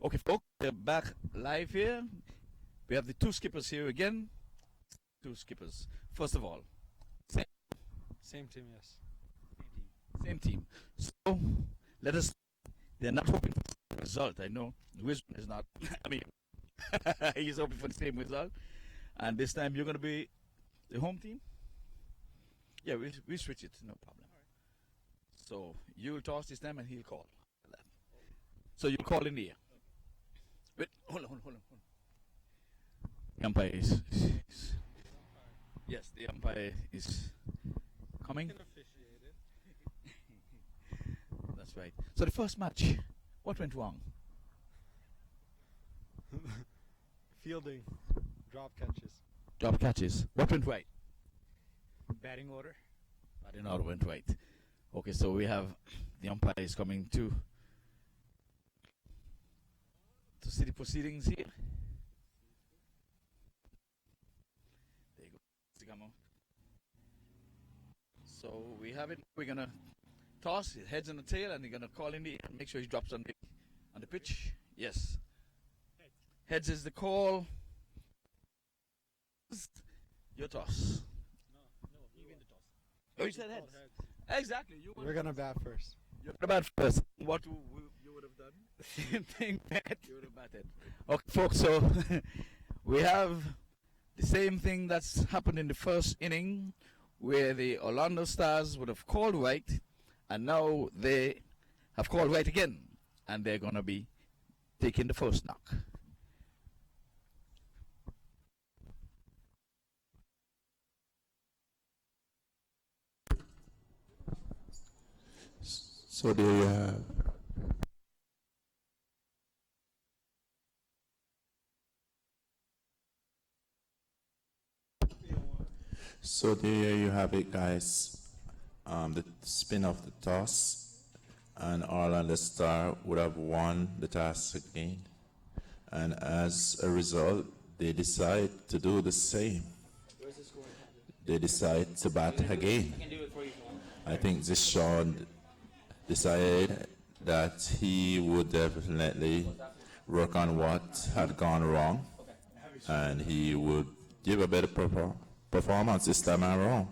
Okay, folks, we're back live here. We have the two skippers here again. Two skippers. First of all, Same team, yes. same team. So let us. They're not hoping for the same result. I know Wisdom is not. I mean, he's hoping for the same result. And this time you're going to be the home team. Yeah, we switch it. No problem. So you'll toss this time and he'll call. So you'll call in the air. Wait, hold on. The umpire yes, the umpire is coming. That's right. So the first match, what went wrong? Fielding, drop catches. Drop catches. What went right? Batting order. Batting order went right. Okay, so we have the umpire is coming to see the proceedings here. There you go. So we have it. We're gonna toss. His head's on the tail, and you're gonna call in the air. Make sure he drops on the pitch. Yes. Heads is the call. Your toss. No, you win the toss. Oh, you said heads. Exactly. We're gonna bat first. You're gonna bat first. What you would have done? Same thing, bat. You would have batted. Okay, folks. So we have the same thing that's happened in the first inning, where the Orlando Stars would have called right, and now they have called right again, and they're gonna be taking the first knock. So there you have. So there you have it, guys. The spin of the toss, and Orlando Star would have won the toss again. And as a result, they decide to do the same. They decide to bat again. I think Zishan decided that he would definitely work on what had gone wrong, and he would give a better performance this time around.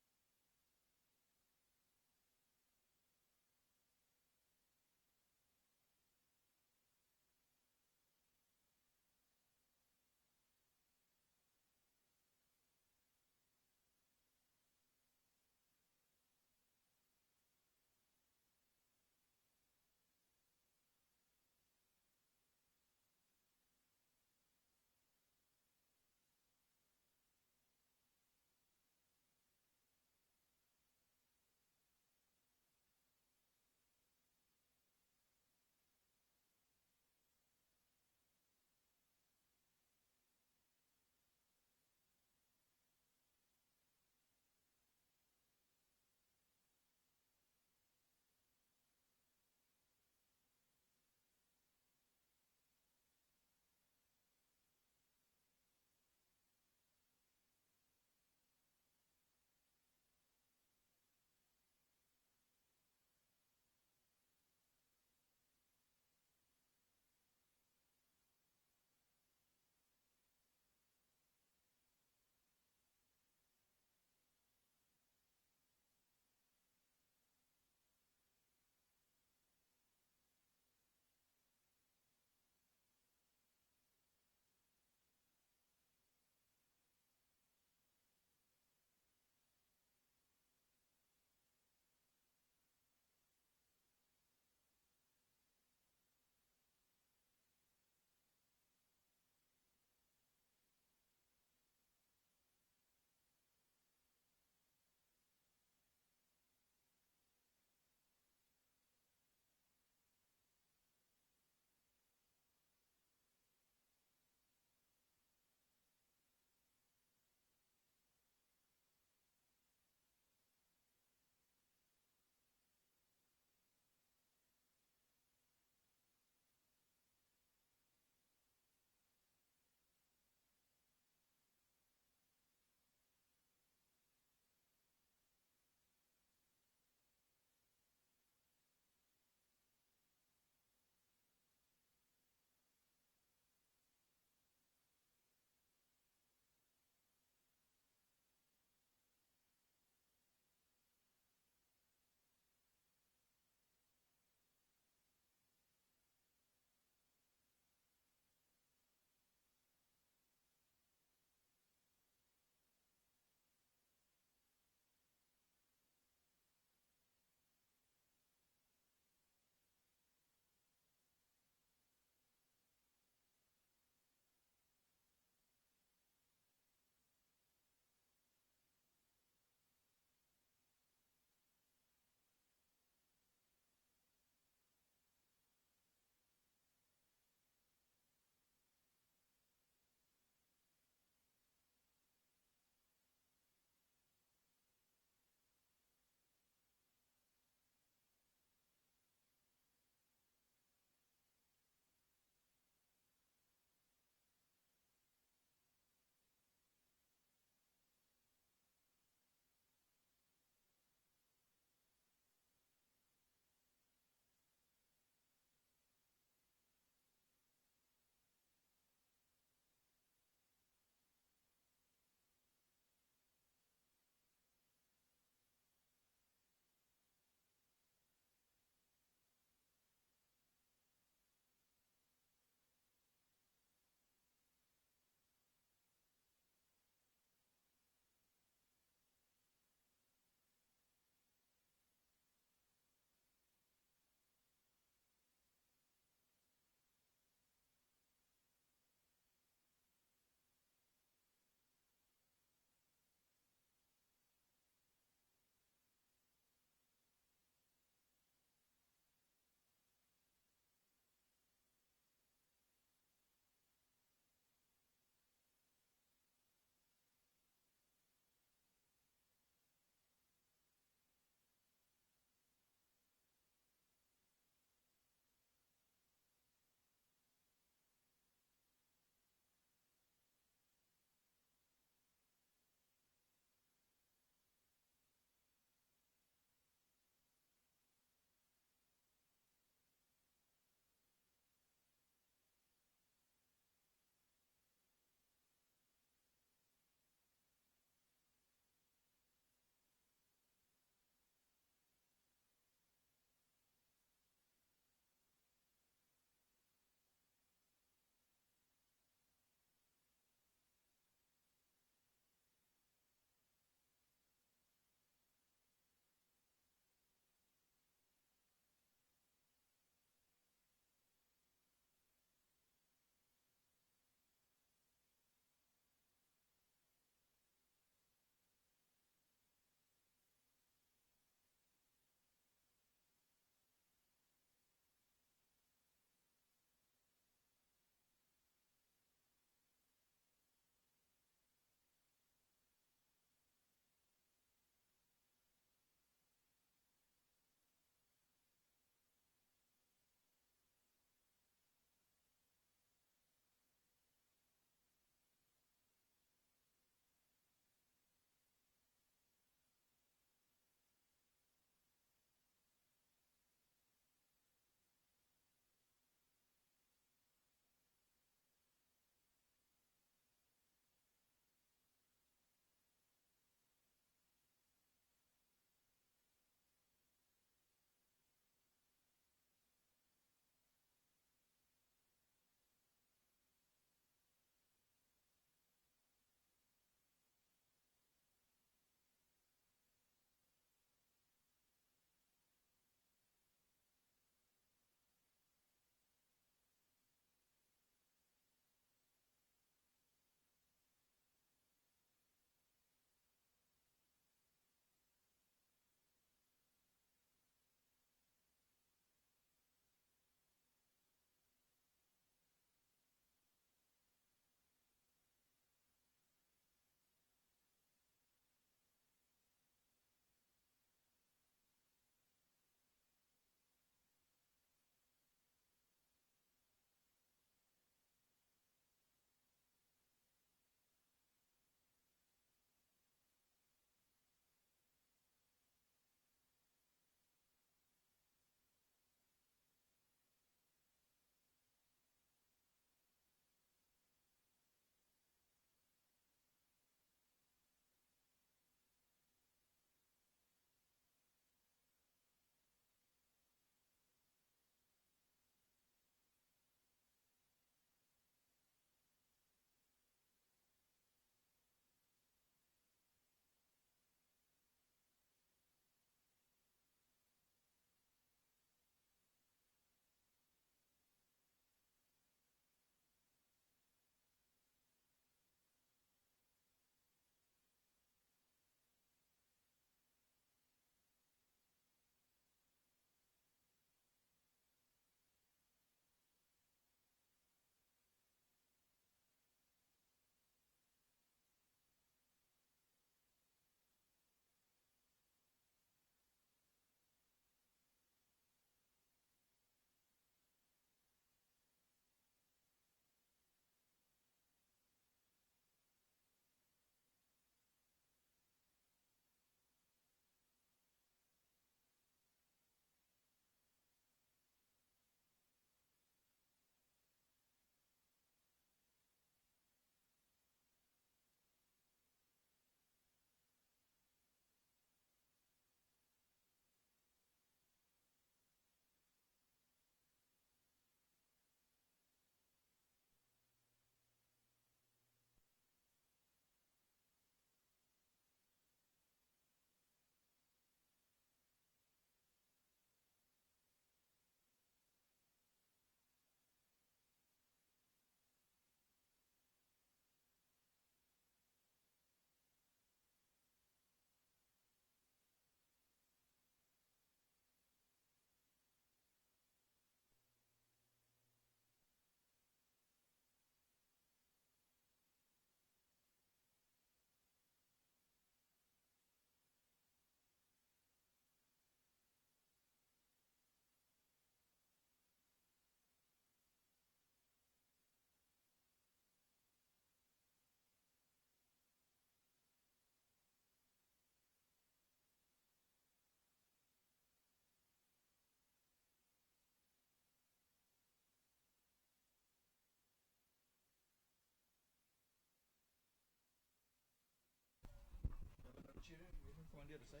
the other side.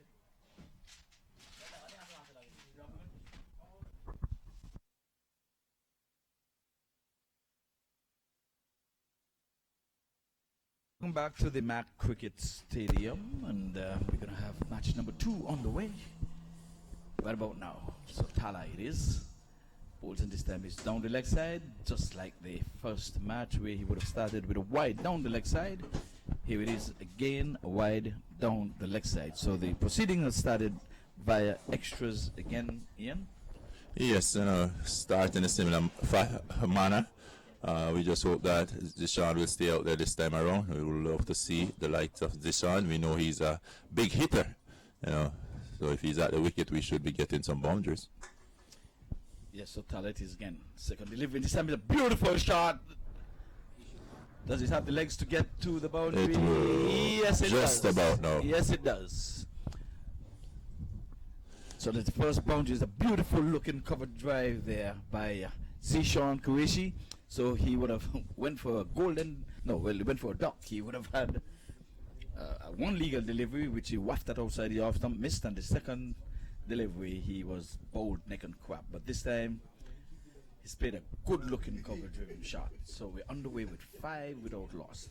Welcome back to the MAQ Cricket Stadium, and we're going to have match number 2 on the way. Right about now. So Tala it is. Bolton this time is down the leg side, just like the first match where he would have started with a wide down the leg side. Here it is again, a wide down the leg side. So the proceeding has started via extras again, Ian. Yes, start in a similar manner. We just hope that Deshaun will stay out there this time around. We would love to see the likes of Deshaun. We know he's a big hitter, so if he's at the wicket, we should be getting some boundaries. Yes, so Talet is again second delivery. This time is a beautiful shot. Does it have the legs to get to the boundary? It will. Yes, it Just does. about now. Yes, it does. So the first boundary is a beautiful looking covered drive there by Zishan Qureshi. So he would have went for a he went for a duck. He would have had one legal delivery, which he wafted outside the off stump, missed, and the second delivery he was bowled neck and crap. But this time he's played a good looking cover driven shot. So we're underway with 5 without loss.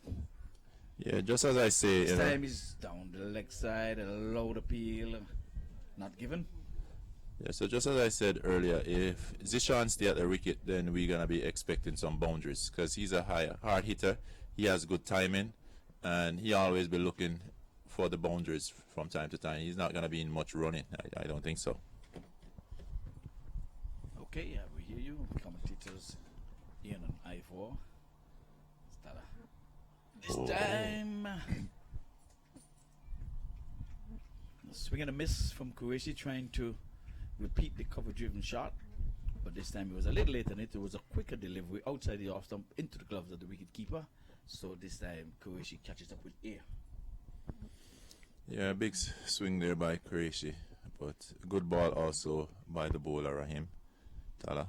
Yeah, just as I say, This time he's down the leg side, a low appeal, not given. Yeah, so just as I said earlier, if Zishan stay at the wicket, then we're going to be expecting some boundaries because he's a hard hitter. He has good timing, and he always be looking for the boundaries from time to time. He's not going to be in much running. I don't think so. Okay, yeah, we hear you. Commentators Ian and I4. Stella. This time, a swing and a miss from Qureshi trying to repeat the cover-driven shot, but this time it was a little later than it. It was a quicker delivery outside the off stump into the gloves of the wicket keeper. So this time Qureshi catches up with air. Yeah, big swing there by Qureshi, but good ball also by the bowler Rahim Tala.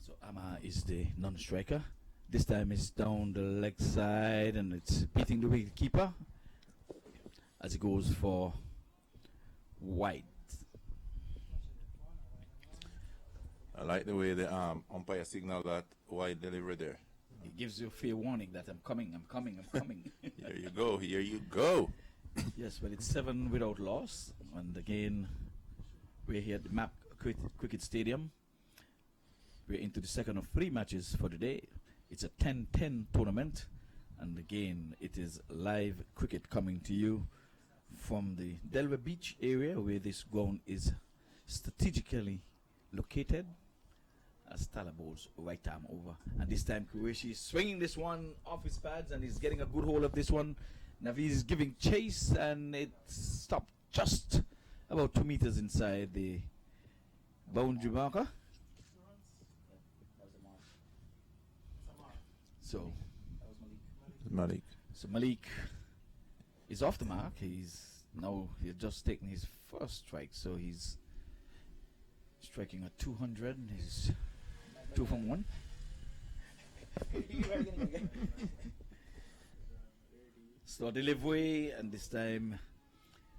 So Ama is the non-striker. This time it's down the leg side and it's beating the wicket keeper as it goes for wide. I like the way the umpire signaled that wide delivery there. It gives you a fair warning that I'm coming. Here you go, here you go. Yes, well, it's 7 without loss. And again, we're here at the MAQ Cricket Stadium. We're into the second of 3 matches for the day. It's a 10-10 tournament. And again, it is live cricket coming to you from the DELRAY Beach area where this ground is strategically located. As Tala bowls right arm over, and this time Qureshi is swinging this one off his pads and he's getting a good hold of this one. Naveed is giving chase and it stopped just about 2 meters inside the boundary marker. So Malik is off the mark. He's just taken his first strike, so he's striking at 200. He's 2 from 1. Slow delivery, and this time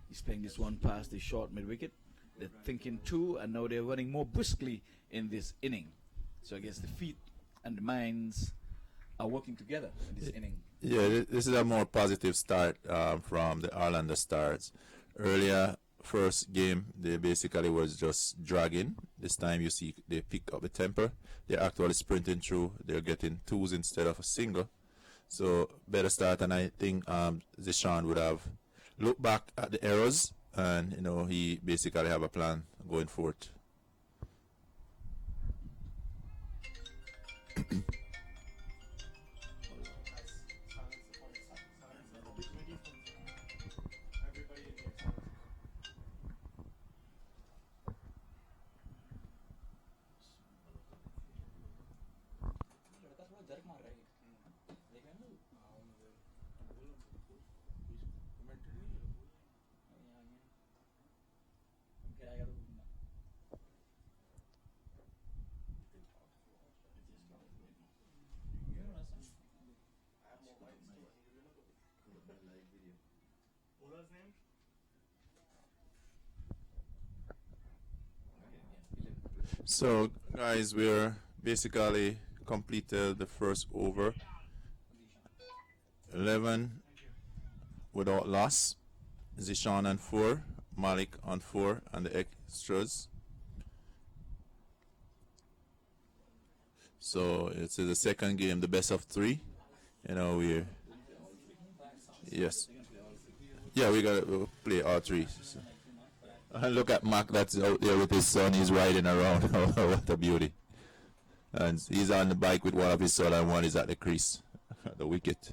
he's playing this one past the short mid wicket. They're thinking 2, and now they're running more briskly in this inning. So I guess the feet and the minds are working together in this inning. Yeah, this is a more positive start from the Orlando Stars. Earlier, first game, they basically was just dragging. This time you see they pick up the temper. They're actually sprinting through. They're getting 2s instead of a single. So better start, and I think Zishan would have looked back at the errors and he basically have a plan going forward. So, guys, we're basically completed the first over. 11 without loss. Zishan on 4, Malik on 4, and the extras. So it's the second game, the best of 3. You know, yes. Yeah, we gotta play all 3. So. And look at Mark that's out there with his son. He's riding around. What a beauty. And he's on the bike with one of his son and one is at the crease, the wicket.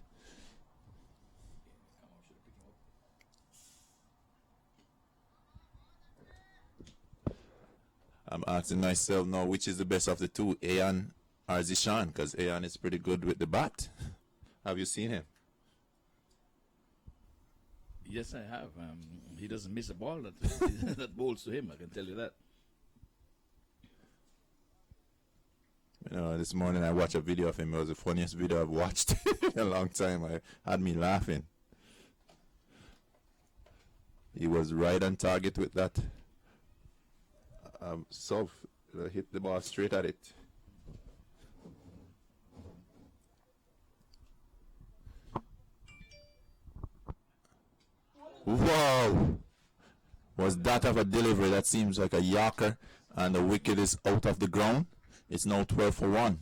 I'm asking myself now which is the best of the 2, Ayan or Zishan, because Ayan is pretty good with the bat. Have you seen him? Yes, I have. He doesn't miss a ball that, that bowls to him, I can tell you that. You know, this morning I watched a video of him. It was the funniest video I've watched in a long time. I had me laughing. He was right on target with that. Hit the ball straight at it. Wow! Was that of a delivery? That seems like a Yorker, and the wicket is out of the ground. It's now 12 for 1.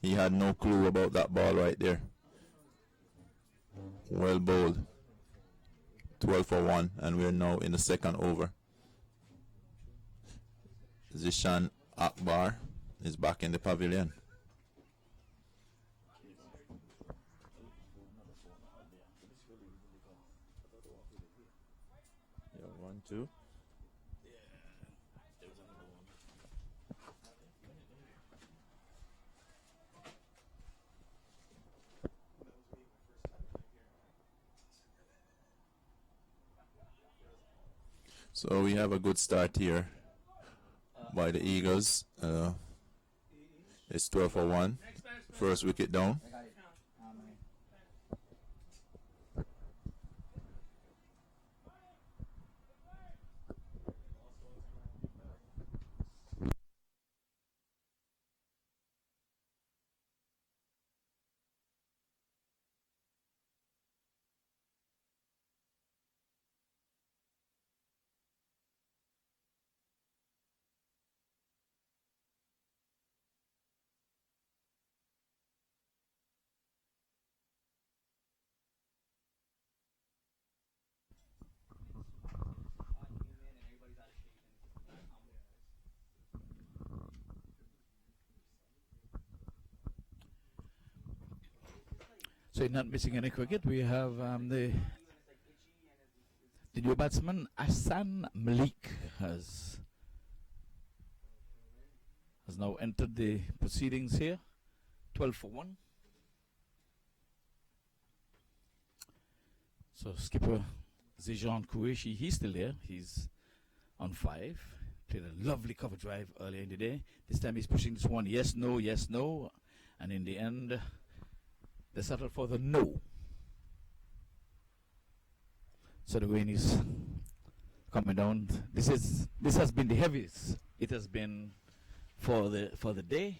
He had no clue about that ball right there. Well bowled. 12 for 1, and we're now in the second over. Zishan Akbar is back in the pavilion. Yeah, 1, 2. So we have a good start here by the Eagles. It's 12 for 1. First wicket down. So not missing any cricket. We have the new batsman Hassan Malik has now entered the proceedings here. 12 for 1. So skipper Zijan Qureshi, he's still there. He's on 5. Played a lovely cover drive earlier in the day. This time he's pushing this one yes, no. And in the end, they settled for the no. So the rain is coming down. This has been the heaviest it has been for the day.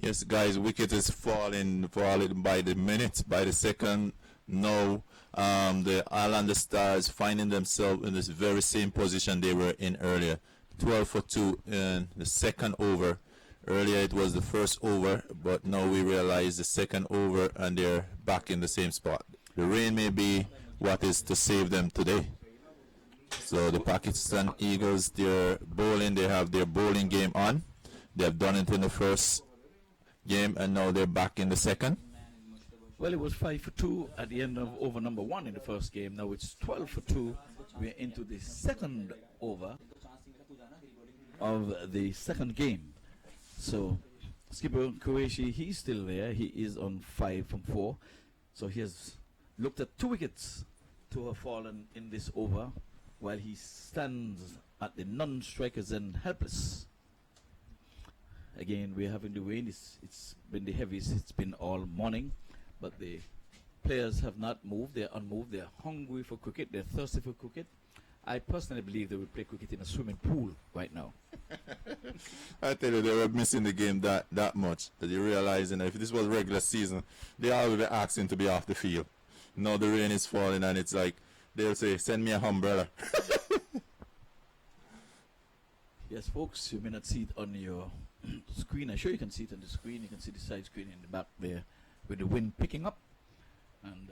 Yes, guys, wicket is falling by the minute, by the second. Now, the Islander Stars finding themselves in this very same position they were in earlier. 12 for 2 in the second over. Earlier it was the first over, but now we realize the second over and they're back in the same spot. The rain may be what is to save them today. So the Pakistan Eagles, they're bowling, they have their bowling game on. They have done it in the first game and now they're back in the second. Well, it was 5 for 2 at the end of over number 1 in the first game. Now it's 12 for 2. We're into the second over of the second game. So skipper Qureshi, he's still there. He is on 5 from 4. So he has looked at 2 wickets to have fallen in this over, while he stands at the non-strikers and helpless. Again, we're having the rain. It's been the heaviest it's been all morning, but the players have not moved. They're unmoved. They're hungry for cricket. They're thirsty for cricket. I personally believe they will play cricket in a swimming pool right now. I tell you, they were missing the game that much that you realize, if this was regular season, they all would be asking to be off the field. Now the rain is falling and it's like they'll say, "Send me a umbrella." Yes, folks, you may not see it on your screen. I'm sure you can see it on the screen. You can see the side screen in the back there with the wind picking up. And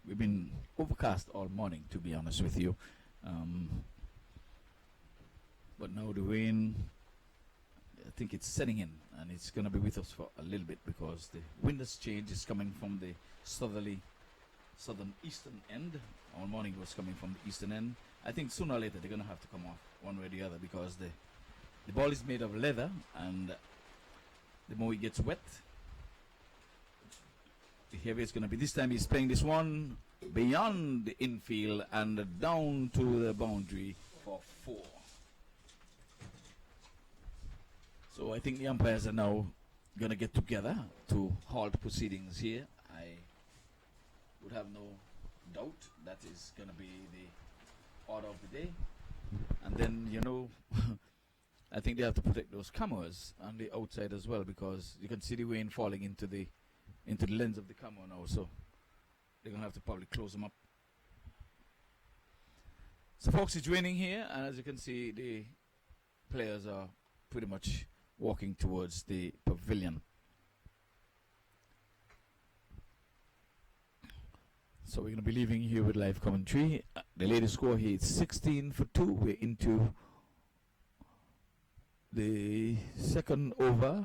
we've been overcast all morning, to be honest with you. But now the rain, I think it's setting in, and it's going to be with us for a little bit because the wind has changed. It's coming from the southern eastern end. All morning it was coming from the eastern end. I think sooner or later they're going to have to come off one way or the other because the ball is made of leather, and the more it gets wet, the heavier it's going to be. This time he's playing this one beyond the infield and down to the boundary for 4. So I think the umpires are now going to get together to halt proceedings here. I would have no doubt that is going to be the order of the day. And then, I think they have to protect those cameras on the outside as well, because you can see the rain falling into the lens of the camera now. So they're going to have to probably close them up. So folks, it's raining here, and as you can see, the players are pretty much walking towards the pavilion. So we're going to be leaving here with live commentary. The latest score here is 16 for 2. We're into the second over,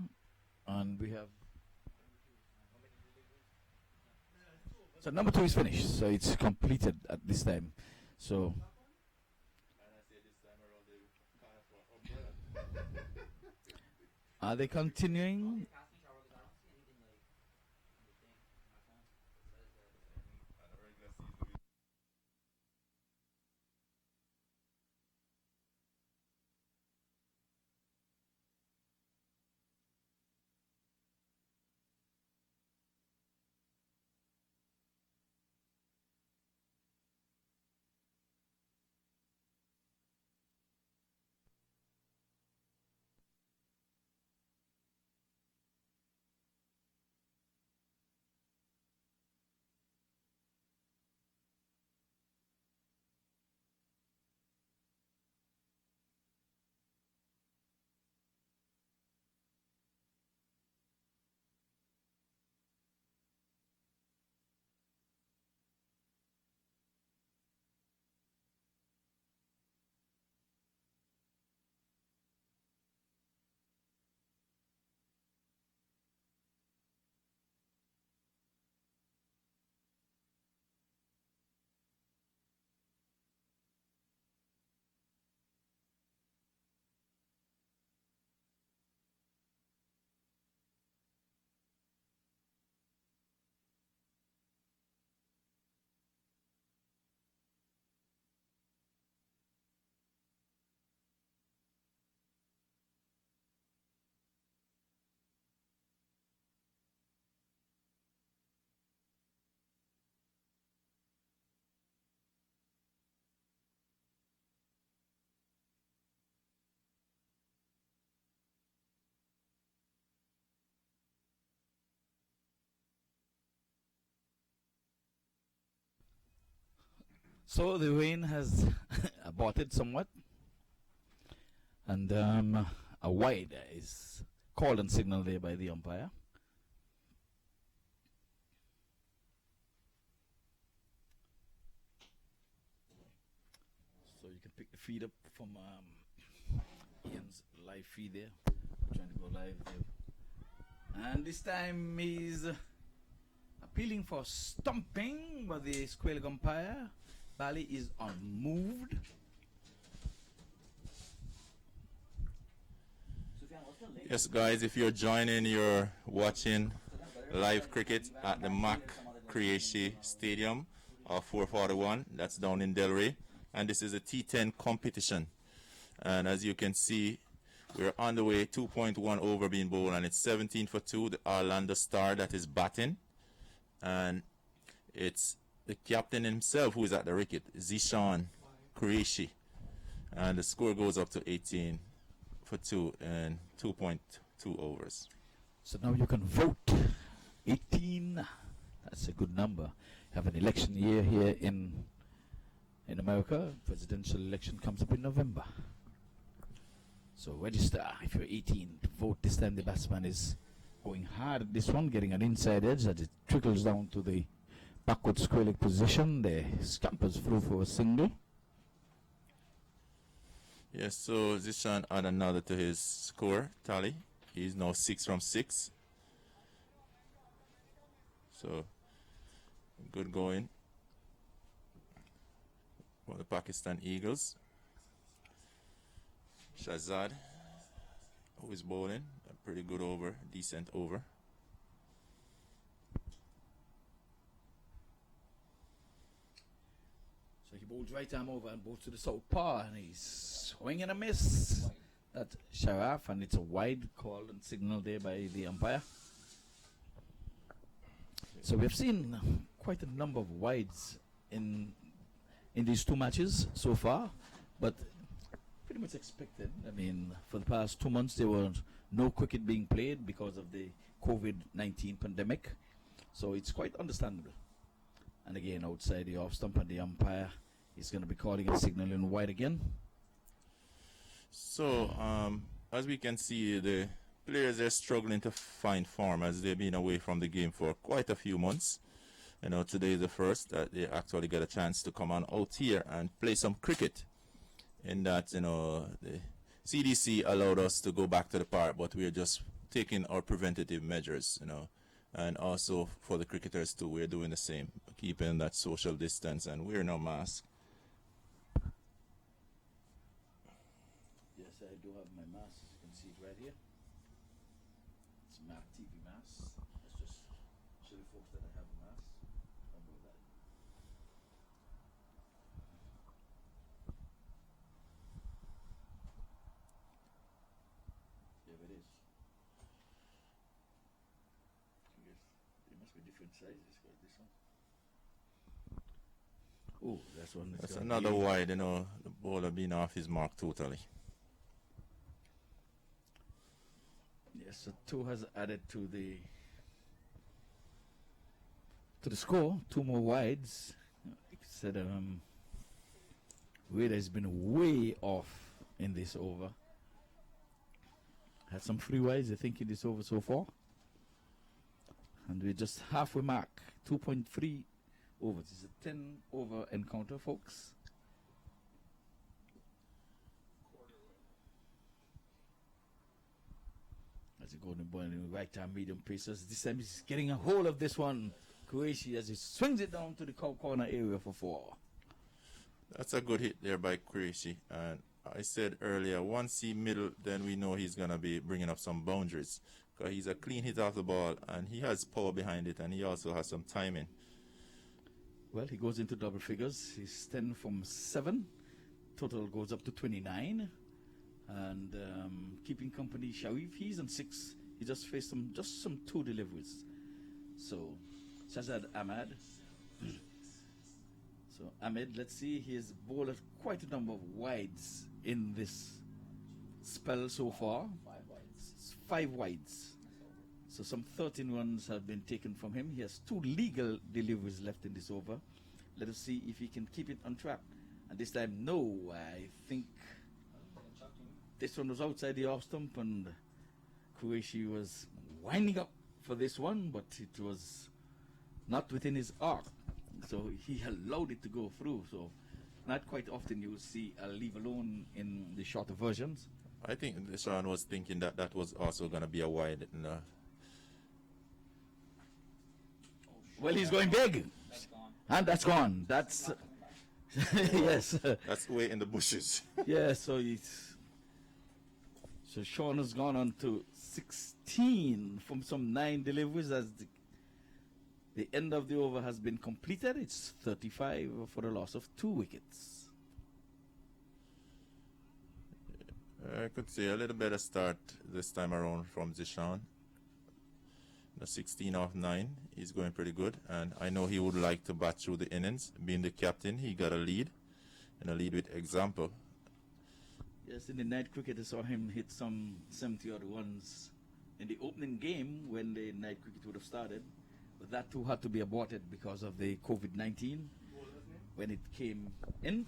and we have... So number 2 is finished, so it's completed at this time. So... Are they continuing? So the rain has abated somewhat, and a wide is called and signaled there by the umpire. So you can pick the feed up from Ian's live feed there. I'm trying to go live there. And this time he's appealing for stumping, but the square leg umpire, Bali, is unmoved. Yes, guys, if you're joining, you're watching live cricket at the MAQ Cricket Stadium of 441. That's down in Delray. And this is a T10 competition. And as you can see, we're on the way, 2.1 over being bowled, and it's 17 for 2, the Orlando Star that is batting. And it's the captain himself who is at the wicket, Zishan Qureshi. And the score goes up to 18 for 2 and 2.2 overs. So now you can vote. 18. That's a good number. Have an election year here in America. Presidential election comes up in November. So register if you're 18 to vote. This time the batsman is going hard at this one, getting an inside edge as it trickles down to the backward square leg position. The scampers through for a single. Yes, so Zishan add another to his score tally. He's now 6 from 6. So good going for the Pakistan Eagles. Shahzad, who is bowling a pretty good over, decent over. So he bowls right arm over and bowls to the southpaw, and he's swing and a miss. That's Sharaf, and it's a wide call and signal there by the umpire. So we've seen quite a number of wides in these two matches so far, but pretty much expected. I mean, for the past 2 months there was no cricket being played because of the COVID-19 pandemic, so it's quite understandable. And again, outside the off stump, and the umpire is going to be calling a signal in wide again. So as we can see, the players are struggling to find form as they've been away from the game for quite a few months. You know, today is the first that they actually get a chance to come on out here and play some cricket. In that, you know, the CDC allowed us to go back to the park, but we're just taking our preventative measures, you know. And also for the cricketers too, we're doing the same, keeping that social distance and wearing our mask. Yes, I do have my mask, as you can see it right here. It's MAQ TV mask. Let's just show the folks that I have a mask. I'll do that. There it is. Yes, there must be different sizes for this one. Oh, that's one. That's another wide, you know, the bowler being off his mark totally. Yes, so 2 has added to the score. 2 more wides. Like I said, Wade has been way off in this over. Had some free wides, I think, in this over so far. And we're just halfway mark. 2.3 overs. It's a 10 over encounter, folks. As he goes in the right arm medium paces. This time he's getting a hold of this one. Qureshi as he swings it down to the corner area for 4. That's a good hit there by Qureshi. And I said earlier, once he middle, then we know he's going to be bringing up some boundaries. Because he's a clean hit off the ball, and he has power behind it, and he also has some timing. Well, he goes into double figures. He's 10 from 7. Total goes up to 29. And keeping company Sharif, he's on 6. He just faced some 2 deliveries. So Shahzad Ahmad. So Ahmed, let's see, he has bowled quite a number of wides in this spell so far. 5 wides. So some 13 runs have been taken from him. He has 2 legal deliveries left in this over. Let us see if he can keep it on track. And this time, no, I think this one was outside the off stump, and Qureshi was winding up for this one, but it was not within his arc. So he allowed it to go through. So not quite often you will see a leave alone in the shorter versions. I think Deshaun was thinking that that was also going to be a wide. Well, he's going big. And that's gone. That's yes. That's way in the bushes. Yeah, so Sean has gone on to 16 from some 9 deliveries as the end of the over has been completed. It's 35 for the loss of 2 wickets. I could see a little better start this time around from Zishan. The 16 off 9, he's going pretty good, and I know he would like to bat through the innings. Being the captain, he got a lead, and a lead with example. Yes, in the night cricket, I saw him hit some 70-odd runs in the opening game when the night cricket would have started. But that too had to be aborted because of the COVID-19 when it came in.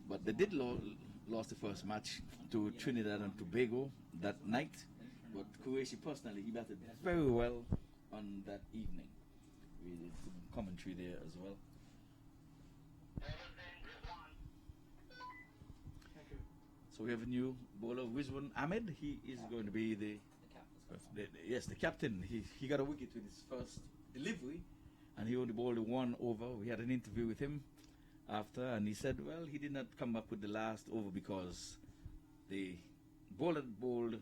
But they did lost the first match to Trinidad and Tobago that night. But Qureshi personally, he batted very well on that evening. We did some commentary there as well. So we have a new bowler, Rizwan Ahmed. He is going to be the captain. He got a wicket with his first delivery, and he only bowled 1 over. We had an interview with him after, and he said, well, he did not come up with the last over because the bowler bowled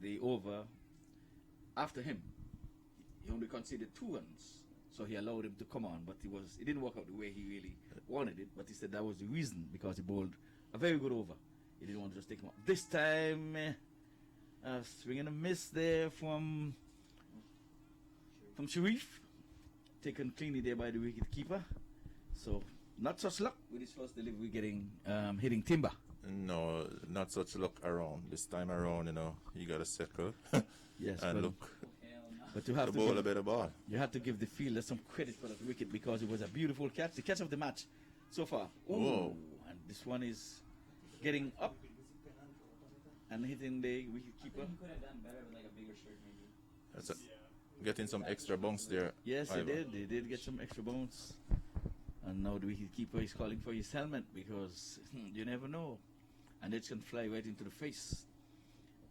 the over after him. He only conceded 2 runs, so he allowed him to come on, but it didn't work out the way he really wanted it. But he said that was the reason, because he bowled a very good over. He didn't want to just take him out. This time, swing and a miss there from Sharif, taken cleanly there by the wicket keeper. So not such luck with his first delivery hitting timber. No, not such luck around. This time around, you got to circle. Yes, and look. But you have the to ball give, a better ball. You have to give the fielder some credit for that wicket, because it was a beautiful catch. The catch of the match so far. Whoa. And this one is getting up and hitting the wicket keeper. He could have done better with like a bigger shirt maybe. That's getting some extra bounce there. Yes, Ivan. They did get some extra bounce. And now the wicket keeper is calling for his helmet, because you never know. And it can fly right into the face.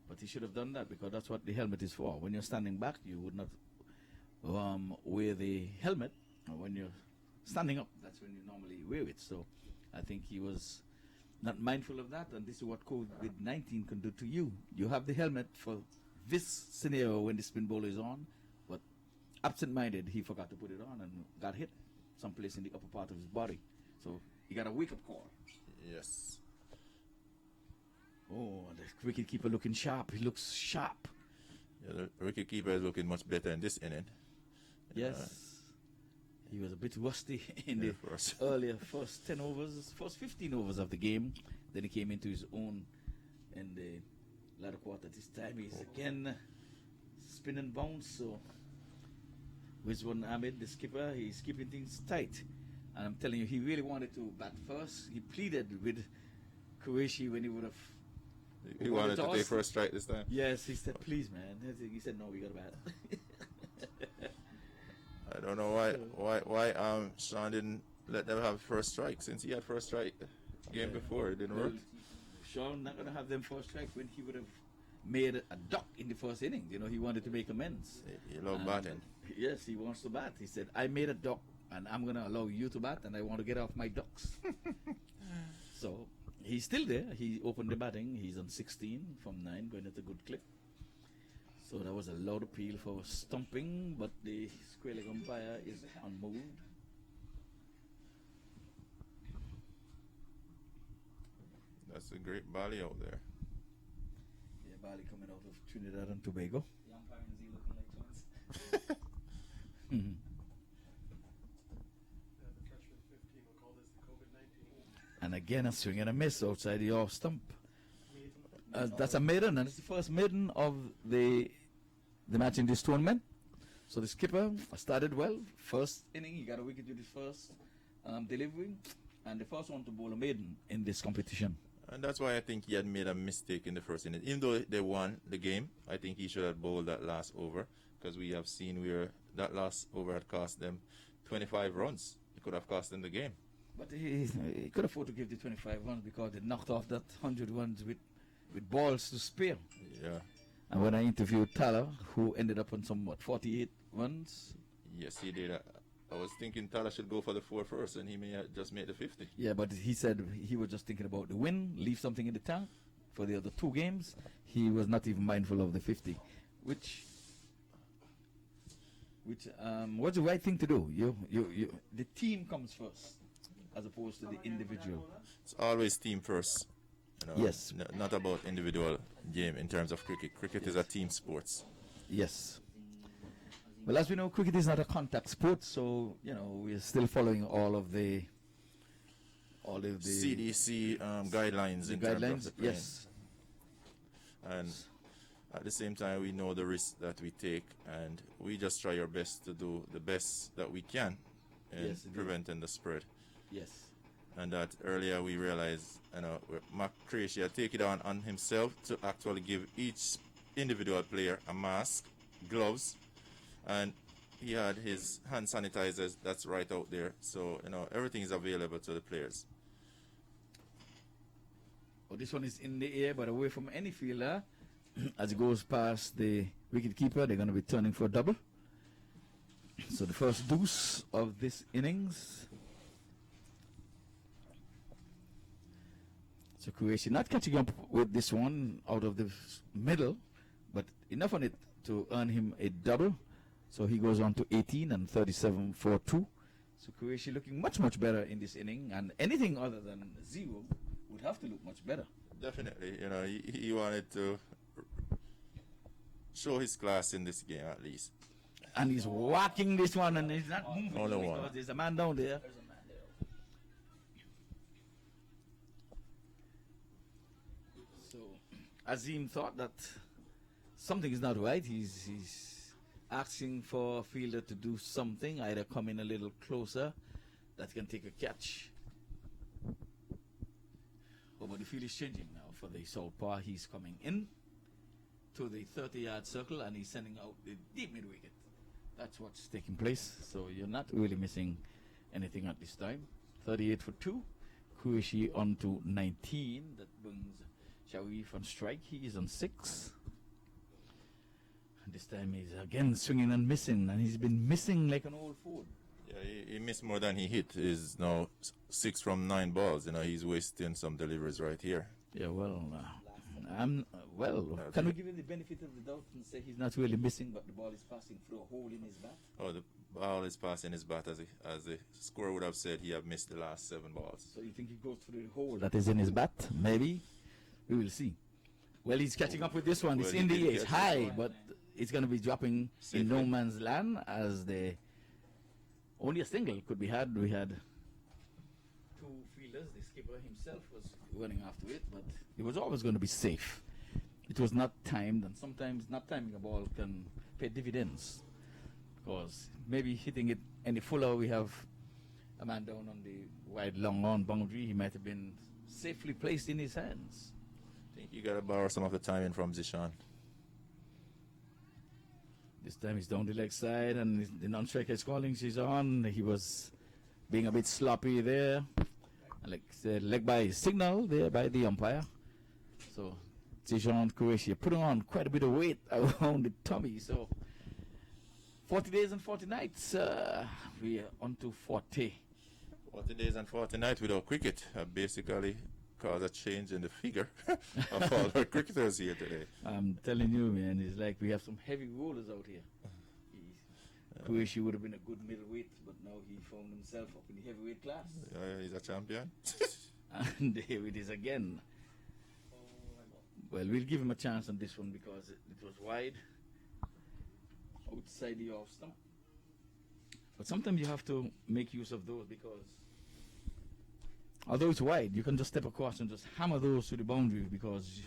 But he should have done that, because that's what the helmet is for. When you're standing back, you would not wear the helmet. Or when you're standing up, that's when you normally wear it. So I think he was not mindful of that, and this is what COVID-19 can do to you. You have the helmet for this scenario when the spin bowler is on, but absent-minded, he forgot to put it on and got hit someplace in the upper part of his body. So he got a wake-up call. Yes. Oh, the wicket-keeper looking sharp. He looks sharp. Yeah, the wicket keeper is looking much better in this inning. Yes. He was a bit rusty in the earlier first 10 overs, first 15 overs of the game. Then he came into his own in the latter quarter. This time he's again spin and bounce. So Rizwan Ahmed, the skipper, he's keeping things tight. And I'm telling you, he really wanted to bat first. He pleaded with Qureshi when he would have. He wanted to take first strike this time? Yes, he said, please, man. He said, no, we got to bat. I don't know why Sean didn't let them have first strike, since he had first strike game before. It didn't work. Sean not gonna have them first strike when he would have made a duck in the first inning. He wanted to make amends. He loved batting. Yes, he wants to bat. He said, I made a duck and I'm gonna allow you to bat, and I want to get off my ducks. So he's still there. He opened the batting. He's on 16 from 9, going at a good clip. So that was a loud appeal for stumping, but the square leg umpire is unmoved. That's a great volley out there. Yeah, Bali coming out of Trinidad and Tobago. The umpire and Z looking like twins. Mm-hmm. The catch for 15, we'll call this the COVID-19. And again, a swing and a miss outside the off stump. That's a maiden, and it's the first maiden of the match in this tournament. So the skipper started well. First inning, he got a wicket with his first delivery, and the first one to bowl a maiden in this competition. And that's why I think he had made a mistake in the first inning. Even though they won the game, I think he should have bowled that last over, because we have seen where that last over had cost them 25 runs. It could have cost them the game. But he could afford to give the 25 runs, because they knocked off that 100 runs with balls to spare. Yeah. And when I interviewed Tyler, who ended up on 48 runs. Yes, he did. I was thinking Tyler should go for the 4 first, and he may just make the 50. Yeah, but he said he was just thinking about the win, leave something in the tank for the other 2 games. He was not even mindful of the 50, which was the right thing to do. The team comes first, as opposed to the individual. It's always team first. You know, Yes. Not about individual game in terms of cricket. Cricket is a team sports. Yes. Well, as we know, cricket is not a contact sport, so we're still following all of the CDC guidelines the in terms of guidelines. the playing. Yes. And at the same time, we know the risks that we take, and we just try our best to do the best that we can in Yes, indeed. preventing the spread. Yes. And that earlier we realized, MAQ Croatia take it on himself to actually give each individual player a mask, gloves, and he had his hand sanitizers that's right out there. So, everything is available to the players. Oh, this one is in the air, but away from any fielder. As it goes past the wicket keeper, they're going to be turning for a double. So the first deuce of this innings. So Croatia not catching up with this one out of the middle, but enough on it to earn him a double. So he goes on to 18 and 37 for 2. So Croatia looking much, much better in this inning, and anything other than 0 would have to look much better. Definitely, he wanted to show his class in this game at least. And he's whacking this one, and he's not moving Only because one. there's a man down there. There's a man there. So Azim thought that something is not right. He's asking for a fielder to do something, either come in a little closer that can take a catch. Oh, but the field is changing now for the southpaw. He's coming in to the 30-yard circle, and he's sending out the deep mid-wicket. That's what's taking place. So you're not really missing anything at this time. 38 for 2. Croatia on to 19. That brings Sharif on strike. He is on 6. And this time he's again swinging and missing, and he's been missing like an old fool. Yeah, he missed more than he hit. Is now 6 from 9 balls. He's wasting some deliveries right here. Yeah, well, can we give him the benefit of the doubt and say he's not really missing, but the ball is passing through a hole in his bat? Oh, the ball is passing his bat, as the scorer would have said. He have missed the last 7 balls. So you think he goes through the hole that is in his bat? Maybe. We will see. Well, he's catching up with this one. It's Well, in he the did air. It's catch high, it. but it's going to be dropping in no man's land, as the only a single could be had. We had 2 fielders. The skipper himself was running after it, but it was always going to be safe. It was not timed, and sometimes not timing a ball can pay dividends, because maybe hitting it any fuller, we have a man down on the wide long on boundary. He might have been safely placed in his hands. I think you got to borrow some of the timing from Zishan. This time he's down the leg side, and the non-striker is calling. She's on. He was being a bit sloppy there. And like said, leg by signal there by the umpire. So Tijan Croatia putting on quite a bit of weight around the tummy. So 40 days and 40 nights. We are on to 40. 40 days and 40 nights without cricket basically caused a change in the figure of all our cricketers here today. I'm telling you, man, it's like we have some heavy rollers out here. Croatia would have been a good middleweight, but now he found himself up in the heavyweight class. He's a champion. And here it is again. Well, we'll give him a chance on this one because it was wide outside the off stump. But sometimes you have to make use of those, because although it's wide, you can just step across and just hammer those to the boundary, because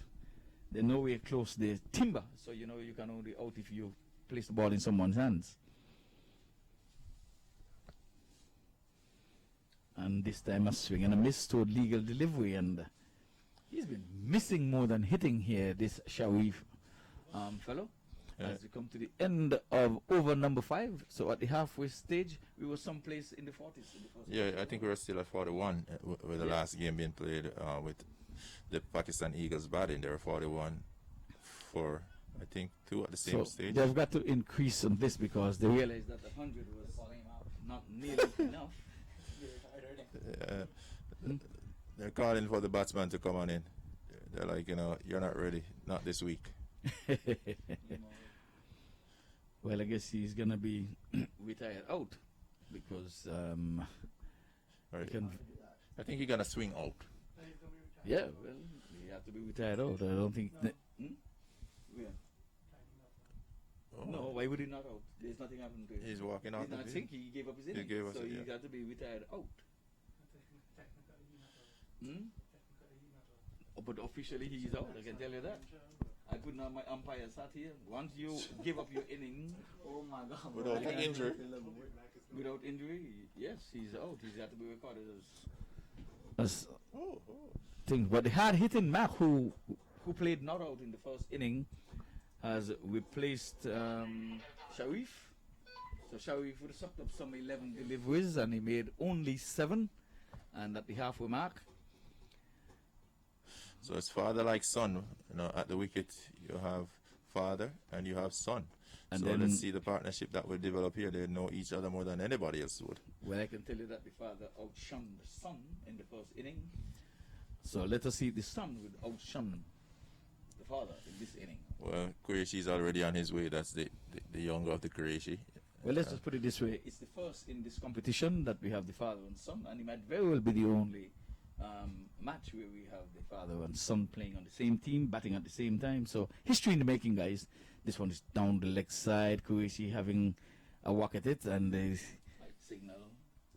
they're nowhere close to the timber. So you can only out if you place the ball in someone's hands. And this time a swing and a miss toward legal delivery, and he's been missing more than hitting here, this Sharif fellow. As we come to the end of over number 5, so at the halfway stage, we were someplace in the 40s. Yeah, I think we're still at 41 with the last game being played with the Pakistan Eagles batting. They were 41 for I think 2 at the same So stage. they've got to increase on this because they realized that 100 was not nearly enough. They're calling for the batsman to come on in. They're like, you're not ready, not this week. Well, I guess he's gonna be retired out because Right. he can. I think you're gonna swing out. Yeah, well, he have to be retired out. I don't think. Yeah. Oh. No, why would he not out? There's nothing happened to him. He's walking out. He's not sick. He gave up his innings, gave us so it, he yeah. got to be retired out. Oh, but officially he's out. I can tell you that. I put on my umpire's hat here. Once you give up your inning, Oh my god. Without bro. injury. without injury, yes, he's out. He's got to be recorded as thing. But the hard hitting MAQ who played not out in the first inning has replaced Sharif. So Sharif would have sucked up some 11 deliveries and he made only 7, and at the halfway mark. So it's father like son. At the wicket you have father and you have son. And so then- let's see the partnership that will develop here. They know each other more than anybody else would. Well, I can tell you that the father outshone the son in the first inning. So let us see if the son would outshone the father in this inning. Well, Qureshi's already on his way. That's the younger of the Qureshi. Well, let's just put it this way. It's the first in this competition that we have the father and son, and it might very well be the only match where we have the father and son playing on the same team, batting at the same time. So history in the making, guys. This one is down the leg side. Qureshi having a whack at it, and they signal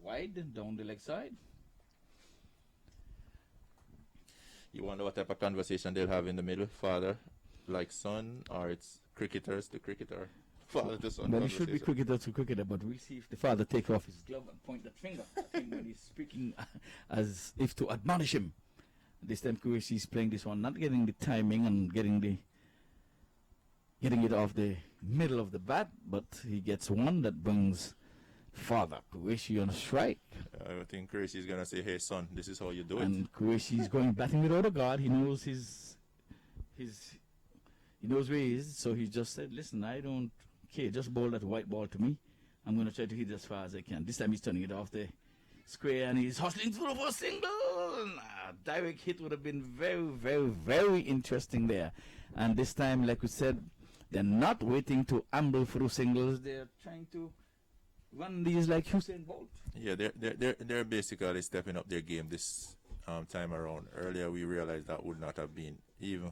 wide down the leg side. You wonder what type of conversation they'll have in the middle, father like son, or it's cricketers to cricketer, father to son. Well, it should be conversation. cricketer to cricketer, but we see if the father take off his glove and point that finger at him when he's speaking as if to admonish him. This time Qureshi is playing this one, not getting the timing and getting it off the middle of the bat, but he gets one that brings father Qureshi on strike. I think Qureshi's gonna say, "Hey son, this is how you do it." And Qureshi is going batting without a guard. He knows he knows where he is, so he just said, "Listen, I don't care. Just bowl that white ball to me. I'm going to try to hit it as far as I can." This time he's turning it off the square and he's hustling through for a single. A direct hit would have been very, very, very interesting there. And this time, like we said, they're not waiting to amble through singles. They're trying to run these like Usain Bolt. Yeah, they're basically stepping up their game this time around. Earlier, we realized that would not have been even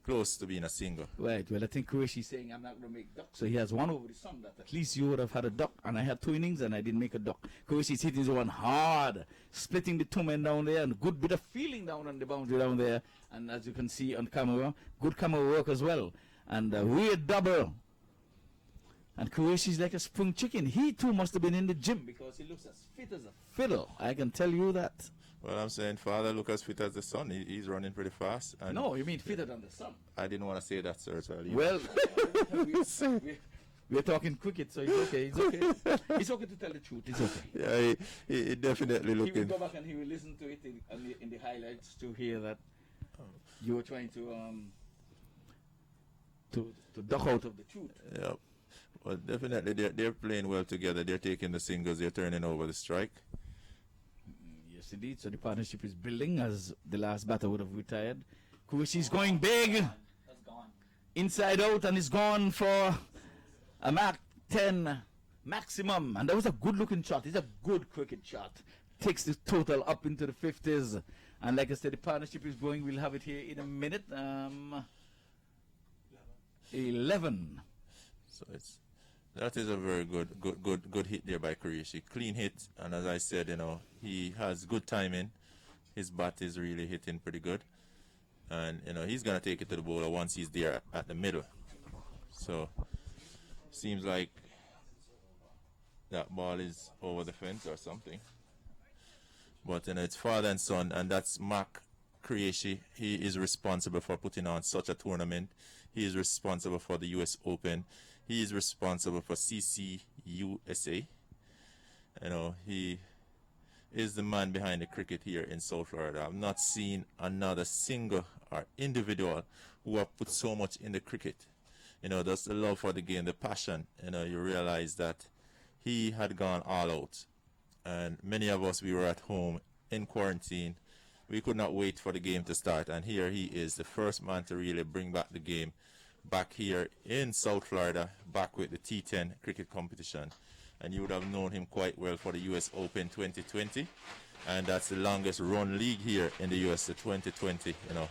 close to being a single. Right. Well, I think Qureshi is saying I'm not going to make duck. So he has one over the sun that at least you would have had a duck. And I had 2 innings and I didn't make a duck. Qureshi is hitting his one hard, splitting the 2 men down there, and good bit of feeling down on the boundary down there. And as you can see on camera, good camera work as well. And a weird double. And Qureshi is like a spring chicken. He too must have been in the gym because he looks as fit as a fiddle. I can tell you that. Well, I'm saying father look as fit as the son. He's running pretty fast. And No, you mean fitter than the sun. I didn't want to say that, sir. So I'll leave Well, we're talking cricket, so it's okay. It's okay. It's okay to tell the truth. It's okay. yeah, he definitely He will looking. go back and he will listen to it in the highlights to hear that you were trying to duck out of the truth. Yeah. Well, definitely they're playing well together. They're taking the singles. They're turning over the strike. Yes, indeed. So the partnership is building as the last batter would have retired. Qureshi's going big, That's gone. inside out, and is gone for a MAQ 10 maximum. And that was a good looking shot. It's a good cricket shot. Takes the total up into the 50s. And like I said, the partnership is going. We'll have it here in a minute. 11. So that is a very good hit there by Qureshi. Clean hit, and as I said, he has good timing. His bat is really hitting pretty good, and he's gonna take it to the bowler once he's there at the middle. So seems like that ball is over the fence or something. But it's father and son, and that's MAQ Qureshi. He is responsible for putting on such a tournament. He is responsible for the US Open. He is responsible for CCUSA. He is the man behind the cricket here in South Florida. I've not seen another single or individual who have put so much in the cricket You know, just the love for the game, the passion. You know, you realize that he had gone all out. And many of us, we were at home in quarantine. We could not wait for the game to start. And here he is, the first man to really bring back the game back here in South Florida, back with the T10 cricket competition. And you would have known him quite well for the US Open 2020. And that's the longest run league here in the US, the 2020. You know,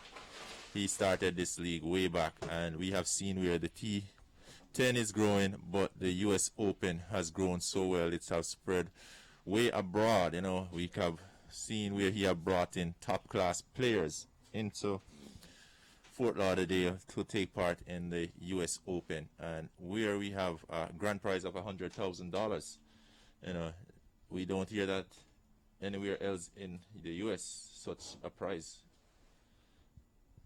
he started this league way back, and we have seen where the T10 is growing, but the US Open has grown so well. It has spread way abroad. You know, we have seen where he have brought in top class players into Fort Lauderdale to take part in the US Open, and where we have a grand prize of $100,000. You know, we don't hear that anywhere else in the US, such a prize.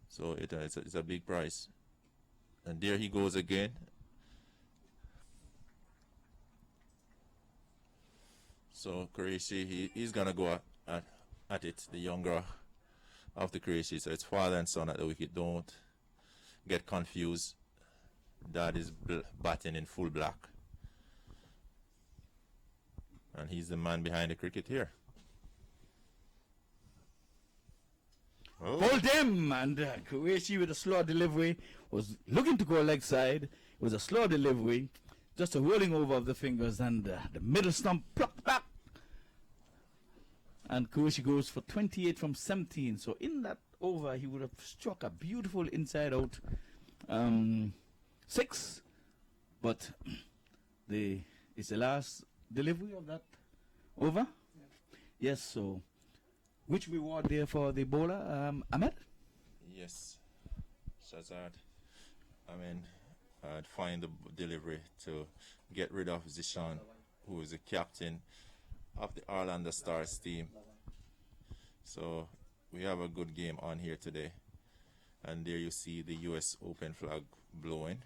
So it's a big prize. And there he goes again. So Qureshi, he's gonna go at it, the younger of the Qureshi. So it's father and son at the wicket. Don't get confused. Dad is batting in full black, and he's the man behind the cricket here. Oh. Hold him, and Qureshi with a slow delivery was looking to go leg side. It was a slow delivery, just a rolling over of the fingers, and the middle stump plucked back. And Qureshi goes for 28 from 17. So in that over, he would have struck a beautiful inside out 6. But it's the last delivery of that over. Yeah. Yes. So which reward there for the bowler, Ahmed? Yes, Shazad. I mean, I'd find the delivery to get rid of Zishan, who is the captain of the Orlando Stars team. So we have a good game on here today. And there you see the US Open flag blowing.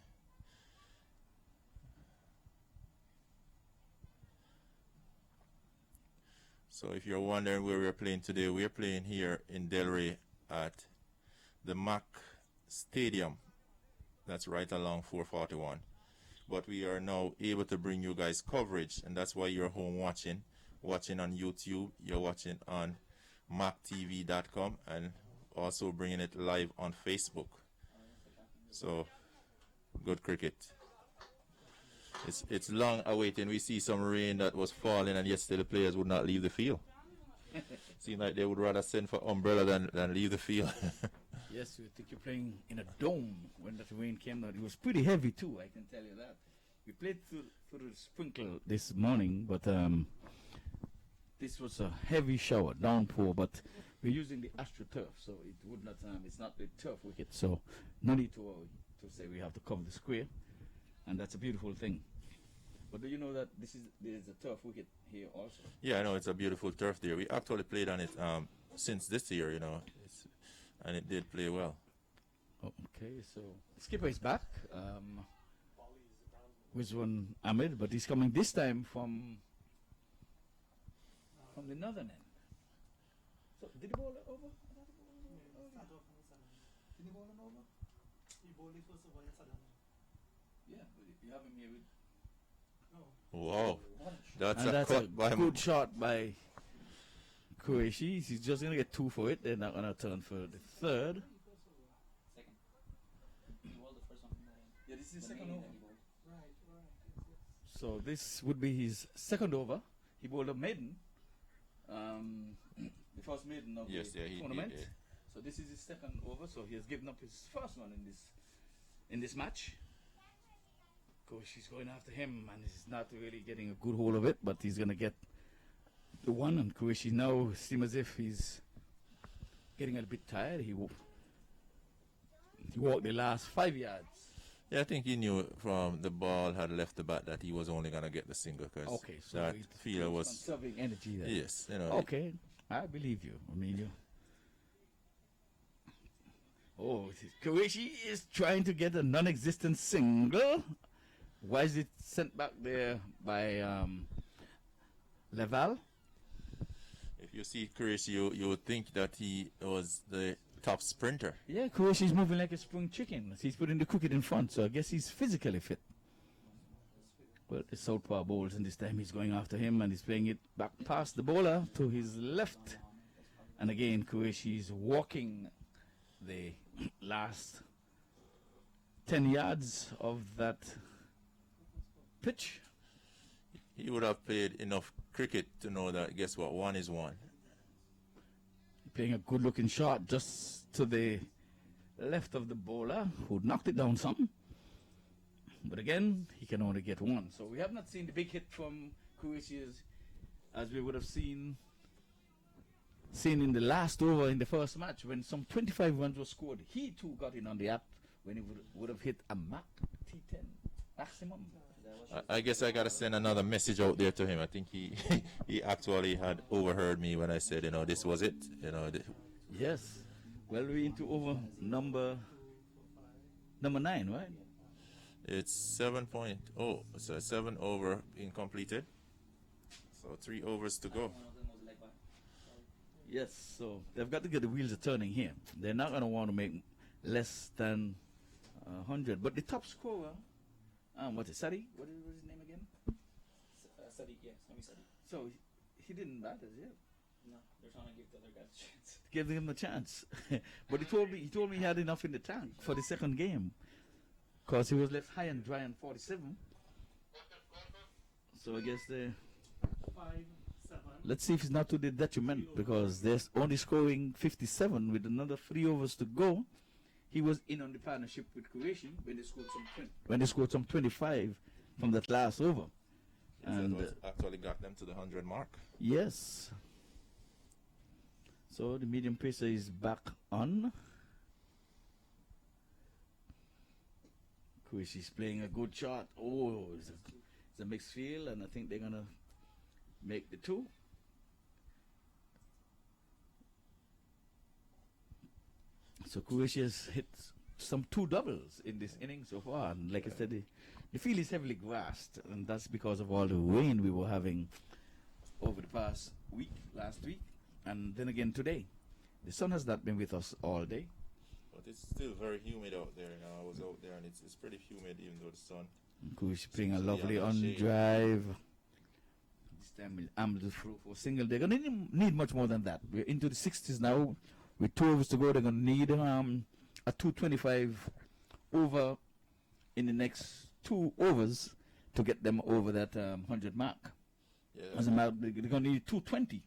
So if you're wondering where we're playing today, we're playing here in Delray at the MAQ Stadium. That's right along 441. But we are now able to bring you guys coverage, and that's why you're home watching on YouTube. You're watching on MAQTV.com, and also bringing it live on Facebook. So good cricket. It's long awaiting. We see some rain that was falling, and yet still the players would not leave the field. Seems like they would rather send for umbrella than leave the field. Yes, you think you're playing in a dome when that rain came down. It was pretty heavy too, I can tell you that. We played through the sprinkle this morning, but this was a heavy shower, downpour, but we're using the AstroTurf, so it would not, it's not the turf wicket, so no need to say we have to cover the square, and that's a beautiful thing. But do you know that there's a turf wicket here also? Yeah, I know, it's a beautiful turf there. We actually played on it since this year, you know, and it did play well. Oh, okay, so skipper is back. With one Ahmed, but he's coming this time from the northern end. So did he bowl it over? Did he bowl it over? He bowled it first over, yes, I don't know. Yeah, but you have him here with. Wow, that's a good shot by Qureshi. He's just gonna get 2 for it. They're not gonna turn for the third. Second. He bowled the first one. Yeah, this is the second over. Right. So this would be his second over. He bowled a maiden, the first maiden of the tournament. Yeah. So this is his second over. So he has given up his first one in this match. Of course, she's going after him, and he's not really getting a good hold of it. But he's gonna get the one, and Qureshi now seems as if he's getting a bit tired. He walked the last 5 yards. Yeah, I think he knew from the ball had left the bat that he was only gonna get the single, because okay, so that fielder was conserving energy there. Yes, you know. Okay, I believe you. I mean, you. Oh, Qureshi is trying to get a non-existent single. Why is it sent back there by Laval? If you see Qureshi, you would think that he was the top sprinter. Yeah, Croatia's moving like a spring chicken. He's putting the cricket in front, so I guess he's physically fit. Well, the southpaw bowls, and this time he's going after him, and he's playing it back past the bowler to his left. And again, Croatia's walking the last 10 yards of that pitch. He would have played enough cricket to know that, guess what, one is one. Playing a good-looking shot just to the left of the bowler, who knocked it down some. But again, he can only get one. So we have not seen the big hit from Croatia's as we would have seen in the last over in the first match when some 25 runs were scored. He too got in on the app when he would have hit a MAQ T10 maximum. I guess I gotta send another message out there to him. I think he he actually had overheard me when I said, this was it. Yes. Well, we're into over number 9, right? It's 7.0. So 7 over being completed. So 3 overs to go. One of them was leg by. Yes. So they've got to get the wheels are turning here. They're not going to want to make less than 100. But the top scorer, what is Sadi? What is his name again? Sadiq, yeah, Sami Sadiq. So he didn't bat as yet. No, they're trying to give the other guys a chance. Give him a chance. But he told me he had enough in the tank for the second game, because he was left high and dry on 47. So I guess 5-7. let's see if it's not to the detriment, because they're only scoring 57 with another 3 overs to go. He was in on the partnership with Croatia when they scored some 25 from that last over. And that actually got them to the 100 mark. yes. So the medium pacer is back on. Croatia is playing a good shot. Oh, it's a mixed field, and I think they're gonna make the 2. So Croatia has hit some 2 doubles in this inning so far, and like I said, the field is heavily grassed, and that's because of all the rain we were having over the past last week, and then again today. The sun has not been with us all day. But it's still very humid out there now. I was out there and it's pretty humid even though the sun. Croatia playing a Seems to be lovely on on the shade. drive. This time we'll amble through for a single. They're gonna need much more than that. We're into the 60s now. With 2 overs to go, they're gonna need a 225 over in the next 2 overs to get them over that 100 mark. Yeah, As a matter, they're gonna need 220.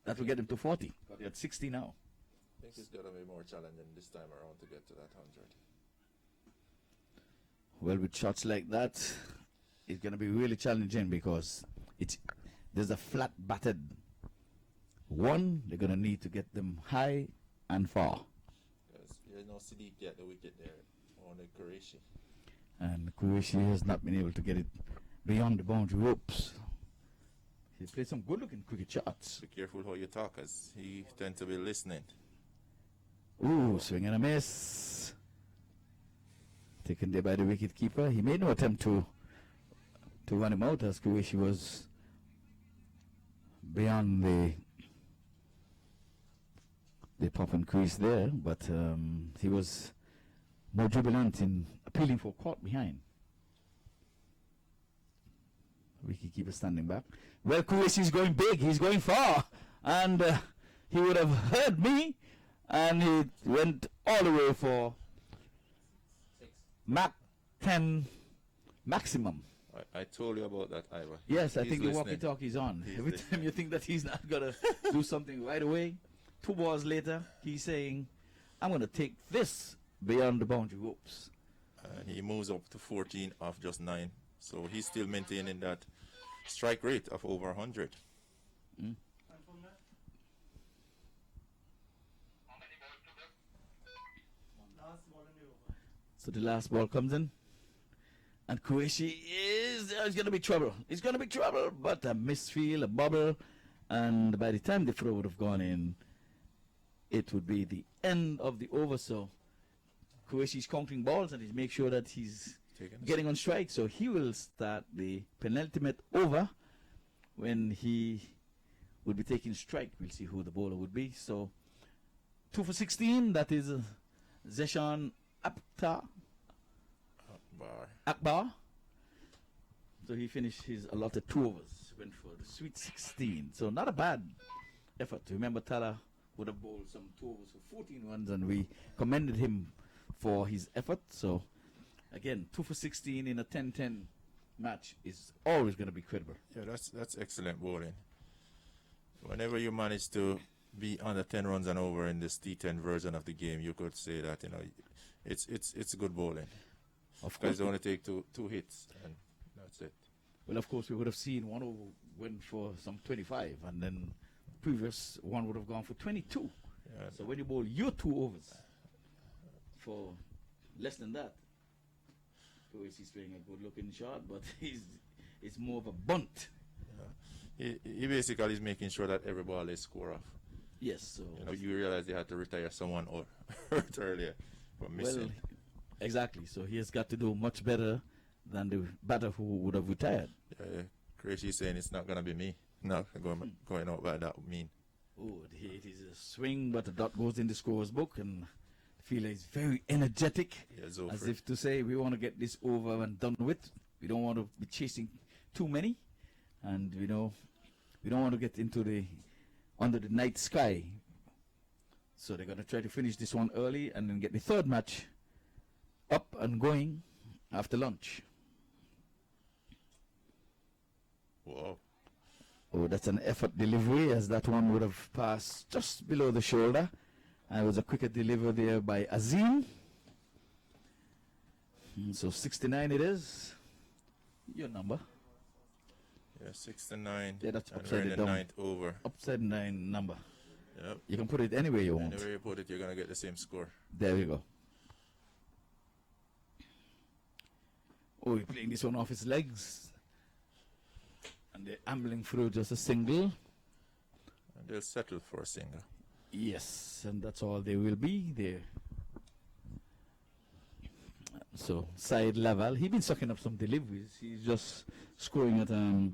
That will get them to 40. They're at 60 now. I think it's gonna be more challenging this time around to get to that 100. Well, with shots like that, it's going to be really challenging because there's a flat batted one. They're going to need to get them high and far. Because Sadiq get the wicket there on the Croatia. And Croatia has not been able to get it beyond the boundary ropes. He played some good-looking cricket shots. Be careful how you talk, as he tend to be listening. Ooh, swing and a miss. Taken there by the wicket keeper. He made no attempt to run him out, as Croatia was beyond the pop and crease there, but he was more jubilant in appealing for caught behind. Wicketkeeper standing back. Well, Croatia is going big. He's going far, and he would have heard me, and he went all the way for 6. MAQ 10 maximum. I told you about that, Ivor. Yes, I He's think the listening. walkie-talkie's on. He's Every listening. time you think that he's not going to do something right away, 2 balls later, he's saying, I'm going to take this beyond the boundary ropes. And he moves up to 14 off just 9. So he's still maintaining that strike rate of over 100. And from that, last ball in the over. So the last ball comes in, and Croatia is going to be trouble. It's going to be trouble, but a misfield, a bubble, and by the time the throw would have gone in, it would be the end of the over. So Croatia is counting balls, and he's make sure that he's getting on strike. So he will start the penultimate over when he would be taking strike. We'll see who the bowler would be. So 2 for 16. That is Zeshan Akbar. So he finished his allotted 2 overs. Went for the sweet 16. So not a bad effort. Remember, Tala would have bowled some 2 overs for 14 runs, and we commended him for his effort. So again, 2 for 16 in a 10-10 match is always going to be credible. Yeah, that's excellent bowling. Whenever you manage to be under 10 runs and over in this T10 version of the game, you could say that, you know, it's good bowling. Of Because course. they only take two hits and that's it. Well, of course, we would have seen one over went for some 25, and then previous one would have gone for 22. Yeah, So when you bowl your 2 overs for less than that, he's playing a good-looking shot, but it's more of a bunt. he basically is making sure that every ball is score off. Yes. So You know, you realize they had to retire someone or hurt earlier from missing. well, exactly. So he has got to do much better than the batter who would have retired. Crazy saying it's not gonna be me. No, going out by that mean. Oh, it is a swing, but the dot goes in the scorer's book, and the fielder is very energetic, Yeah, as Zophre. if to say, we want to get this over and done with. We don't want to be chasing too many, and we don't want to get into under the night sky. So they're going to try to finish this one early and then get the third match up and going after lunch. Whoa. Oh, that's an effort delivery, as that one would have passed just below the shoulder. And it was a cricket delivery there by Azim. So 69 it is. Your number. Yeah, 69. Yeah, that's and upside we're in it the down. 9th over. Upside 9 number. Yep. You can put it anywhere you want. Anywhere you put it, you're gonna get the same score. There we go. Oh, he's playing this one off his legs. And they're ambling through just a single. And they'll settle for a single. Yes, and that's all they will be there. So side level, he's been sucking up some deliveries. He's just scoring at a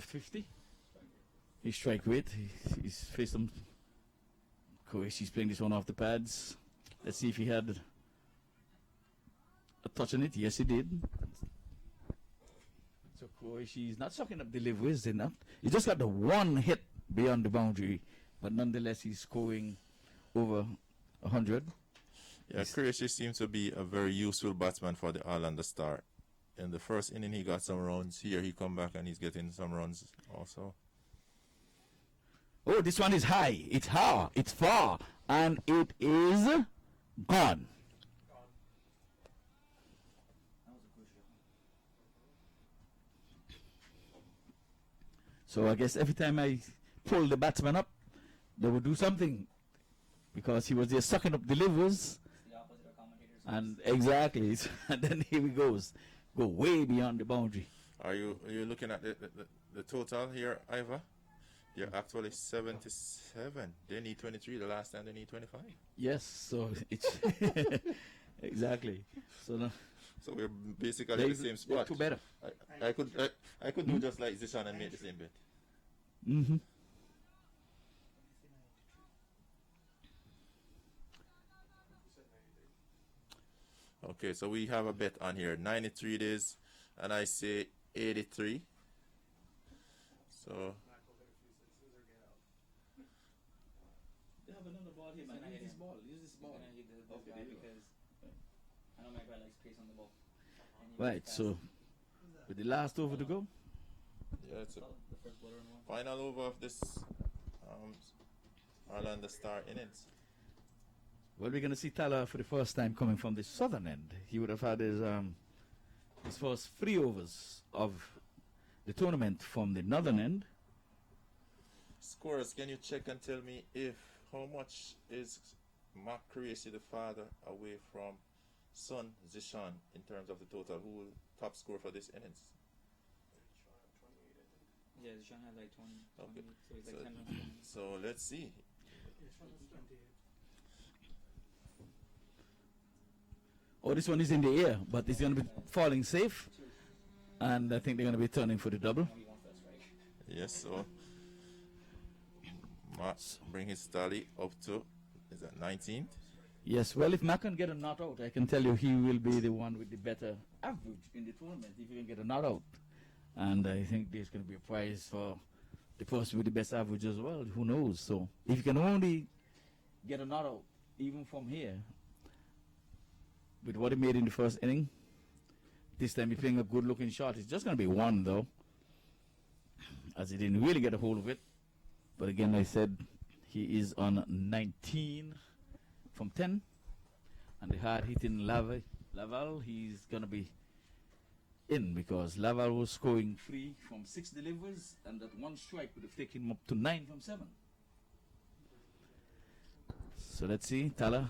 50. His strike rate. He's faced some. He's playing this one off the pads. Let's see if he had a touch on it. Yes, he did. So he's not sucking up deliveries. They're not. He just got the one hit beyond the boundary, but nonetheless he's scoring over 100. Yeah, Qureshi seems to be a very useful batsman for the Islander Star. In the first inning, he got some runs. Here, he come back and he's getting some runs also. Oh, this one is high. It's high. It's far, and it is gone. That was a crucial. So I guess every time I pull the batsman up, they would do something, because he was there sucking up deliveries. It's the opposite of commentators. And exactly, and then here he goes, go way beyond the boundary. Are you looking at the total here, Iva? You're actually 77. They need 23. The last time they need 25. Yes, so it's exactly. So no, So we're basically at the same spot. two better. I could do just like Zishan and make the same bet. Mm-hmm. Okay, so we have a bet on here. 93 days, and I say 83. So Mac will hit a few sixes or get out. They have another ball here, man. Use this ball. Use this He's ball. gonna hit this Okay, guy there you go. because I know my guy likes pace on the ball. And he Right. goes fast. So with the last over to go. yeah, it's a Oh, the first bowler in one. final over of this Orlando Star innings. Well, we're gonna see Tyler for the first time coming from the southern end. He would have had his first 3 overs of the tournament from the northern end. Scores, can you check and tell me how much is MAQ Qureshi, the father, away from son Zishan in terms of the total? Who will top score for this innings? Yeah, Sean had like 20, Okay. 20 so he's like So- 10 runs behind. So let's see. Oh, this one is in the air, but it's gonna be falling safe, and I think they're gonna be turning for the double. Only one first strike. Yes, so MAQ Mark bring his tally up to, is that 19th? Yes, well, if Mac can get a not out, I can tell you he will be the one with the better average in the tournament if he can get a not out. And I think there's going to be a prize for the person with the best average as well. Who knows? So if you can only get a not out, even from here, with what he made in the first inning, this time he's playing a good-looking shot. It's just going to be one, though, as he didn't really get a hold of it. But again, I said he is on 19 from 10. And the hard-hitting Laval, he's going to be in because Laval was scoring 3 from 6 deliveries, and that one strike would have taken him up to 9 from 7. So let's see, Tala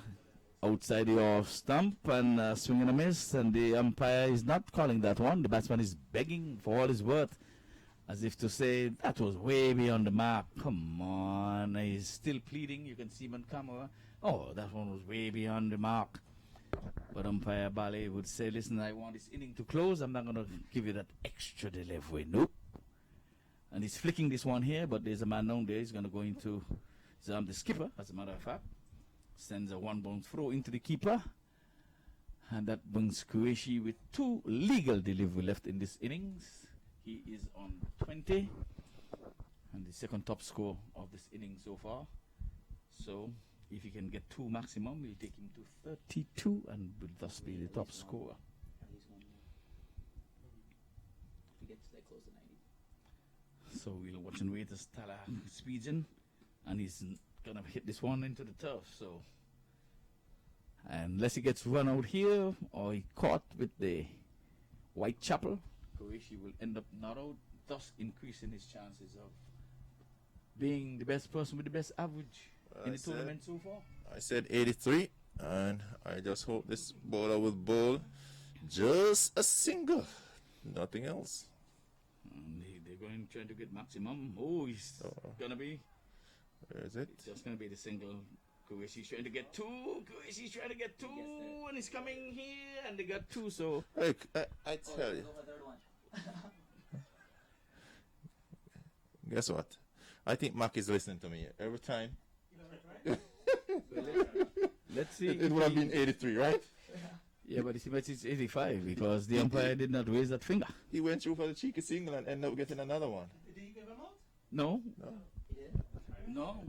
outside the off stump and swinging a miss, and the umpire is not calling that one. The batsman is begging for all his worth, as if to say that was way beyond the mark. Come on, he's still pleading. You can see him on camera. Oh, that one was way beyond the mark. But umpire Bale would say, listen, I want this inning to close. I'm not going to give you that extra delivery. Nope. And he's flicking this one here, but there's a man down there. He's going to go into the skipper, as a matter of fact. Sends a one-bounce throw into the keeper. And that brings Qureshi with 2 legal delivery left in this innings. He is on 20. And the second top score of this inning so far. So if he can get 2 maximum, we'll take him to 32 and will thus be the top scorer. At least one more. If he gets that close to 90. So we'll watch and wait as Tala speeds in. And he's going to hit this one into the turf. So unless he gets run out here or he caught with the Whitechapel, Qureshi will end up not out, thus increasing his chances of being the best person with the best average in the tournament so far. I said 83, and I just hope this bowler will bowl just a single, nothing else. And they're going trying to get maximum. Oh, he's gonna be. Where is it? It's just gonna be the single. Qureshi's trying to get 2. Qureshi's trying to get 2, and he's coming here, and they got 2. So Look, I tell you. Go for third one. Guess what? I think Mark is listening to me every time. let's see. It would have been 83, right? Yeah, but it's 85 because the umpire did not raise that finger. He went through for the cheeky single and ended up getting another one. Did he give him out? No, No. He did. no,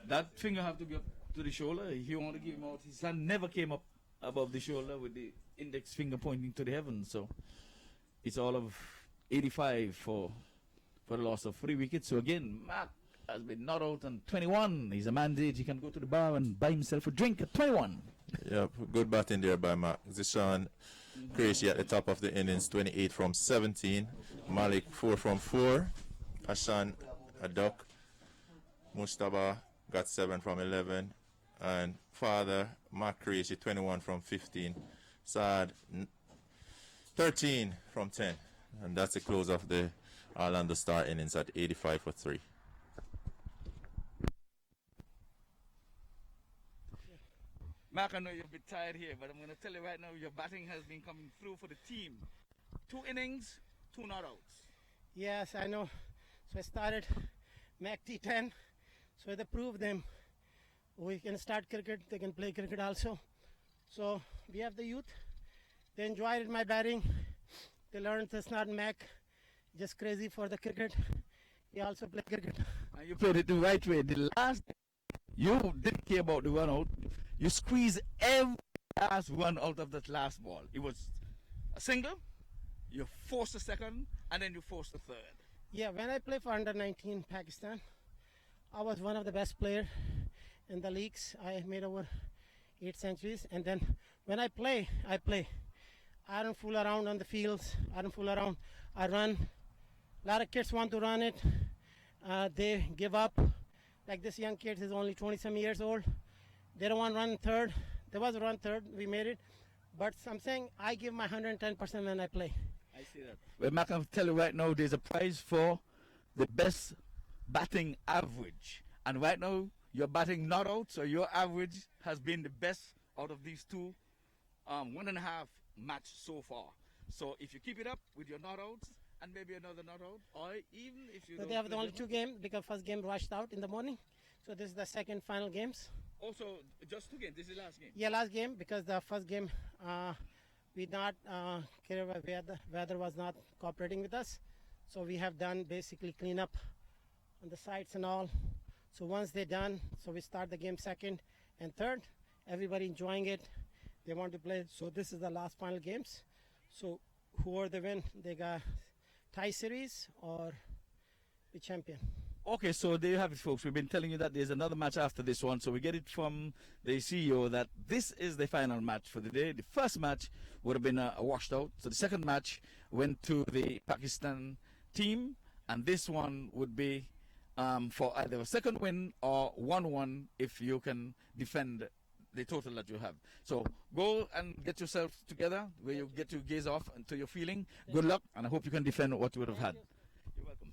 that finger have to be up to the shoulder. If you want to give him out, his hand never came up above the shoulder with the index finger pointing to the heavens. So it's all of 85 for the loss of 3 wickets. So again, Matt has been not out on 21. He's a man's age. He can go to the bar and buy himself a drink at 21. Yep, good batting there by Mark. Zishan Qureshi at the top of the innings, 28 from 17. Malik 4 from 4. Hassan a duck. Mustaba got 7 from 11. And father Mark Qureshi 21 from 15. Saad 13 from 10. And that's the close of the Orlando Star innings at 85 for 3. Mark, I know you're a bit tired here, but I'm going to tell you right now, your batting has been coming through for the team. 2 innings, 2 not outs. Yes, I know. So I started MAQ T10. So they proved them we can start cricket, they can play cricket also. So we have the youth. They enjoyed my batting. They learned it's not MAQ, just crazy for the cricket. He also play cricket. And you played it the right way. The last, you didn't care about the run out. You squeezed every last one out of that last ball. It was a single, you forced a second, and then you forced a third. Yeah, when I play for under 19 Pakistan, I was one of the best players in the leagues. I made over 8 centuries. And then when I play, I don't fool around on the fields. I don't fool around. I run. A lot of kids want to run it. They give up. Like this young kid is only 20-some years old. They don't want to run third. There was a run third. We made it. But I'm saying I give my 110% when I play. I see that. Well, Mac, I'll tell you right now, there's a prize for the best batting average. And right now, you're batting not out, so your average has been the best out of these 2 1.5 match so far. So if you keep it up with your not outs and maybe another not out, or even if you So don't they have the play only them 2 games because first game rushed out in the morning. So this is the second final games. Also, just 2 games. This is the last game. Yeah, last game because the first game we not weather was not cooperating with us. So we have done basically clean up on the sites and all. So once they're done, so we start the game second and third. Everybody enjoying it. They want to play. So this is the last final games. So whoever they win, they got tie series or be champion. Okay, so there you have it, folks. We've been telling you that there's another match after this one. So we get it from the CEO that this is the final match for the day. The first match would have been washed out. So the second match went to the Pakistan team. And this one would be for either a second win or 1-1 if you can defend the total that you have. So go and get yourself together where you get to gaze off into your feeling. Good luck, and I hope you can defend what you would have had. You're welcome.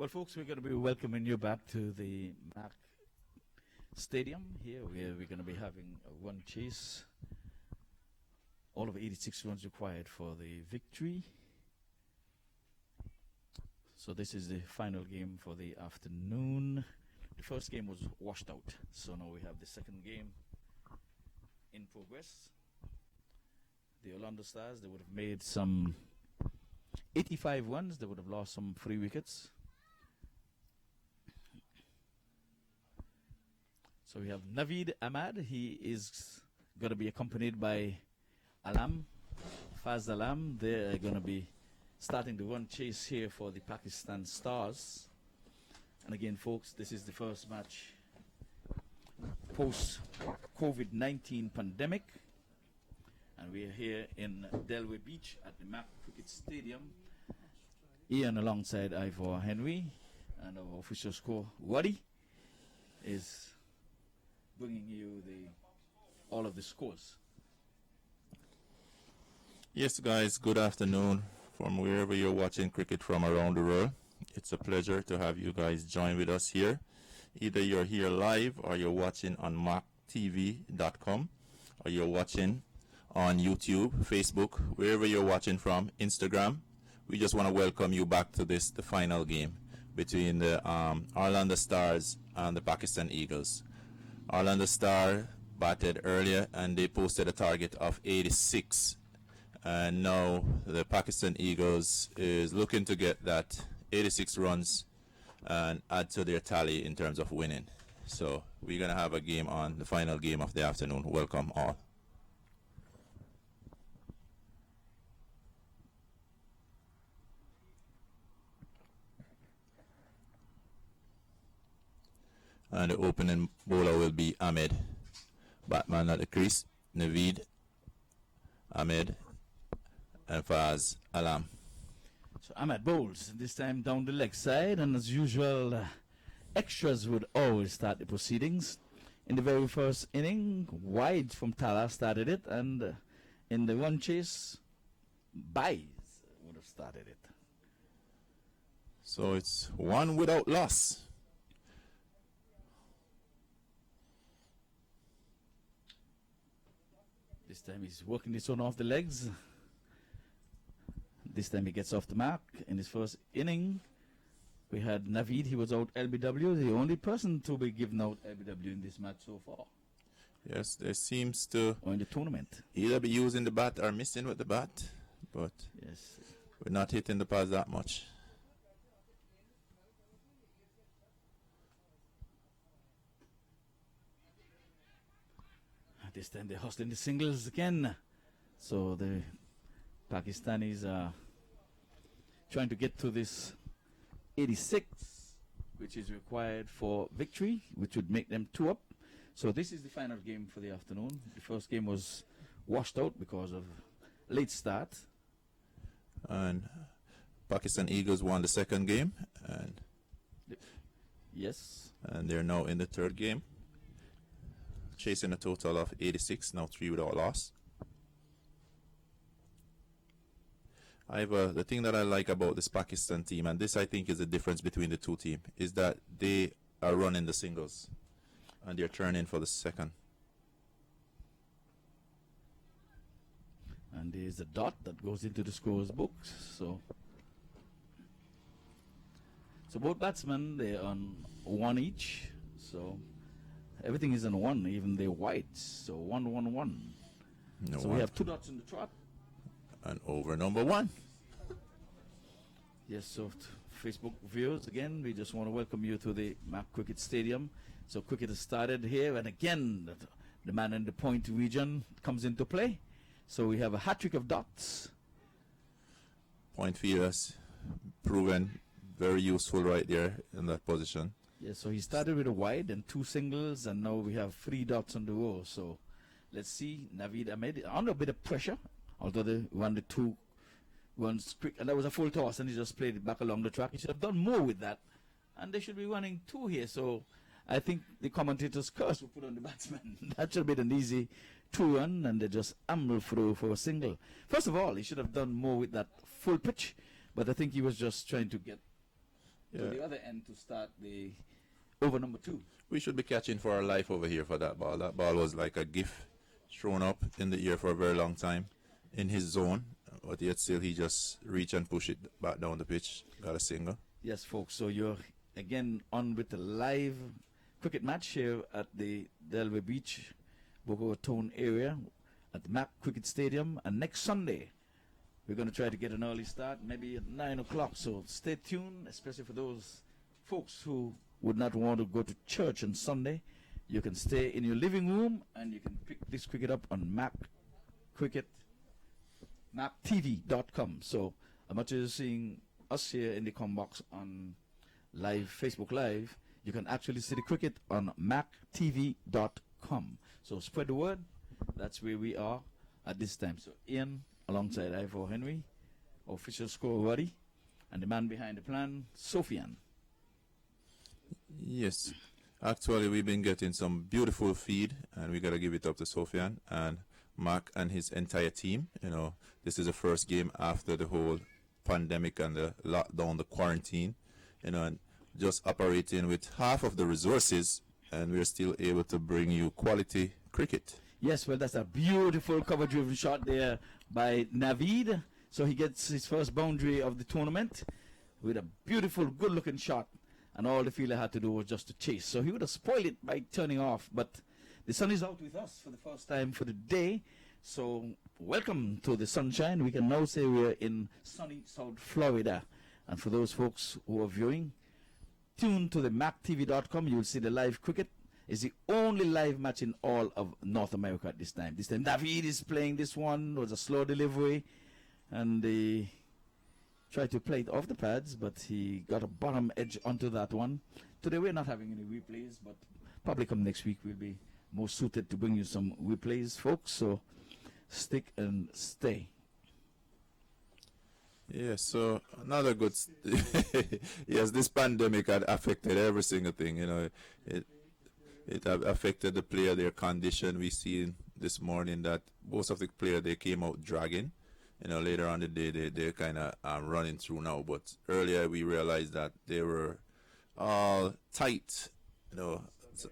Well, folks, we're going to be welcoming you back to the MAQ Stadium here, where we're going to be having a one chase. All of 86 runs required for the victory. So this is the final game for the afternoon. The first game was washed out, so now we have the second game in progress. The Orlando Stars, they would have made some 85 runs. They would have lost some 3 wickets. So we have Naveed Ahmad. He is going to be accompanied by Alam, Faz Alam. They're going to be starting the run chase here for the Pakistan Stars. And again, folks, this is the first match post-COVID-19 pandemic. And we are here in DELRAY Beach at the MAQ Cricket Stadium. Ian alongside Ivor Henry. And our official score, Waddy, is bringing you all of the scores. Yes, guys, good afternoon from wherever you're watching cricket from around the world. It's a pleasure to have you guys join with us here. Either you're here live or you're watching on MAQTV.com or you're watching on YouTube, Facebook, wherever you're watching from, Instagram. We just want to welcome you back to the final game between the Orlando Stars and the Pakistan Eagles. Orlando Star batted earlier and they posted a target of 86. And now the Pakistan Eagles is looking to get that 86 runs and add to their tally in terms of winning. So we're going to have a game on the final game of the afternoon. Welcome all. And the opening bowler will be Ahmed. Batman at the crease, Naveed, Ahmed, and Faz Alam. So Ahmed bowls, this time down the leg side, and as usual, extras would always start the proceedings. In the very first inning, wide from Tala started it, and in the run chase, Baez would have started it. So it's one without loss. This time he's working this one off the legs. This time he gets off the mark. In his first inning, we had Naveed. He was out LBW, the only person to be given out LBW in this match so far. Yes, there seems to Or in the tournament. either be using the bat or missing with the bat, but Yes. we're not hitting the pads that much. This time they're hustling the singles again. So the Pakistanis are trying to get to this 86, which is required for victory, which would make them 2 up. So this is the final game for the afternoon. The first game was washed out because of late start. And Pakistan Eagles won the second game, and Yes. they're now in the third game, chasing a total of 86, now 3 without loss. The thing that I like about this Pakistan team, and this I think is the difference between the two teams, is that they are running the singles and they're turning for the second. And there's a dot that goes into the scores books. So both batsmen, they're on 1 each. So everything is on 1, even the whites. So 1, 1, 1. No So one. we have 2 dots in the trot. And over number 1. Yes, so Facebook viewers, again, we just want to welcome you to the MAQ Cricket Stadium. So cricket has started here, and again, the man in the point region comes into play. So we have a hat-trick of dots. Point fielders proven very useful right there in that position. Yes, so he started with a wide and 2 singles, and now we have 3 dots on the row. So let's see, Naveed Ahmed under a bit of pressure, although they won the 2 runs quick, and that was a full toss, and he just played it back along the track. He should have done more with that, and they should be running 2 here. So I think the commentators' curse were put on the batsman. That should have been an easy 2-run, and they just amble through for a single. First of all, he should have done more with that full pitch, but I think he was just trying to get to Yeah. the other end to start the over number 2. We should be catching for our life over here for that ball. That ball was like a gift thrown up in the air for a very long time in his zone, but yet still he just reach and push it back down the pitch. Got a single. Yes, folks. So you're again on with the live cricket match here at the DELRAY Beach, Boca Raton area at the MAQ Cricket Stadium. And next Sunday, we're going to try to get an early start, maybe at 9 o'clock. So stay tuned, especially for those folks who would not want to go to church on Sunday. You can stay in your living room and you can pick this cricket up on MAQ Cricket, MAQTV.com. So as much as you're seeing us here in the com box on live Facebook Live, you can actually see the cricket on MAQTV.com. So spread the word. That's where we are at this time. So Ian alongside Ivor Henry, official score Ruddy, and the man behind the plan, Sofian. Yes. Actually, we've been getting some beautiful feed, and we got to give it up to Sofian and Mark and his entire team. You know, this is the first game after the whole pandemic and the lockdown, the quarantine, you know, and just operating with half of the resources, and we're still able to bring you quality cricket. Yes, well, that's a beautiful cover-driven shot there by Naveed. So he gets his first boundary of the tournament with a beautiful, good-looking shot. And all the fielder had to do was just to chase. So he would have spoiled it by turning off. But the sun is out with us for the first time for the day. So welcome to the sunshine. We can now say we're in sunny South Florida. And for those folks who are viewing, tune to the MAQTV.com. You'll see the live cricket. It's the only live match in all of North America at this time. This time David is playing this one. It was a slow delivery. And they tried to play it off the pads, but he got a bottom edge onto that one. Today we're not having any replays, but probably come next week we'll be more suited to bring you some replays, folks. So stick and stay. Yeah, so another good. Yes, this pandemic had affected every single thing. You know, it have affected the player, their condition. We see this morning that most of the players, they came out dragging. You know, later on the day, they're kind of running through now. But earlier we realized that they were all tight. You know. So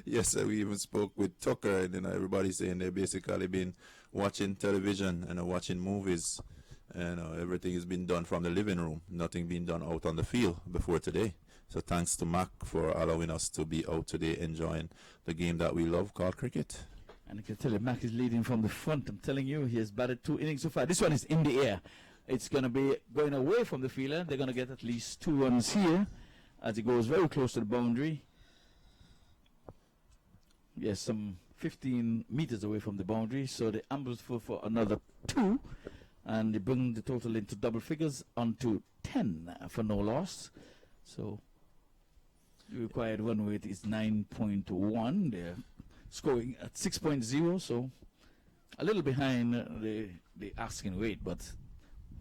yes, we even spoke with Tucker, and you know, everybody saying they basically been watching television and watching movies. And everything has been done from the living room. Nothing being done out on the field before today. So thanks to Mac for allowing us to be out today enjoying the game that we love called cricket. And I can tell you, Mac is leading from the front. I'm telling you, he has batted 2 innings so far. This one is in the air. It's going to be going away from the fielder. They're going to get at least 2 runs here as it goes very close to the boundary. Yes, some 15 meters away from the boundary. So they ambush for another 2. And they bring the total into double figures onto 10 for no loss. So the required run rate is 9.1. They're scoring at 6.0, so a little behind the asking rate, but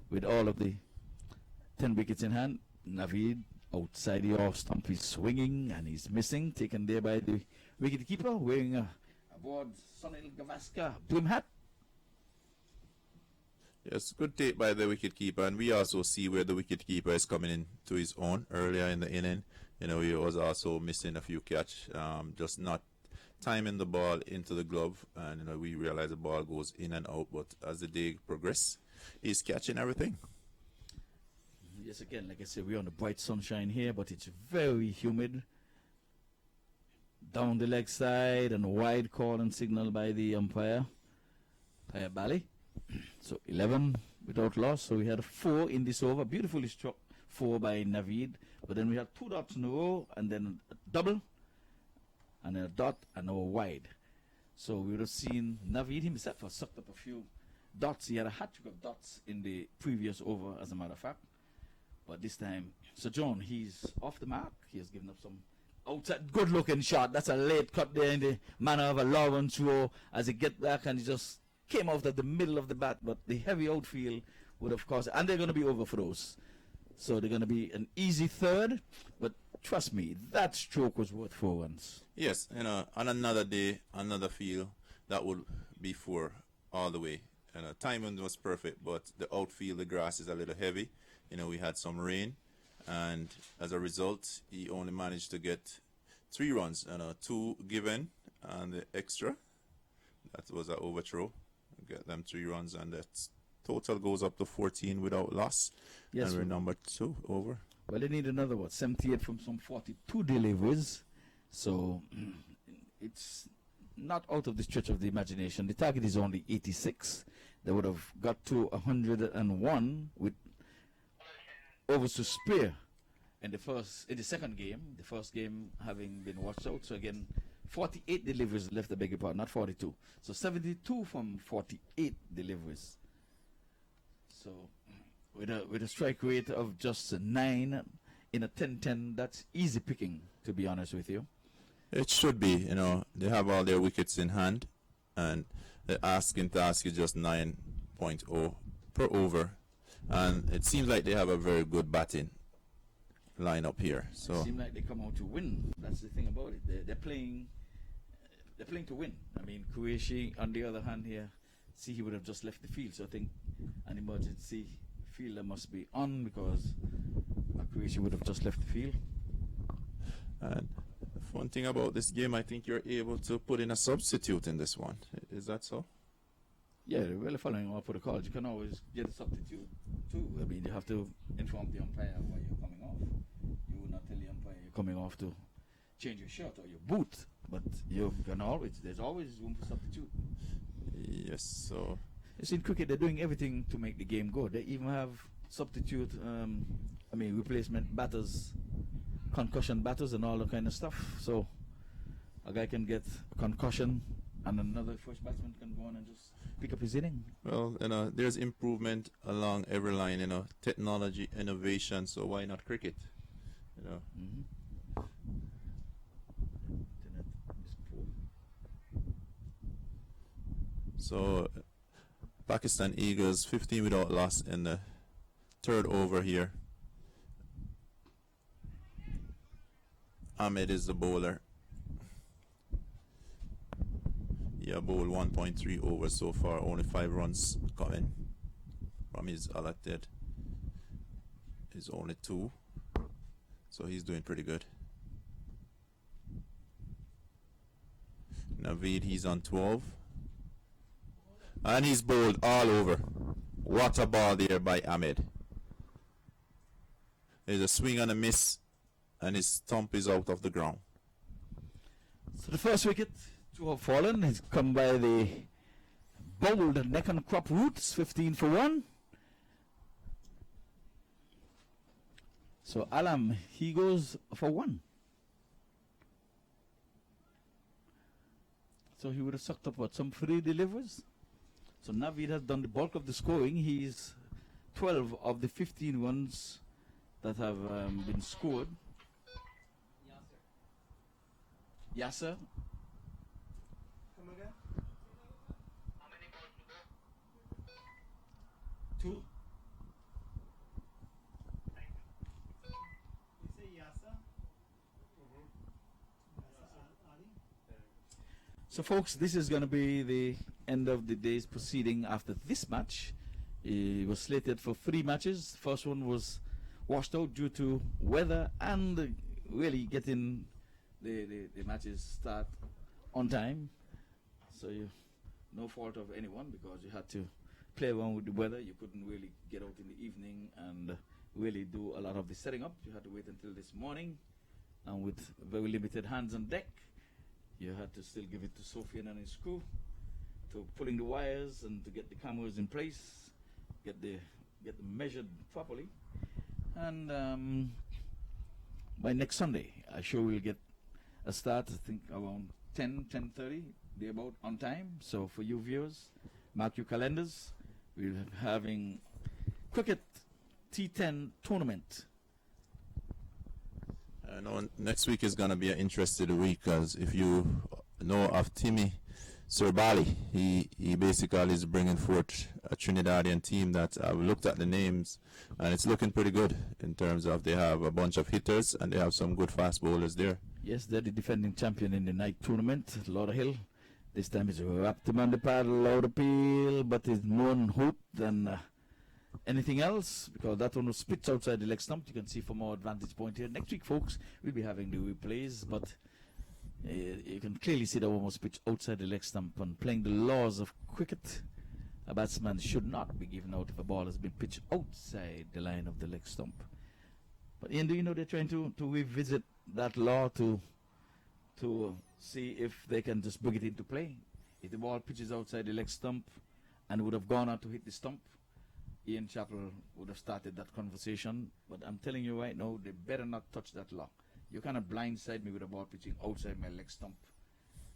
with all of the 10 wickets in hand, Naveed outside the off stump is swinging and he's missing, taken there by the wicket keeper wearing a board Sunil Gavaskar brim hat. Yes, good take by the wicketkeeper, and we also see where the wicketkeeper is coming in to his own earlier in the inning. You know, he was also missing a few catch, just not timing the ball into the glove, and you know, we realize the ball goes in and out. But as the day progresses, he's catching everything. Yes, again, like I said, we're on the bright sunshine here, but it's very humid. Down the leg side and wide call and signal by the umpire, Paya Bali. So 11 without loss. So we had a 4 in this over. Beautifully struck 4 by Naveed. But then we had 2 dots in a row and then a double and then a dot and a wide. So we would have seen Naveed himself has sucked up a few dots. He had a hat trick of dots in the previous over, as a matter of fact. But this time, Sir John, he's off the mark. He has given up some outside good looking shot. That's a late cut there in the manner of a Lawrence row as he get back and he just came out at the middle of the bat, but the heavy outfield would have caused, and they're going to be over for those. So they're going to be an easy third, but trust me, that stroke was worth 4 runs. Yes, you know, on another day, another field, that would be 4 all the way. And timing was perfect, but the outfield, the grass is a little heavy. You know, we had some rain, and as a result, he only managed to get 3 runs, 2 given and the extra. That was an overthrow. Get them 3 runs, and that total goes up to 14 without loss. Yes, and we're number 2 over. Well, they need another, 78 from some 42 deliveries. So it's not out of the stretch of the imagination. The target is only 86. They would have got to 101 with overs to spare in the second game. The first game having been washed out. So again, 48 deliveries left, I beg your pardon, not 42. So 72 from 48 deliveries. So with a strike rate of just 9 in a 10-10, that's easy picking, to be honest with you. It should be, they have all their wickets in hand, and the asking task is just 9.0 per over, and it seems like they have a very good batting lineup here. So It seems like they come out to win. That's the thing about it. They're playing to win. I mean, Qureshi, on the other hand here, he would have just left the field. So I think an emergency fielder must be on, because Qureshi would have just left the field. and the fun thing about this game, I think you're able to put in a substitute in this one. Is that so? Yeah, well, following up with the calls, you can always get a substitute too. I mean, you have to inform the umpire why you're coming off. You will not tell the umpire you're coming off to change your shirt or your boot, but there's always room for substitute. Yes, so You see, in cricket, they're doing everything to make the game go. They even have substitute, replacement batters, concussion batters, and all that kind of stuff. So a guy can get a concussion, and another first batsman can go on and just pick up his inning. well, there's improvement along every line, technology, innovation, so why not cricket? Mm-hmm. So Pakistan Eagles 15 without loss in the 3rd over here. Ahmed is the bowler. Yeah, bowled 1.3 overs so far, only 5 runs coming from his allotted. Is only 2, so he's doing pretty good. Naveed, he's on 12. And he's bowled all over. What a ball there by Ahmed. There's a swing and a miss, and his stump is out of the ground. So the first wicket to have fallen has come by the bowled neck and crop roots, 15 for 1. So Alam, he goes for 1. So he would have sucked up some 3 deliveries. So Naveed has done the bulk of the scoring. He's 12 of the 15 ones that have been scored. Yasser. Come again? 2. You say Yasa? So folks, this is going to be the end of the day's proceeding after this match. It was slated for 3 matches. First one was washed out due to weather and really getting the matches start on time. So no fault of anyone, because you had to play around with the weather. You couldn't really get out in the evening and really do a lot of the setting up. You had to wait until this morning, and with very limited hands on deck, you had to still give it to Sofian and his crew to pulling the wires and to get the cameras in place, get them measured properly, and by next Sunday, I'm sure we'll get a start. I think around 10:30, they're about on time. So for you viewers, mark your calendars. We're having cricket T10 tournament. I know next week is going to be an interesting week, because if you know of Timmy Serbali, he basically is bringing forth a Trinidadian team that I've looked at the names, and it's looking pretty good in terms of they have a bunch of hitters and they have some good fast bowlers there. Yes, they're the defending champion in the night tournament, Lauderhill. This time it's wrapped him on the paddle, out appeal, but it's more hoop than anything else, because that one was pitched outside the leg stump. You can see from our vantage point here. Next week, folks, we'll be having the replays, but you can clearly see that one was pitched outside the leg stump. And playing the laws of cricket, a batsman should not be given out if a ball has been pitched outside the line of the leg stump. But Ian, do you know they're trying to revisit that law to see if they can just bring it into play? If the ball pitches outside the leg stump and would have gone out to hit the stump, Ian Chappell would have started that conversation. But I'm telling you right now, they better not touch that law. You cannot blindside me with a ball pitching outside my leg stump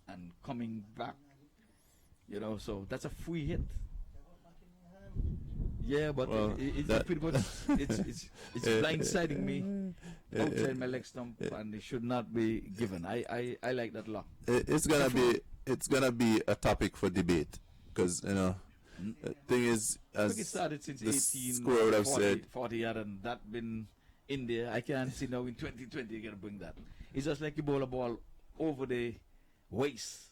and coming back. You know, so that's a free hit. Yeah, but Well, it's that- pretty much it's blindsiding me outside my leg stump, and it should not be given. I like that law. It's gonna be a topic for debate, because you know the thing is, Cricket as started since the square would have said, 40 and that been in there. I can't see now in 2020 you're gonna bring that. It's just like you bowl a ball over the waist.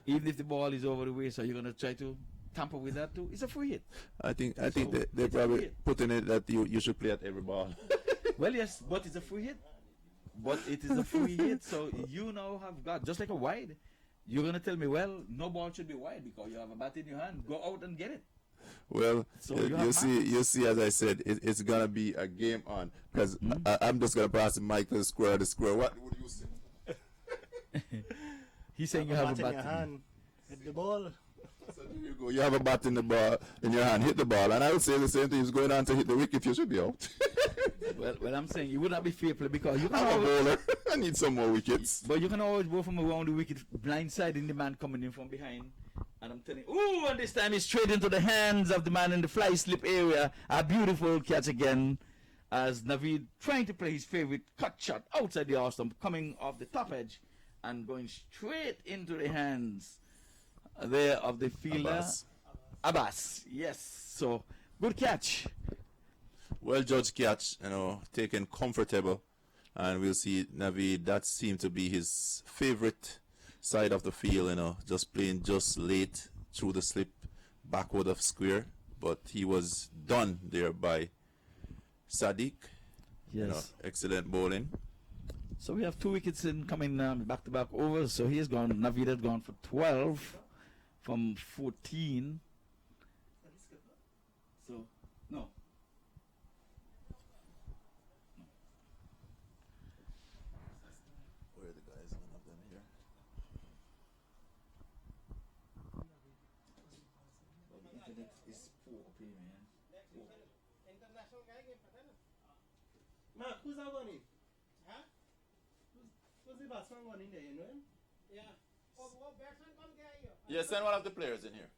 Even if the ball is over the waist, are you gonna try to tamper with that too? It's a free hit. I think So, they're it's a probably free hit. putting it that you should play at every ball. Well, yes, but it's a free hit. But it is a free hit, so you now have got, just like a wide, you're going to tell me, well, no ball should be wide because you have a bat in your hand. Go out and get it. Well, So you you have see, as I said, it's gonna be a game on, because I'm just gonna pass the mic to the square. The square, what would you say? He's saying you have a in bat your in hand. Hit the ball. So there you go. You have a bat in your hand. Hit the ball, and I would say the same thing. He's going on to hit the wicket. You should be out. Well, I'm saying you would not be fair play because you can I'm a always, bowler. I need some more wickets. but you can always go from around the wicket, blindsiding the man coming in from behind. And I'm telling you, ooh, and this time it's straight into the hands of the man in the fly slip area. A beautiful catch again, as Naveed trying to play his favorite cut shot outside the arm stump, coming off the top edge and going straight into the hands there of the fielder. Abbas. Yes. So good catch. Well judged catch, taken comfortable, and we'll see Naveed. That seemed to be his favorite side of the field, just playing just late through the slip, backward of square, but he was done there by Sadiq. Yes. Excellent bowling. So we have 2 wickets in coming back-to-back overs. So he has gone. Naveed has gone for 12 from 14. So no. Where are the guys? None of them here. Internet is poor, man. International guy game, pata na? Mark, who's that one in? Huh? Who's the batsman one in there, you know him? Yeah. Oh, batsman come here. Yeah, send one of the players in here.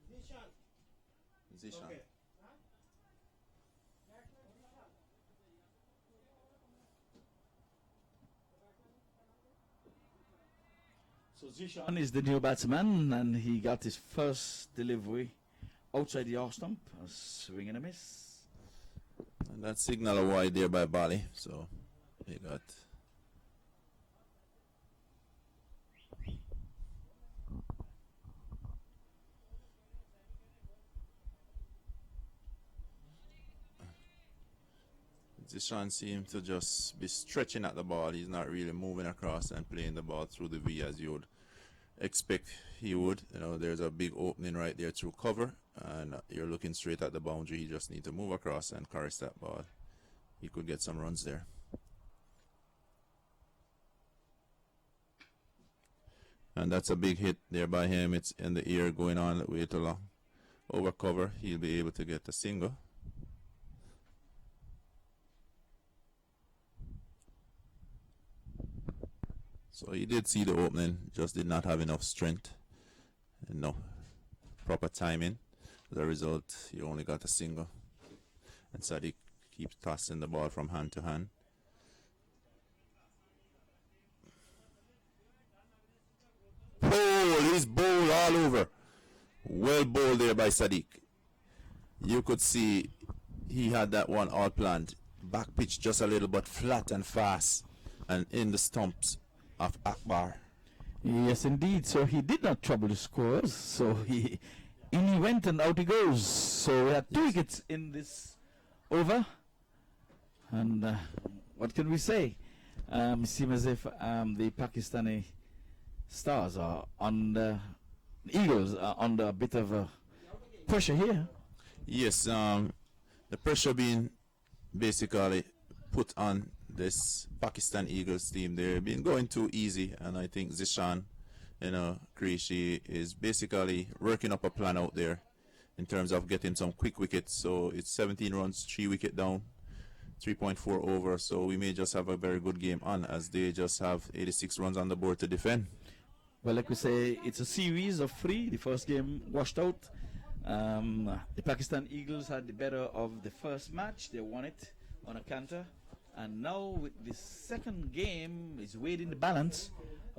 Zishan. Zishan. Okay. So Zishan is the new batsman, and he got his first delivery outside the off stump, a swing and a miss. And that signal a wide there by Bali, so he got. Zishan seems to just be stretching at the ball. He's not really moving across and playing the ball through the V as you would expect he would. There's a big opening right there through cover, and you're looking straight at the boundary. He just need to move across and caress that ball. He could get some runs there. And that's a big hit there by him. It's in the air, going on way too long. Over cover, he'll be able to get a single. So he did see the opening, just did not have enough strength and no proper timing. As a result, he only got a single. And Sadiq keeps tossing the ball from hand to hand. He's bowled all over. Well bowled there by Sadiq. You could see he had that one all planned. Back pitch just a little but flat and fast, and in the stumps of Akbar. Yes, indeed. So he did not trouble the scores. So in he went and out he goes. So we had 2 wickets in this over. And what can we say? It seems as if the Pakistani Stars are on the Eagles are under a bit of pressure here. Yes, the pressure being basically put on this Pakistan Eagles team. They've been going too easy, and I think Zishan, Qureshi is basically working up a plan out there in terms of getting some quick wickets. So it's 17 runs, 3 wicket down, 3.4 over. So we may just have a very good game on, as they just have 86 runs on the board to defend. Well, like we say, it's a series of 3. The first game washed out. The Pakistan Eagles had the better of the first match. They won it on a canter. And now with the second game is weighed in the balance.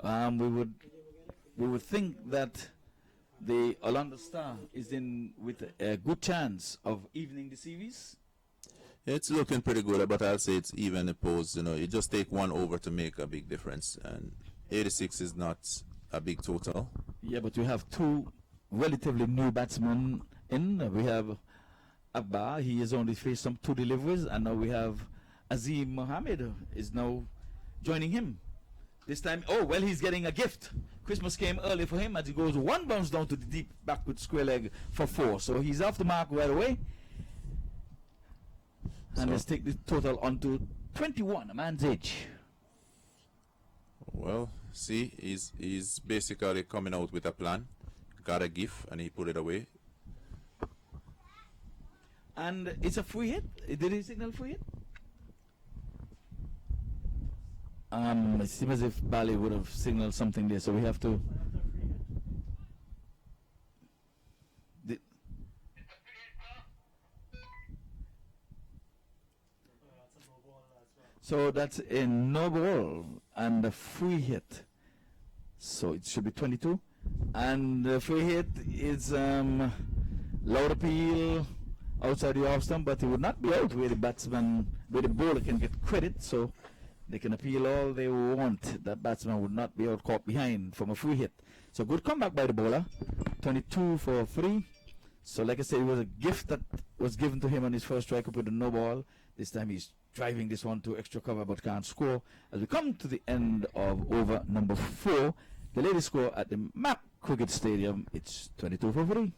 We would think that the Orlando Star is in with a good chance of evening the series. It's looking pretty good, but I'll say it's even opposed. You just take 1 over to make a big difference, and 86 is not a big total. Yeah, but we have 2 relatively new batsmen in. We have Akbar, he has only faced some 2 deliveries, and now we have Azim Mohammed is now joining him. This time, he's getting a gift. Christmas came early for him as he goes 1 bounce down to the deep backward square leg for 4. So he's off the mark right away. And let's take the total on to 21, a man's age. Well, see, he's basically coming out with a plan. Got a gift, and he put it away. And it's a free hit. Did he signal free hit? It seems as if Bali would have signaled something there, so we have to. So that's a no ball and a free hit. So it should be 22. And the free hit is loud appeal outside the off stump, but he would not be out where the batsman, where the bowler can get credit. So they can appeal all they want. That batsman would not be out caught behind from a free hit. So good comeback by the bowler. 22 for 3. So like I said, it was a gift that was given to him on his first strike up with a no ball. This time he's driving this one to extra cover but can't score. As we come to the end of over number 4, the latest score at the MAQ Cricket Stadium, it's 22 for 3.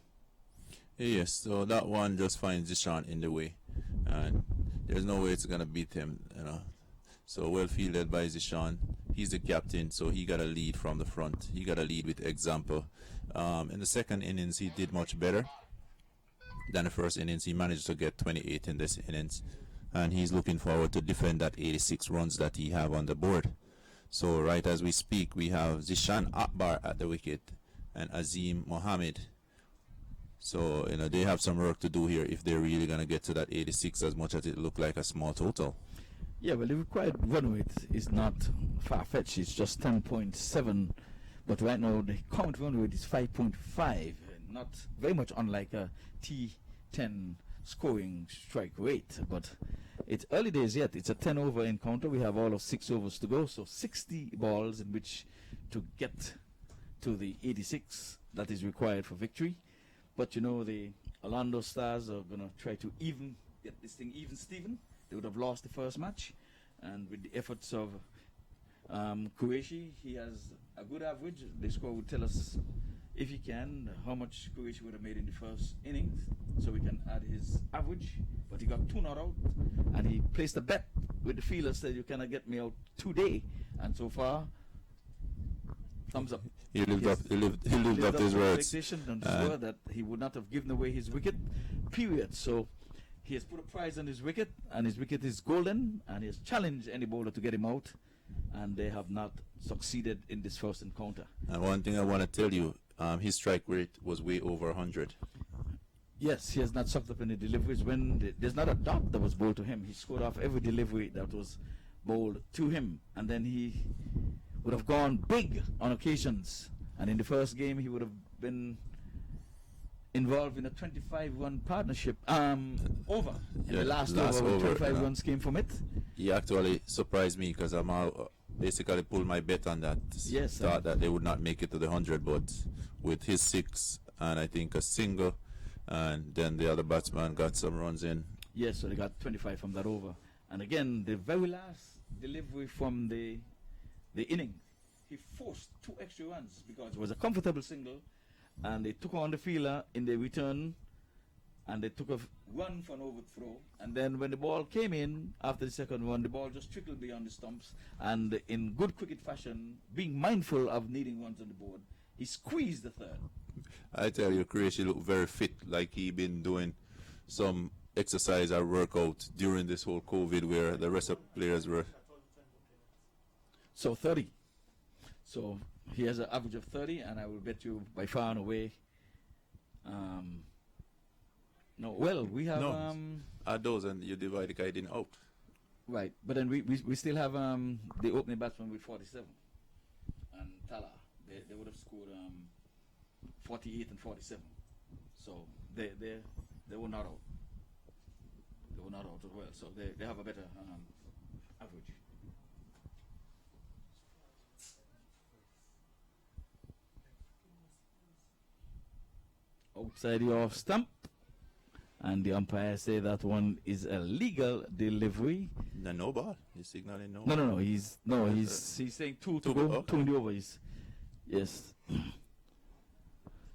Yes, so that one just finds Zishan in the way, and there's no way it's gonna beat him, So well fielded by Zishan. He's the captain, so he got a lead from the front. He got a lead with example. In the second innings, he did much better than the first innings. He managed to get 28 in this innings, and he's looking forward to defend that 86 runs that he have on the board. So right as we speak, we have Zishan Akbar at the wicket and Azim Mohammed. So they have some work to do here if they're really gonna get to that 86, as much as it looked like a small total. Yeah, well, the required run rate is not far-fetched. It's just 10.7, but right now the current run rate is 5.5. Not very much unlike a T10 scoring strike rate, but it's early days yet. It's a 10-over encounter. We have all of 6 overs to go, so 60 balls in which to get to the 86 that is required for victory. But the Orlando Stars are going to try to get this thing even, Steven. They would have lost the first match, and with the efforts of Qureshi, he has a good average. The score would tell us, if he can, how much Qureshi would have made in the first innings, so we can add his average. But he got 2 not out, and he placed a bet with the fielder, said, "You cannot get me out today." And so far, thumbs up. He lived up to his words. Expectation and swore that he would not have given away his wicket, period. So he has put a prize on his wicket, and his wicket is golden, and he has challenged any bowler to get him out, and they have not succeeded in this first encounter. And one thing I want to tell you, his strike rate was way over 100. Yes, he has not sucked up any deliveries. When there's not a dot that was bowled to him, he scored off every delivery that was bowled to him, and then he would have gone big on occasions. And in the first game, he would have been involved in a 25-run partnership over. In the last over, 25 runs came from it. He actually surprised me because I'm basically pulled my bet on that. Yes. Thought that they would not make it to the 100, but with his 6 and I think a single, and then the other batsman got some runs in. Yes, so they got 25 from that over. And again, the very last delivery from the inning, he forced 2 extra runs because it was a comfortable single, and they took on the fielder in the return, and they took a run for an overthrow. And then when the ball came in after the second one, the ball just trickled beyond the stumps. And in good cricket fashion, being mindful of needing runs on the board, he squeezed the third. I tell you, Qureshi looked very fit, like he been doing some exercise or workout during this whole COVID, where the rest of players were. So 30. So he has an average of 30, and I will bet you by far and away. No, well, we have Add those and you divide the guy in out. right, but then we still have the opening batsman with 47, and Tala. They would have scored 48 and 47, so they were not out. They were not out as well, so they have a better average. Outside the off stump, and the umpire say that one is a legal delivery. No ball. He's signaling no. No. He's saying 2 to Two, go, okay. 2 in the over. Yes.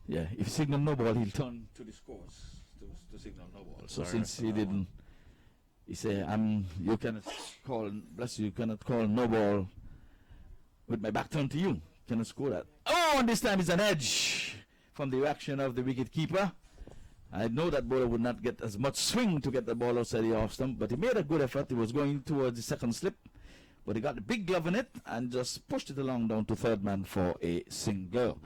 Yeah. If he signal no ball, he'll turn to the scores to signal no ball. So Sorry, since that's he another didn't, he say you cannot call. Bless you cannot call no ball with my back turned to you. Cannot score that. Oh, and this time it's an edge from the reaction of the wicket keeper. I know that bowler would not get as much swing to get the ball outside the off stump, but he made a good effort. He was going towards the second slip, but he got the big glove in it and just pushed it along down to third man for a single.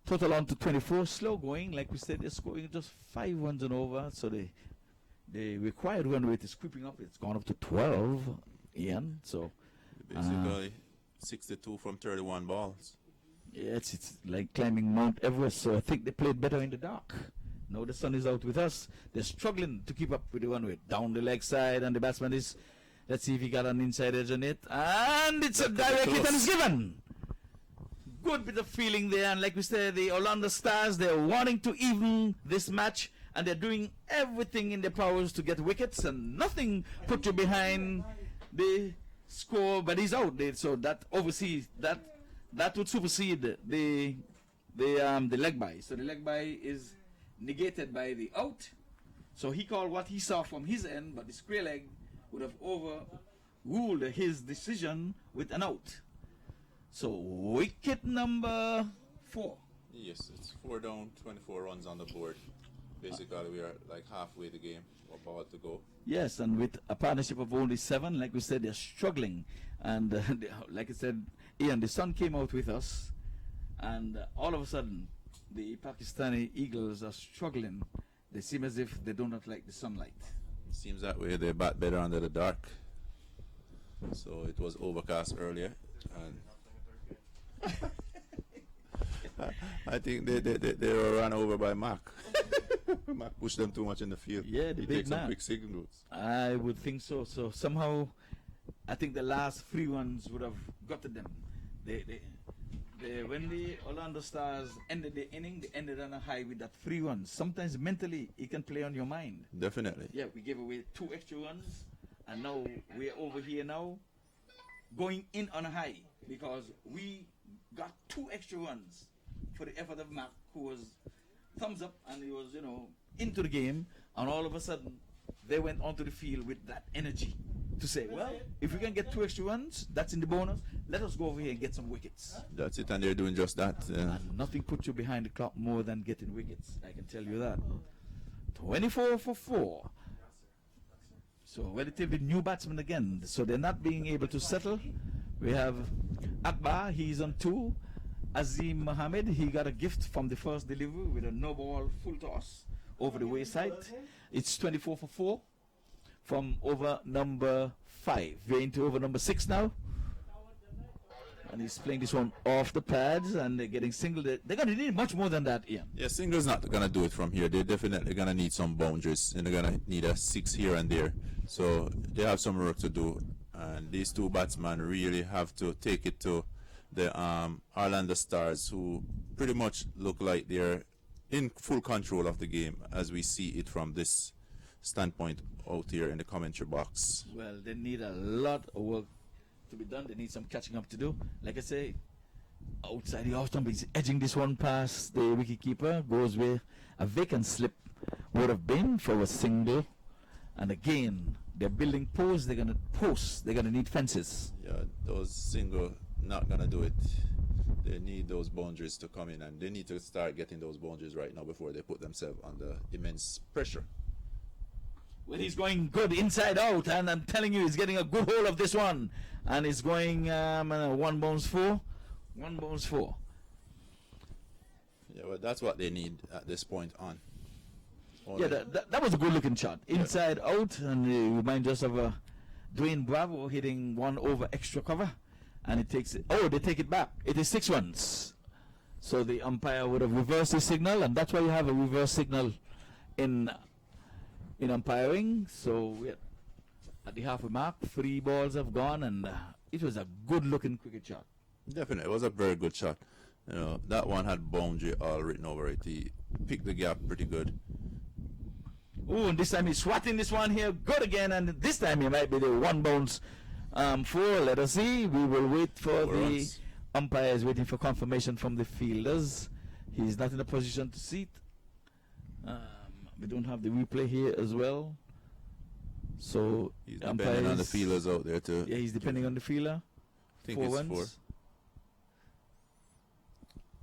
Total on to 24, slow going. Like we said, they're scoring just 5 runs and over, so the required run rate is creeping up. It's gone up to 12, Ian. So Basically, 62 from 31 balls. yeah, it's like climbing Mount Everest. So I think they played better in the dark. Now the sun is out with us. They're struggling to keep up with the run rate. Down the leg side, and the batsman is, let's see if he got an inside edge on it. And it's a direct hit and it's given. Good bit of feeling there. And like we said, the Orlando Stars, they're wanting to even this match. And they're doing everything in their powers to get wickets. And nothing put you behind the score. But he's out there. So that overseas, that would supersede the leg by. So the leg by is negated by the out. So he called what he saw from his end, but the square leg would have overruled his decision with an out. So wicket number 4. Yes, it's 4 down, 24 runs on the board. Basically, we are like halfway the game, about to go. Yes, and with a partnership of only 7, like we said, they're struggling. And like I said, Ian, the sun came out with us, and all of a sudden, the Pakistani Eagles are struggling. They seem as if they do not like the sunlight. It seems that way. They bat better under the dark. So it was overcast earlier, and I think they were run over by MAQ. MAQ pushed them too much in the field. Yeah, the he big takes some man. quick signals. I would think so. So somehow, I think the last 3 runs would have got to them. When the Orlando Stars ended the inning, they ended on a high with that 3 runs. Sometimes mentally, it can play on your mind. Definitely. Yeah, we gave away 2 extra runs, and now we're over here now, going in on a high because we got 2 extra runs for the effort of MAQ, who was thumbs up and he was, into the game, and all of a sudden they went onto the field with that energy to say, well, if we can get 2 extra runs, that's in the bonus. Let us go over here and get some wickets. That's it, and they're doing just that. And nothing puts you behind the clock more than getting wickets. I can tell you that. 24 for 4. So relatively new batsmen again. So they're not being able to settle. We have Akbar, he's on 2. Azim Mohammed, he got a gift from the first delivery with a no ball full toss over the wayside. It's 24 for 4 from over number 5. We're into over number 6 now. And he's playing this one off the pads, and they're getting single. They're going to need much more than that, Ian. Yeah, single's not going to do it from here. They're definitely going to need some boundaries, and they're going to need a 6 here and there. So they have some work to do, and these 2 batsmen really have to take it to the Orlando Stars, who pretty much look like they're in full control of the game as we see it from this standpoint out here in the commentary box. Well, they need a lot of work to be done. They need some catching up to do. Like I say, outside the off stump, he's edging this one past the wicketkeeper, goes where a vacant slip would have been for a single. And again, they're building posts. They're gonna need fences. Yeah, those single not gonna do it. They need those boundaries to come in, and they need to start getting those boundaries right now before they put themselves under immense pressure. Well, he's going good inside out, and I'm telling you, he's getting a good hold of this one, and he's going 1 bounce 4, 1 bounce 4. Yeah, well, that's what they need at this point on. Yeah, that was a good looking shot. Inside out, and it reminds us of Dwayne Bravo hitting 1 over extra cover. And it takes it. Oh, they take it back. It is 6 runs. So the umpire would have reversed the signal, and that's why you have a reverse signal in umpiring. So we're at the halfway mark, 3 balls have gone, and it was a good looking cricket shot. Definitely, it was a very good shot. You know, that one had boundary all written over it. He picked the gap pretty good. Oh, and this time he's swatting this one here. Good again, and this time he might be the 1 bounce 4. Let us see. We will wait for the umpires, waiting for confirmation from the fielders. He's not in a position to see it. We don't have the replay here as well. So He's depending on the fielders out there too. Yeah, he's depending on the fielder. I think 4 it's runs. 4.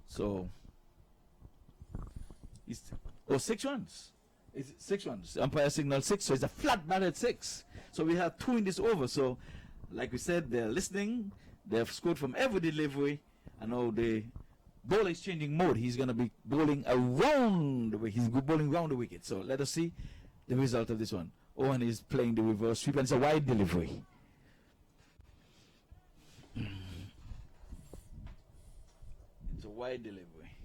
So it's 6 runs. It's 6 runs. Umpire signal 6, so it's a flat bat at 6. So we have 2 in this over. So, like we said, they're listening. They have scored from every delivery. And now the bowler is changing mode. He's going to be bowling around the wicket. He's bowling around the wicket. So let us see the result of this one. Owen is playing the reverse sweep, and it's a wide delivery. It's a wide delivery.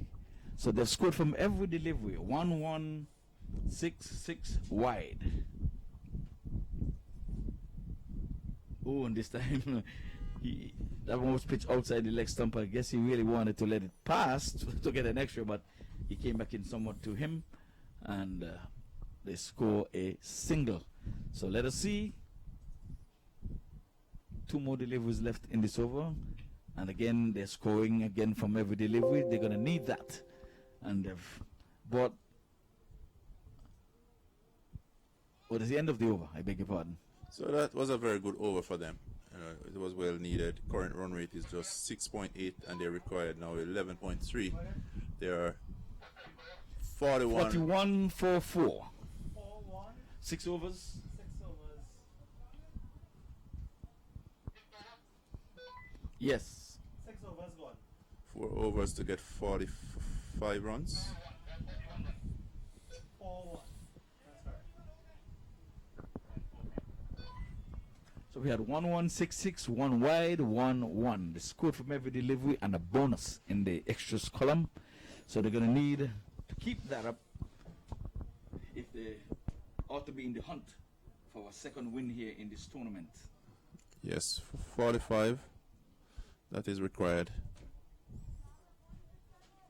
So they've scored from every delivery. 1-1, 6-6 wide. Oh, and this time that one was pitched outside the leg stump. I guess he really wanted to let it pass to get an extra, but he came back in somewhat to him, and they score a single. So let us see. 2 more deliveries left in this over, and again they're scoring again from every delivery. They're going to need that, and they've bought. What is the end of the over? I beg your pardon. So that was a very good over for them. It was well needed. Current run rate is just 6.8, and they required now 11.3. They are 41 for 4. 4-1, 6 overs. 6 overs. Yes. 6 overs gone. 4 overs to get 45 runs. 4-1. That's right. So we had 1-1, 6-6, 1 wide, 1-1. They scored from every delivery and a bonus in the extras column. So they're going to need to keep that up if they ought to be in the hunt for a second win here in this tournament. Yes, 45. That is required.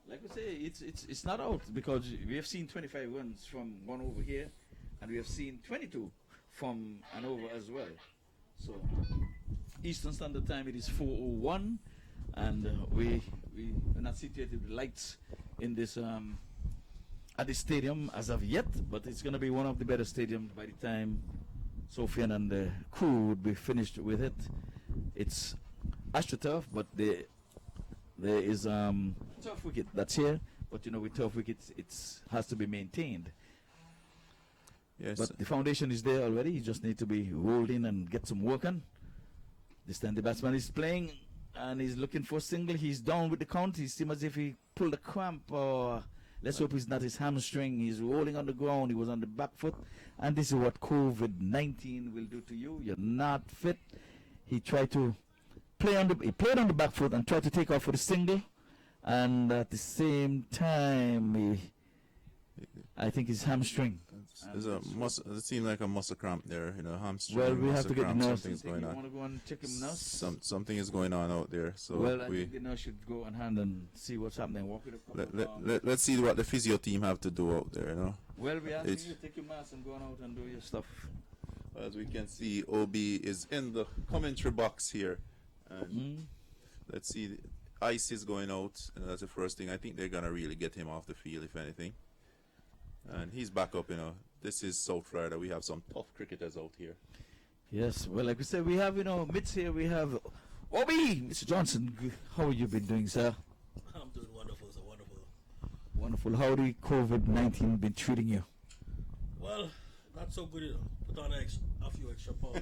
Like we say, it's not out, because we have seen 25 runs from 1 over here, and we have seen 22 from an over as well. So Eastern Standard Time, it is 4:01, and we're not situated with lights in this at the stadium as of yet, but it's going to be one of the better stadiums by the time Sofian and the crew would be finished with it. It's AstroTurf, but there is turf wicket that's here, but with turf wickets it has to be maintained. Yes. But the foundation is there already. You just need to be rolled in and get some work on. This time the batsman is playing and he's looking for a single. He's down with the count. He seems as if he pulled a cramp, or let's hope it's not his hamstring. He's rolling on the ground. He was on the back foot, and this is what COVID-19 will do to you. You're not fit. He tried to play on he played on the back foot and tried to take off for the single, and at the same time I think his hamstring. There's a muscle. It seems like a muscle cramp there. You know, hamstring. Well, we have muscle to get the cramp, nurse. Something's Think going you on. want to go and check him now? Something is going on out there. So Well, I think the nurse should go on hand and see what's happening. Walk with a couple of arms. let's see what the physio team have to do out there. You know. Well, we ask you It's- to take your mask and go on out and do your stuff. As we can see, OB is in the commentary box here, and let's see. The ice is going out, and that's the first thing. I think they're gonna really get him off the field, if anything. And he's back up. You know, this is South Florida. We have some tough cricketers out here. Yes, well, like we said, we have, mids here, we have Obi, Mr. Johnson. How have you been doing, sir? I'm doing wonderful, sir, wonderful. Wonderful. How the COVID-19 been treating you? Well, not so good, Put on a few extra pounds,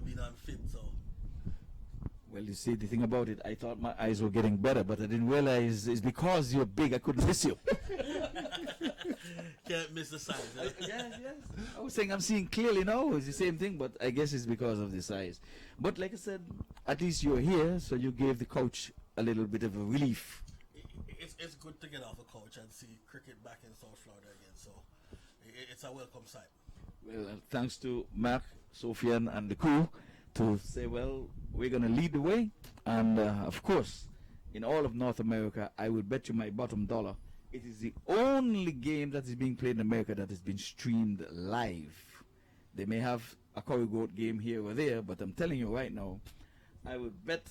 being unfit, so. Well, you see, the thing about it, I thought my eyes were getting better, but I didn't realize it's because you're big, I couldn't miss you. Can't miss the size. Yes. I was saying I'm seeing clearly now. It's the same thing, but I guess it's because of the size. But like I said, at least you're here, so you gave the coach a little bit of a relief. It's good to get off the couch and see cricket back in South Florida again, so it's a welcome sight. Well, thanks to MAQ, Sofian, and the crew to say, well, we're going to lead the way. And, of course, in all of North America, I will bet you my bottom dollar, it is the only game that is being played in America that has been streamed live. They may have a Curry Goat game here or there, but I'm telling you right now, I would bet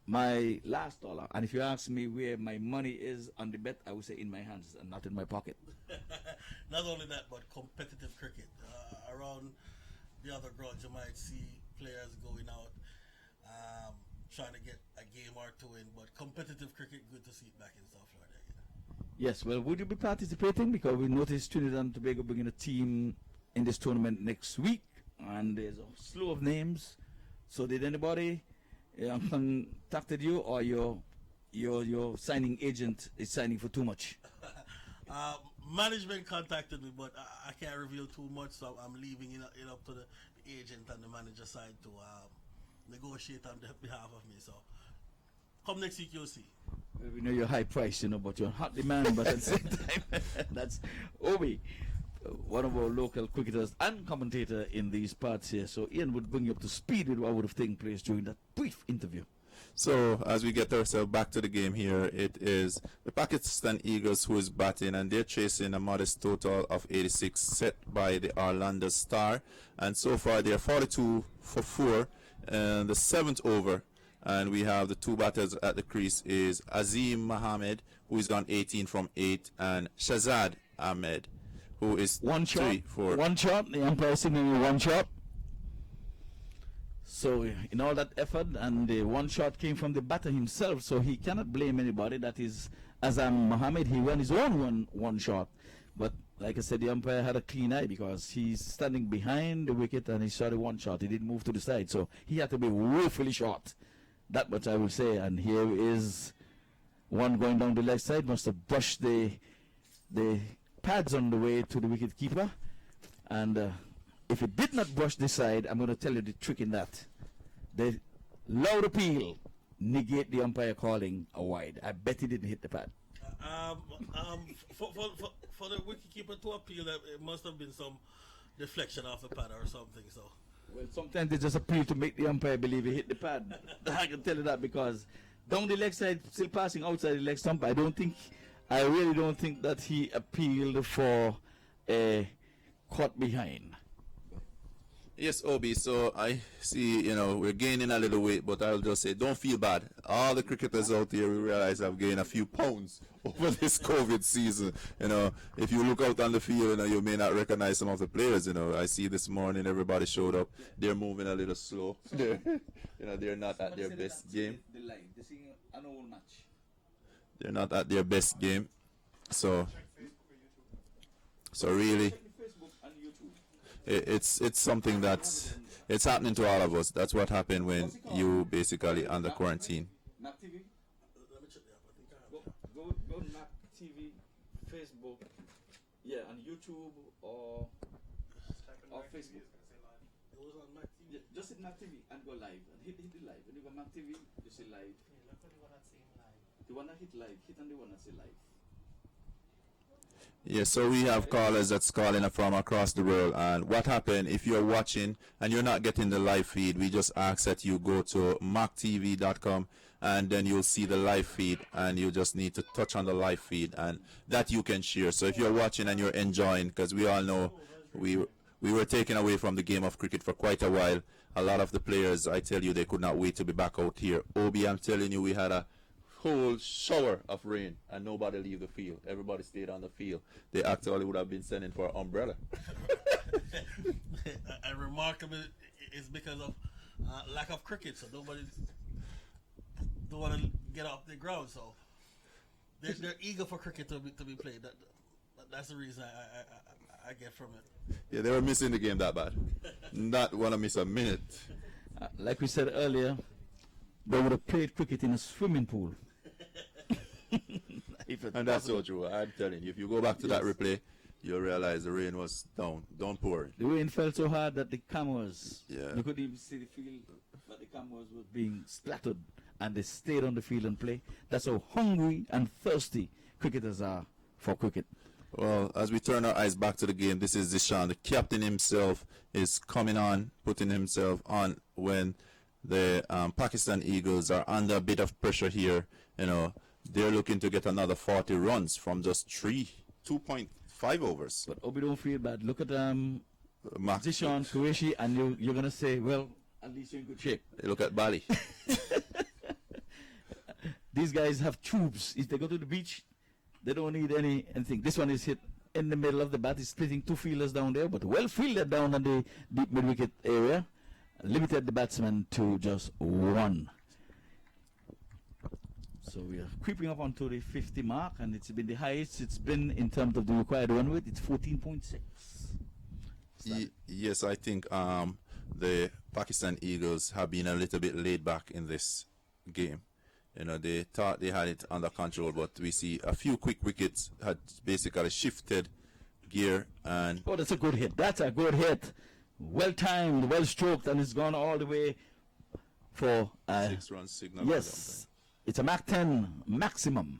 my last dollar. And if you ask me where my money is on the bet, I would say in my hands and not in my pocket. Not only that, but competitive cricket. Around the other grounds, you might see players going out, trying to get a game or two in, but competitive cricket, good to see it back in South Florida again. Yes, well, would you be participating? Because we noticed Trinidad and Tobago bringing a team in this tournament next week, and there's a slew of names. So did anybody contacted you, or your signing agent is signing for too much? Management contacted me, but I can't reveal too much, so I'm leaving it up to the agent and the manager side to negotiate on behalf of me. So come next week, you'll see. Well, we know you're high price, but you're hot demand, but at the same time, that's Obi, one of our local cricketers and commentator in these parts here. So Ian would bring you up to speed with what would have taken place during that brief interview. So as we get ourselves back to the game here, it is the Pakistan Eagles who is batting, and they're chasing a modest total of 86 set by the Orlando Star, and so far they're 42 for 4 in the 7th over, and we have the two batters at the crease is Azim Mohammed, who is gone 18 from 8, and Shazad Ahmed, who is One shot, 3 for one shot, the umpire signaling one shot. So in all that effort, and the one shot came from the batter himself, so he cannot blame anybody. That is Azam Mohammed. He ran his own one shot. But like I said, the umpire had a clean eye because he's standing behind the wicket and he shot a one shot. He didn't move to the side, so he had to be woefully short. That much I will say. And here is one going down the left side. Must have brushed the pads on the way to the wicket keeper. And if it did not brush this side, I'm going to tell you the trick in that. The loud appeal negate the umpire calling a wide. I bet he didn't hit the pad. For the wicketkeeper to appeal, it must have been some deflection off the pad or something. So. Well, sometimes they just appeal to make the umpire believe he hit the pad. I can tell you that because down the leg side, still passing outside the leg stump, I really don't think that he appealed for a caught behind. Yes, Obi, so I see, we're gaining a little weight, but I'll just say, don't feel bad. All the cricketers out there, we realize, have gained a few pounds over this COVID season. If you look out on the field, you may not recognize some of the players. I see this morning everybody showed up. They're moving a little slow. They're not at their best game. They're not at their best game. So really, it's something that's happening to all of us. That's what happened when you basically under quarantine. MAQ TV? Let me check the app. I think I have it. Go to MAQ TV, Facebook, yeah, on YouTube or Facebook. It was on MAQ TV. Yeah, just hit MAQ TV and go live. And hit the live. When you go MAQ TV, you see live. The one that hit live, hit on the one that say live. Yeah, so we have callers that's calling from across the world. And what happened if you're watching and you're not getting the live feed? We just ask that you go to MAQ TV.com and then you'll see the live feed, and you just need to touch on the live feed, and that you can share. So if you're watching and you're enjoying, because we all know we were taken away from the game of cricket for quite a while. A lot of the players, I tell you, they could not wait to be back out here. Obi, I'm telling you, we had a whole shower of rain and nobody leave the field. Everybody stayed on the field. They actually would have been sending for an umbrella. And remarkable is because of lack of cricket, so nobody don't want to get off the ground. So they're eager for cricket to be played. That's the reason I get from it. Yeah, they were missing the game that bad. Not want to miss a minute. Like we said earlier, they would have played cricket in a swimming pool. And that's so true. I'm telling you, if you go back to that replay, you'll realize the rain was down pouring. The rain fell so hard that the cameras, Yeah. you couldn't even see the field, but the cameras were being splattered, and they stayed on the field and play. That's how hungry and thirsty cricketers are for cricket. Well, as we turn our eyes back to the game, this is Zishan. The captain himself is coming on, putting himself on when the Pakistan Eagles are under a bit of pressure here. You know, they're looking to get another 40 runs from just 2.5 overs. But Obi, don't feel bad. Look at Mark, Zishan, Qureshi, and you're going to say, well, at least you're in good shape. look at Bali. These guys have tubes. If they go to the beach, they don't need anything. This one is hit in the middle of the bat. It's splitting two fielders down there, but well fielded down on the deep mid-wicket area. Limited the batsman to just one. So we are creeping up onto the 50 mark, and it's been the highest it's been in terms of the required run rate. It's 14.6. Yes, I think the Pakistan Eagles have been a little bit laid back in this game. You know, they thought they had it under control, but we see a few quick wickets had basically shifted gear. And Oh, that's a good hit. That's a good hit. Well timed, well stroked, and it's gone all the way for 6 runs signal. yes. It's a MAQ 10 maximum.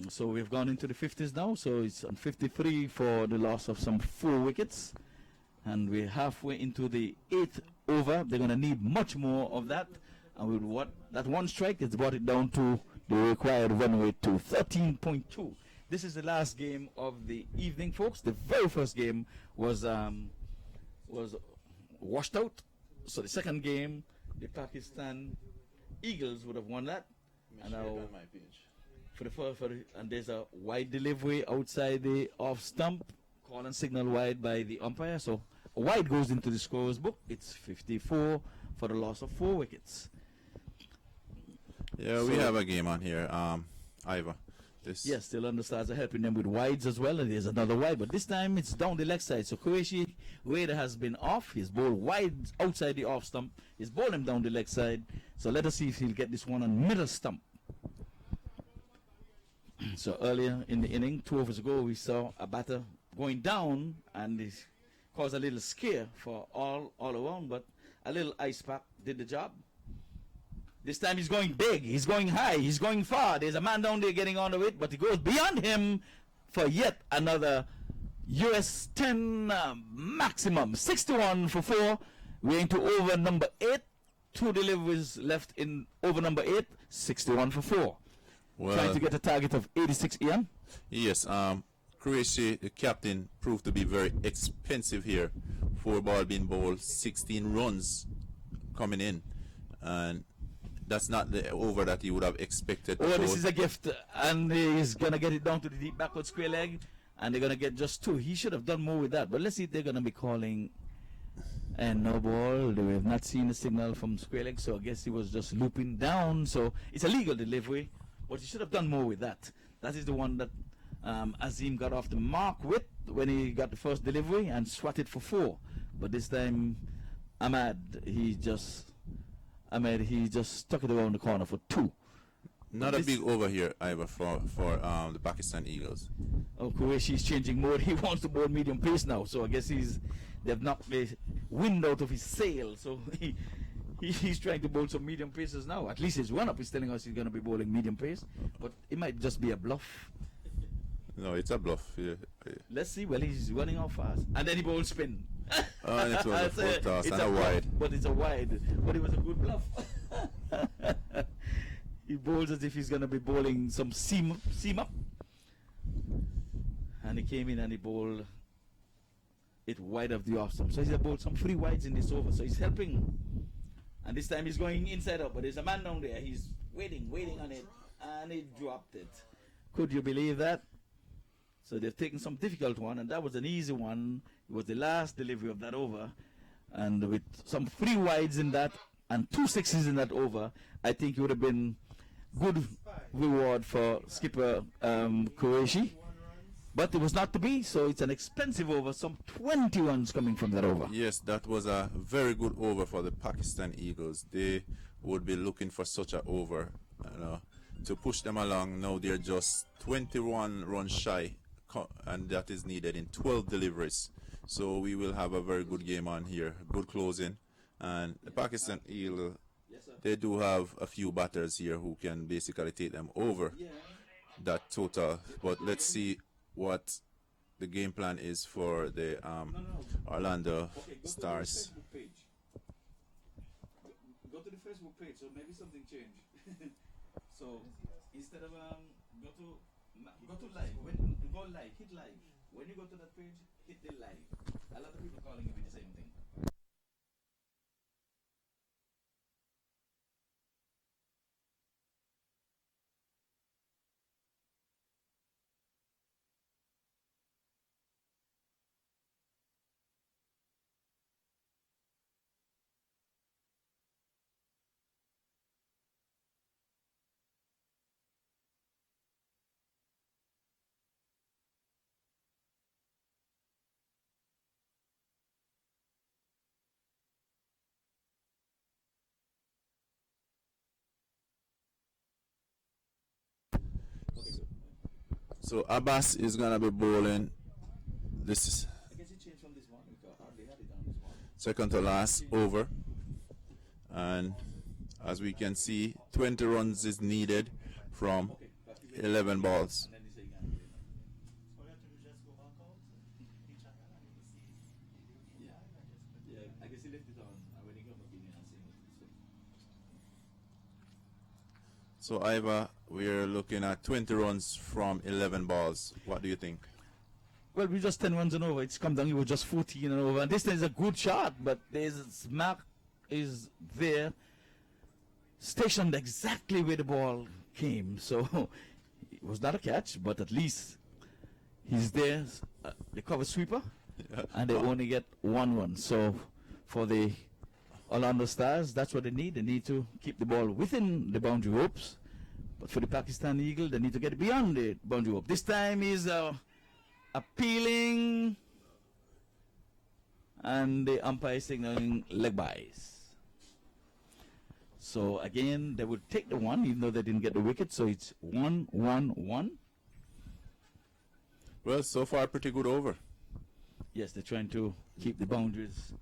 So we've gone into the 50s now. So it's on 53 for the loss of some 4 wickets, and we're halfway into the 8th over. They're going to need much more of that, and with what that one strike, it's brought it down to the required run rate to 13.2. This is the last game of the evening, folks. The very first game was washed out. So the second game, the Pakistan Eagles would have won that. And now and there's a wide delivery outside the off stump, call and signal wide by the umpire. So a wide goes into the scorer's book. It's 54 for the loss of 4 wickets. Yeah, we have a game on here, Ivor. Yes, still understars are helping them with wides as well, and there's another wide, but this time it's down the leg side. So Qureshi Raider has been off. He's bowled wide outside the off stump. He's bowled him down the leg side. So let us see if he'll get this one on middle stump. So earlier in the inning, 2 overs ago, we saw a batter going down, and it caused a little scare for all around, but a little ice pack did the job. This time he's going big, he's going high, he's going far. There's a man down there getting on to it, but he goes beyond him for yet another US 10 maximum. 61 for 4. We're into over number 8. 2 deliveries left in over number 8. 61 for 4. Well, Trying to get a target of 86, Ian. Yes, Qureshi, the captain, proved to be very expensive here. 4 ball being bowled, 16 runs coming in, and that's not the over that he would have expected. Oh, this is a gift, and he's going to get it down to the deep backward square leg, and they're going to get just 2. He should have done more with that, but let's see if they're going to be calling and no ball. They have not seen the signal from square leg, so I guess he was just looping down. So it's a legal delivery, but he should have done more with that. That is the one that Azim got off the mark with when he got the first delivery and swatted for 4. But this time, he just stuck it around the corner for 2. Not a big over here, Ivor, for the Pakistan Eagles. Oh, Qureshi's changing mode. He wants to bowl medium pace now, so I guess they've knocked the wind out of his sail. So He's trying to bowl some medium paces now. At least his run-up is telling us he's going to be bowling medium pace. But it might just be a bluff. No, it's a bluff. Yeah. Let's see. Well, he's running out fast. And then he bowls spin. And it was a full toss and a bluff, wide. but it's a wide. But it was a good bluff. He bowls as if he's going to be bowling some seam up. And he came in and he bowled it wide of the off stump. So he's bowled some 3 wides in this over. So he's helping. And this time he's going inside up. But there's a man down there. He's waiting on it. And he dropped it. Could you believe that? So they've taken some difficult one. And that was an easy one. It was the last delivery of that over. And with some 3 wides in that and 2 sixes in that over, I think it would have been good reward for skipper Qureshi. But it was not to be, so it's an expensive over. Some 20 runs coming from that over. Yes, that was a very good over for the Pakistan Eagles. They would be looking for such an over, to push them along. Now they're just 21 runs shy, and that is needed in 12 deliveries. So we will have a very good game on here, good closing. And the Pakistan Eagles, they do have a few batters here who can basically take them over that total. But let's see what the game plan is for the Orlando Stars. Go to the Facebook page, so maybe something changed. So instead of go to live, go live, hit live. When you go to that page, hit the live. A lot of people calling it with the same thing. So Abbas is gonna be bowling. This is I guess it changed from this one because I hardly had it on this one. second to last over, and as we can see, 20 runs is needed from 11 balls. And then they say you can't do it. So we have to just go back out, each other, and we see. Yeah, I guess he left it on when he got my opinion and seen it. So Iva, we're looking at 20 runs from 11 balls. What do you think? Well, we just 10 runs and over. It's come down. It was just 14 and over. And this is a good shot, but there's MAQ is there, stationed exactly where the ball came. So it was not a catch, but at least he's there. The cover sweeper, and they only get 1 run. So for the Orlando Stars, that's what they need. They need to keep the ball within the boundary ropes. But for the Pakistan Eagle, they need to get beyond the boundary rope. This time is appealing, and the umpire signaling leg byes. So again, they would take the 1, even though they didn't get the wicket. So it's 1-1-1. Well, so far pretty good over. Yes, they're trying to keep the boundaries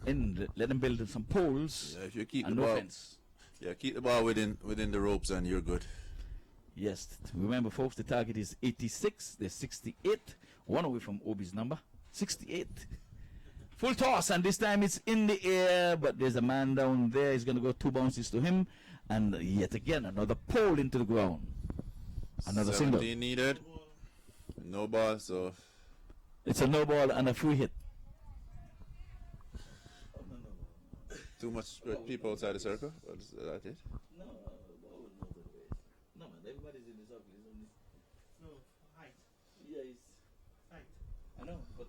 in. Let them build some poles. Yeah, if you keep and the no ball, fence. yeah, keep the ball within the ropes, and you're good. Yes, remember, folks, the target is 86. They're 68. 1 away from Obi's number. 68. Full toss, and this time it's in the air, but there's a man down there. He's going to go 2 bounces to him, and yet again another pole into the ground. Another 17 single. needed. No ball, so It's a no ball and a free hit. too much people outside the circle. Or is that it? No, man, everybody's in the circle. No, height. Yeah, it's. Height. I know, but.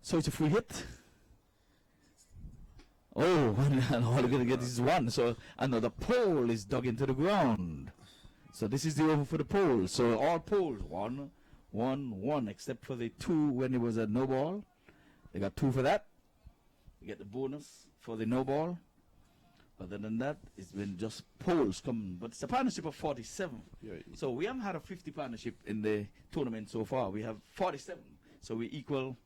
So it's a free hit. Oh, and all you're going to get is 1. So another pole is dug into the ground. So this is the over for the pole. So all poles, 1, 1, 1, except for the 2 when it was a no ball. They got 2 for that. You get the bonus for the no ball. Other than that, it's been just poles coming. But it's a partnership of 47. Yeah. So we haven't had a 50 partnership in the tournament so far. We have 47. So we equal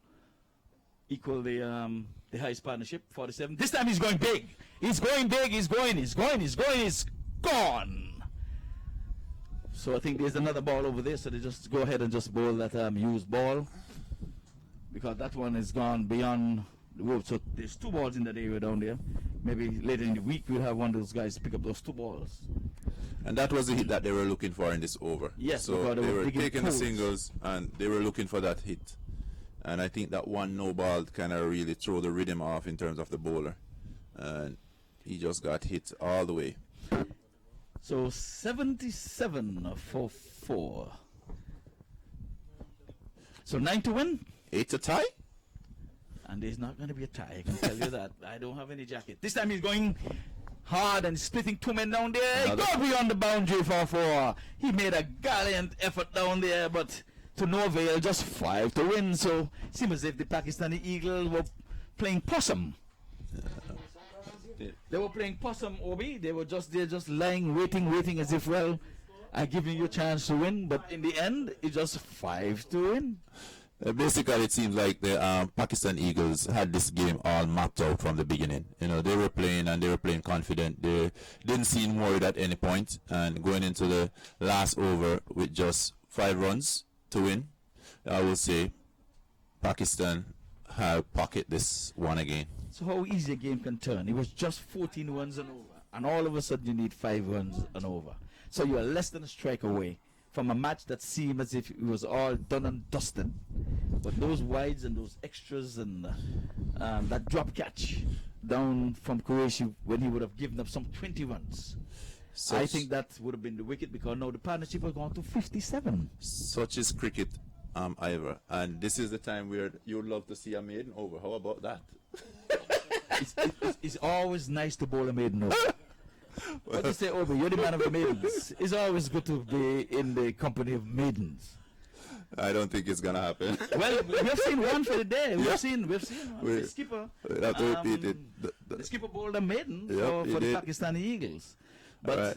equal the highest partnership, 47. This time he's going big. He's going big. He's going. He's gone. So I think there's another ball over there. So they just go ahead and just bowl that used ball, because that one is gone beyond the rope. So there's 2 balls in that area down there. Maybe later in the week we'll have one of those guys pick up those 2 balls. And that was the hit that they were looking for in this over. Yes, so because they were digging taking the holes. singles and they were looking for that hit. And I think that one no ball kind of really threw the rhythm off in terms of the bowler. And he just got hit all the way. So 77 for 4. So 9 to win. 8 to tie? And there's not going to be a tie, I can tell you that. I don't have any jacket. This time he's going hard and splitting 2 men down there. He got beyond the boundary for 4. He made a gallant effort down there, but to no avail, just 5 to win. So it seems as if the Pakistani Eagles were playing possum. They were playing possum, Obi. They were just there, just lying, waiting as if, well, I'm giving you a chance to win. But in the end, it's just 5 to win. Basically, it seems like the Pakistan Eagles had this game all mapped out from the beginning. You know, they were playing and they were playing confident. They didn't seem worried at any point. And going into the last over with just 5 runs to win, I will say Pakistan have pocket this one again. So how easy a game can turn. It was just 14 runs and over. And all of a sudden you need 5 runs and over. So you are less than a strike away from a match that seemed as if it was all done and dusted. But those wides and those extras and that drop catch down from Qureshi when he would have given up some 20 runs. I think that would have been the wicket, because now the partnership has gone to 57. Such is cricket, Ivor. And this is the time where you would love to see a maiden over. How about that? It's always nice to bowl a maiden over. What do you say, Obi? You're the man of the maidens. It's always good to be in the company of maidens. I don't think it's gonna happen. Well, we've seen one for the day. We've seen one. The skipper. We have to repeat it. The skipper bowled a maiden Yep, for the did. Pakistani Eagles. But Right.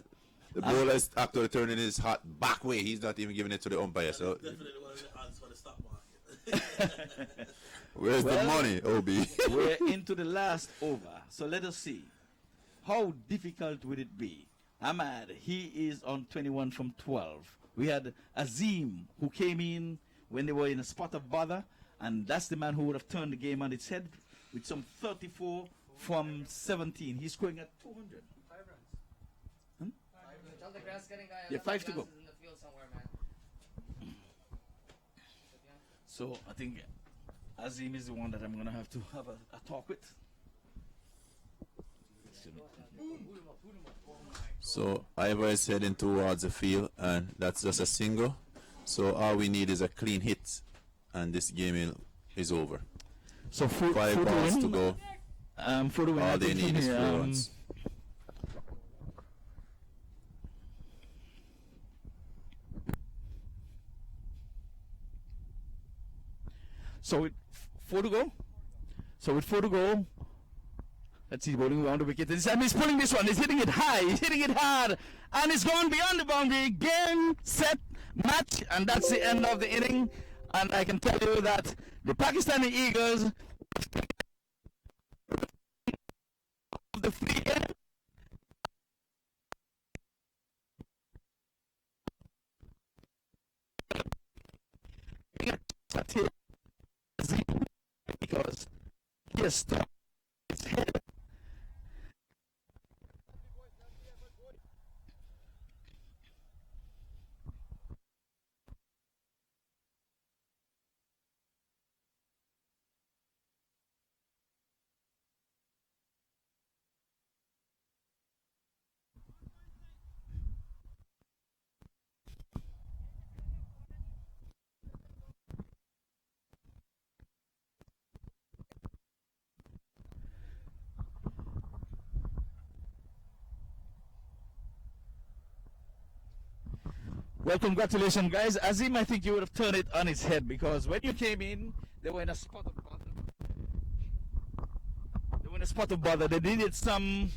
The bowler is actually turning his hat back way. He's not even giving it to the umpire. So Definitely one of the odds for the stock market. where's the Well, money, Obi? we're into the last over. So let us see. How difficult would it be? Ahmad, he is on 21 from 12. We had Azim, who came in when they were in a spot of bother, and that's the man who would have turned the game on its head with some 34 from 17. He's scoring at 200. 5 runs. Tell the grass getting guy. Yeah, 5 to go. In the field somewhere, man. So I think Azim is the one that I'm going to have a talk with. So Ivor is heading towards the field, and that's just a single. So all we need is a clean hit, and this game is over. So 5 for balls the to win, go. for the win, I All they think need for is me, 4 runs. So with 4 to go. So with 4 to go, let's see, bowling around the wicket. This time he's pulling this one. He's hitting it high. He's hitting it hard. And it's going beyond the boundary. Game, set, match. And that's the end of the inning. And I can tell you that the Pakistani Eagles, the free game, because he has stopped his head. Well, congratulations, guys. Azim, I think you would have turned it on its head, because when you came in, they were in a spot of bother. They needed some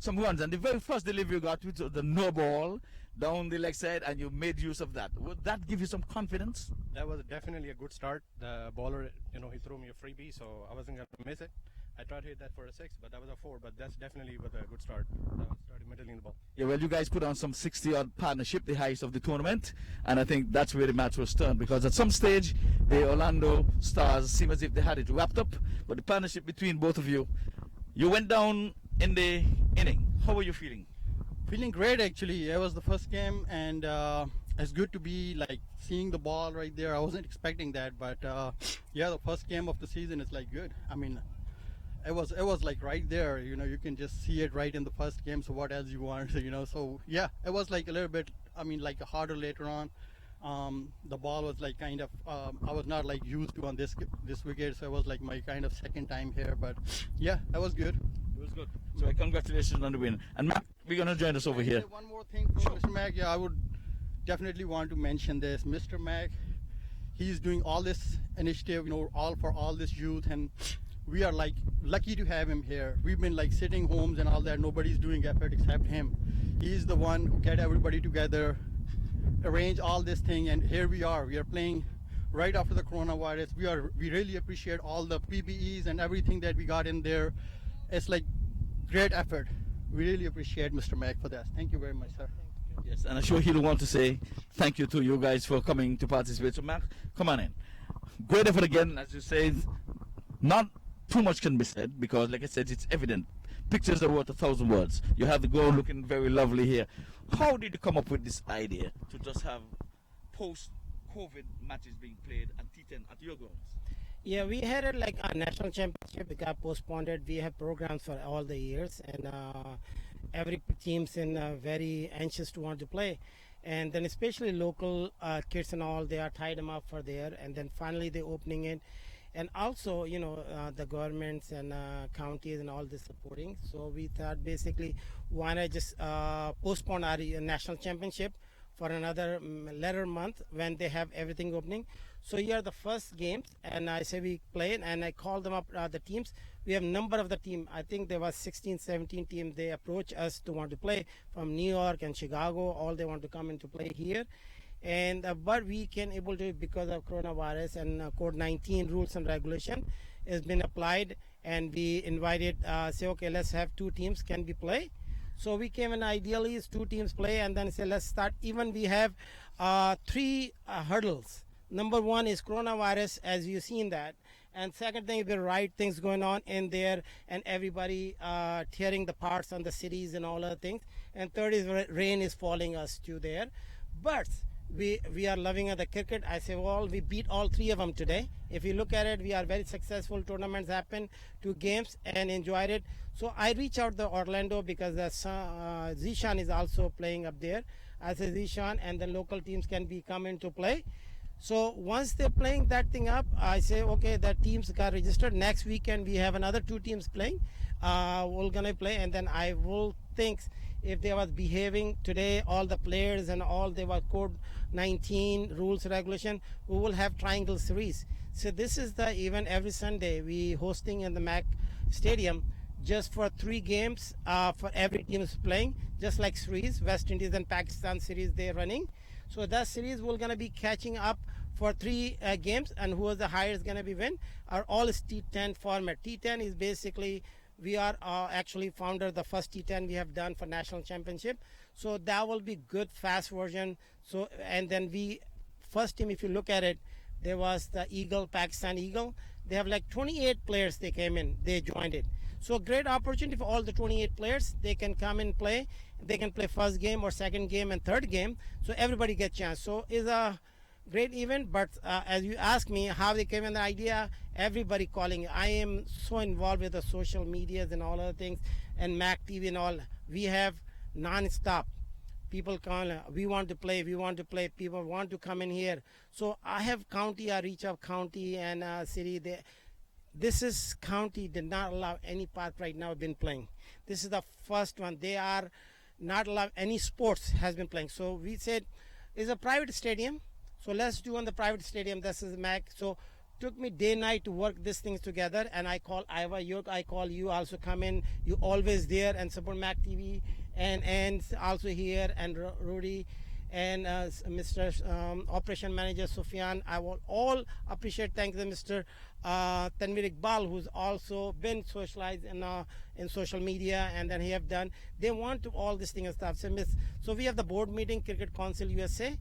runs, and the very first delivery you got, which was the no ball down the leg side, and you made use of that. Would that give you some confidence? That was definitely a good start. The bowler, he threw me a freebie, so I wasn't going to miss it. I tried to hit that for a 6, but that was a 4. But that's definitely was a good start. That was started middling the ball. Yeah, well, you guys put on some 60-odd partnership, the highest of the tournament, and I think that's where the match was turned, because at some stage the Orlando Stars seemed as if they had it wrapped up, but the partnership between both of you, you went down in the inning. How were you feeling? Feeling great, actually. It was the first game, and it's good to be like seeing the ball right there. I wasn't expecting that, but yeah, the first game of the season is like good. I mean, it was like right there. You can just see it right in the first game. So what else you want? So yeah, it was like a little bit. I mean, like harder later on. The ball was like kind of. I was not like used to on this wicket, so it was like my kind of second time here. But yeah, it was good. It was good. So congratulations on the win. And Mac, we're going to join us over here. One more thing for Mr. Mac. Yeah, I would definitely want to mention this. Mr. Mac, he's doing all this initiative, all for all this youth, and we are like lucky to have him here. We've been like sitting homes and all that. Nobody's doing effort except him. He's the one who get everybody together, arrange all this thing, and here we are. We are playing right after the coronavirus. We really appreciate all the PPEs and everything that we got in there. It's like great effort. We really appreciate Mr. Mac for that. Thank you very much, sir. Yes, and I'm sure he'll want to say thank you to you guys for coming to participate. So Mac, come on in. Great effort again, as you said. Not too much can be said, because like I said, it's evident. Pictures are worth 1,000 words. You have the goal looking very lovely here. How did you come up with this idea to just have post-COVID matches being played at T10 at your grounds? Yeah, we had it like a national championship. It got postponed. We have programs for all the years, and every team's very anxious to want to play. And then especially local kids and all, they are tied them up for there. And then finally they're opening it. And also, the governments and counties and all this supporting. So we thought basically, why not just postpone our national championship for another later month when they have everything opening. So here are the first games, and I say we play, and I call them up the teams. We have number of the team. I think there was 16, 17 teams. They approach us to want to play from New York and Chicago. All they want to come in to play here. And but we can able to, because of coronavirus and COVID-19 rules and regulation has been applied, and we invited say okay, let's have 2 teams can be play. So we came in ideally is 2 teams play, and then say let's start. Even we have 3 hurdles. Number 1 is coronavirus, as you've seen that, and second thing is the right things going on in there, and everybody tearing the parts on the cities and all other things. And third is rain is falling us to there, but we are loving the cricket. I say, well, we beat all 3 of them today. If you look at it, we are very successful. Tournaments happen, 2 games, and enjoyed it. So I reach out to Orlando because Zishan is also playing up there. I say Zishan, and the local teams can be come into play. So once they're playing that thing up, I say, okay, the teams got registered. Next weekend we have another 2 teams playing. We're gonna play, and then I will think if they was behaving today, all the players and all they were code 19 rules regulation, we will have triangle series. So this is the event every Sunday we hosting in the MAQ Stadium, just for 3 games for every team is playing, just like series, West Indies and Pakistan series they're running. So that series we're gonna be catching up for 3 games, and who is the highest gonna be win. Our all is T10 format. T10 is basically, we are actually founder the first T10 we have done for national championship. So that will be good fast version. So and then we first team, if you look at it, there was the Eagle, Pakistan Eagle. They have like 28 players. They came in, they joined it. So great opportunity for all the 28 players. They can come and play. They can play first game or second game and third game. So everybody gets chance. So it's a great event. But as you ask me how they came in the idea, everybody calling. I am so involved with the social medias and all other things, and MAQ TV and all. We have non-stop. People call, we want to play, we want to play. People want to come in here. So I have county, I reach out county and city. This is county did not allow any part right now been playing. This is the first one. They are not allowed any sports has been playing. So we said it's a private stadium. So let's do on the private stadium. This is MAQ. So took me day night to work these things together, and I call Iva, I call you also come in. You always there and support MAQ TV and also here and Rudy and Mr. Operation Manager Sufyan. I will all appreciate, thank the Mr. Tanvir Iqbal, who's also been socialized in social media, and then he have done. They want to all this thing and stuff. So we have the board meeting, Cricket Council USA,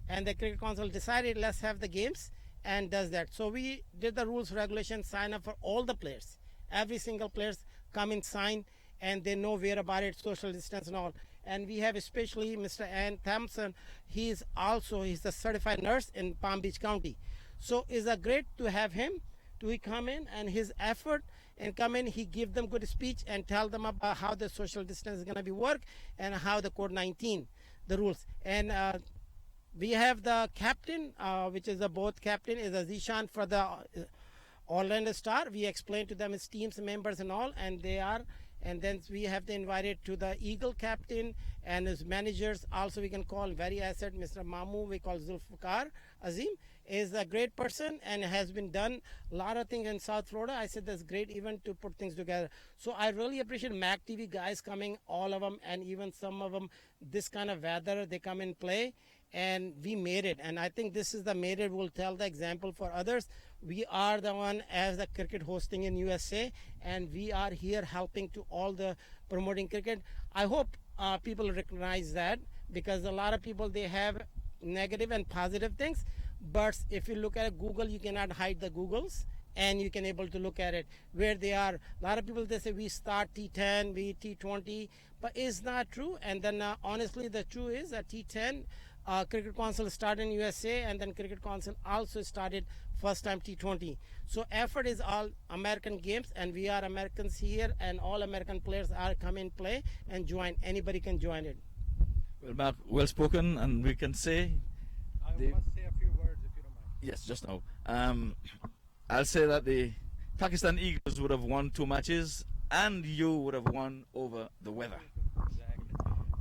and the Cricket Council decided let's have the games and does that. So we did the rules, regulations, sign up for all the players. Every single players come and sign, and they know where about it, social distance and all. And we have especially Mr. Ann Thompson. He's the certified nurse in Palm Beach County. So it's a great to have him to come in and his effort and come in. He give them good speech and tell them about how the social distance is going to be work and how the COVID-19, the rules. And we have the captain, which is the both captain is a Zishan for the Orlando Star. We explained to them his team's members and all, and they are. And then we have to invite it to the Eagle captain and his managers. Also, we can call very asset Mr. Mamu. We call Zulfikar Azim is a great person and has been done a lot of things in South Florida. I said that's great event to put things together. So I really appreciate MAQ TV guys coming, all of them, and even some of them. This kind of weather they come and play, and we made it. And I think this is the made it will tell the example for others. We are the one as the cricket hosting in USA, and we are here helping to all the promoting cricket. I hope people recognize that, because a lot of people, they have negative and positive things, but if you look at Google, you cannot hide the Googles, and you can able to look at it where they are. A lot of people, they say we start T10, we T20, but it's not true. And then honestly, the truth is that T10 Cricket Council started in USA, and then Cricket Council also started first time T20. So effort is all American games, and we are Americans here, and all American players are come and play and join. Anybody can join it. Well, Mark, well spoken, and we can say. I must say a few words if you don't mind. Yes, just now. I'll say that the Pakistan Eagles would have won 2 matches, and you would have won over the weather. Exactly.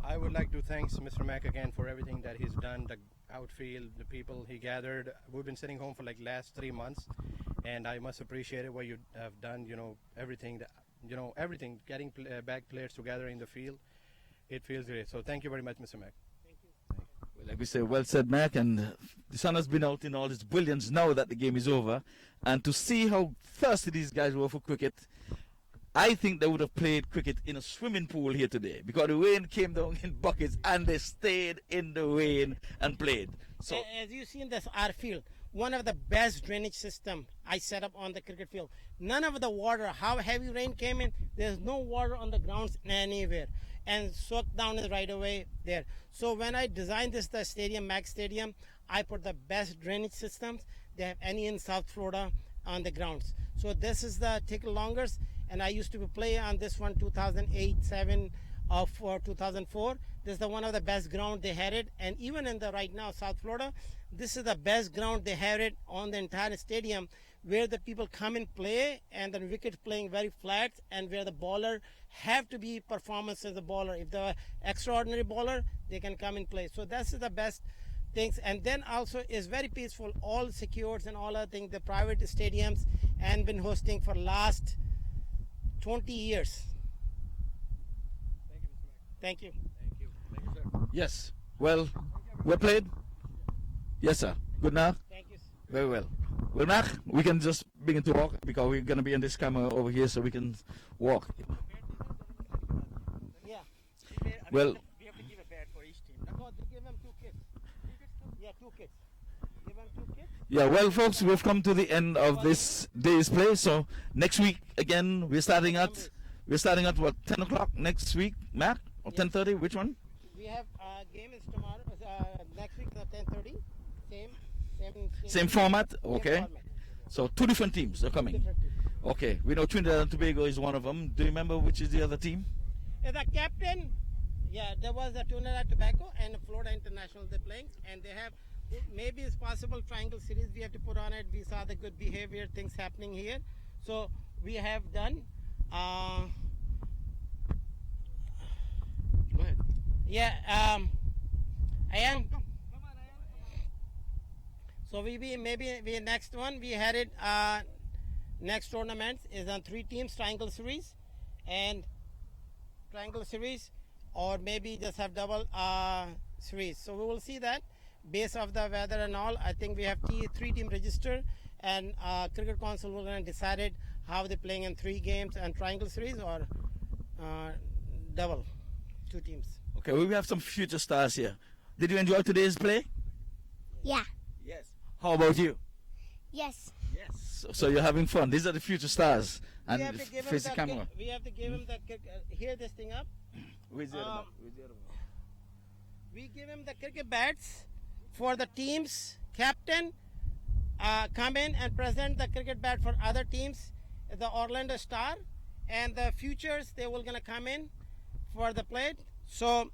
I would like to thank Mr. Mack again for everything that he's done, the outfield, the people he gathered. We've been sitting home for like last 3 months, and I must appreciate it what you have done, everything, everything, getting back players together in the field. It feels great. So thank you very much, Mr. Mack. Well, like we say, well said, Mac, and the sun has been out in all its brilliance now that the game is over, and to see how thirsty these guys were for cricket, I think they would have played cricket in a swimming pool here today, because the rain came down in buckets and they stayed in the rain and played. So, as you see in this our field, one of the best drainage system I set up on the cricket field. None of the water, how heavy rain came in, there's no water on the grounds anywhere, and soaked down is right away there. So when I designed the stadium, MAQ Stadium, I put the best drainage systems they have any in South Florida on the grounds. So this is the take longest, and I used to play on this one 2008, 7 of 2004. This is the one of the best ground they had it, and even in the right now South Florida, this is the best ground they have it on the entire stadium, where the people come and play, and the wicket playing very flat, and where the bowler have to be performance as a bowler. If the extraordinary bowler, they can come and play. So that's the best things. And then also is very peaceful, all secured and all other things. The private stadiums and been hosting for last 20 years. Thank you, Mr. Mack. Thank you. Thank you. Thank you, sir. yes, well played. Yes, sir. Good now. Thank you. Very well. Well, Mac, we can just begin to walk, because we're going to be on this camera over here, so we can walk. Yeah. Well, We have to give a bat for each team. No, they give them 2 kits. Yeah, 2 kits. Give them 2 kits. yeah, well, folks, we've come to the end of this day's play. So next week, again, we're starting at what, 10 o'clock next week, Mac? Or 10:30? Which one? We have game is tomorrow. Next week is at 10:30. Same format? Same Okay. format. So 2 different teams are coming. Different teams. Okay, we know Trinidad and Tobago is one of them. Do you remember which is the other team? The captain, yeah, there was a Trinidad Tobacco and Florida International they're playing, and they have maybe it's possible triangle series we have to put on it. We saw the good behavior things happening here, so we have done. Go ahead. Yeah, I am. So we next one we had it. Next tournament is on 3 teams triangle series, or maybe just have double series. So we will see that based off the weather and all. I think we have three team register, and Cricket Council will gonna decide it how they're playing in 3 games and triangle series or double, 2 teams. Okay, we have some future stars here. Did you enjoy today's play? Yeah. Yes. How about you? Yes. Yes. So you're having fun. These are the future stars. And We have to give him face the camera. We have to give him the hear this thing up. Where's the other Um, one? Where's the other one? We give him the cricket bats for the team's captain. Come in and present the cricket bat for other teams, the Orlando Star, and the futures. They will gonna come in for the plate. So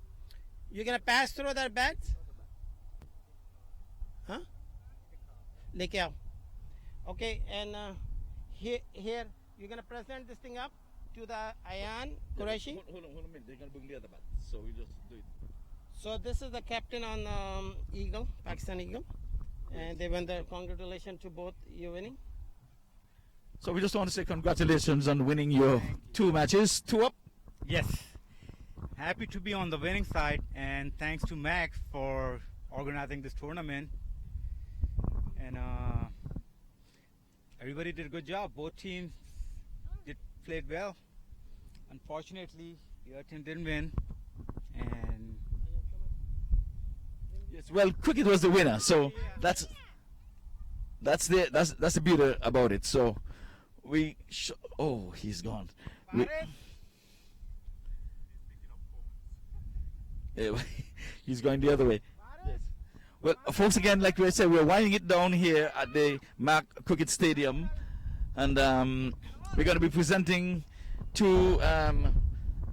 you're gonna pass through their bats. Huh? Leke aao. Okay, and here you're gonna present this thing up to the Ayan Qureshi. Hold on a minute. They're going to bring the other bat. So we just do it. So this is the captain on Eagle, Pakistan Eagle, and they won the congratulations to both you winning. So we just want to say congratulations on winning your 2 matches, 2 up. Yes. Happy to be on the winning side, and thanks to MAQ for organizing this tournament. And everybody did a good job. Both teams played well. Unfortunately, your team didn't win. And Yes, well, cricket was the winner, so that's the beauty about it. So we oh, he's gone. Yeah, he's going the other way. Yes. Well, folks, again, like we said, we're winding it down here at the MAQ Cricket Stadium, and we're going to be presenting 2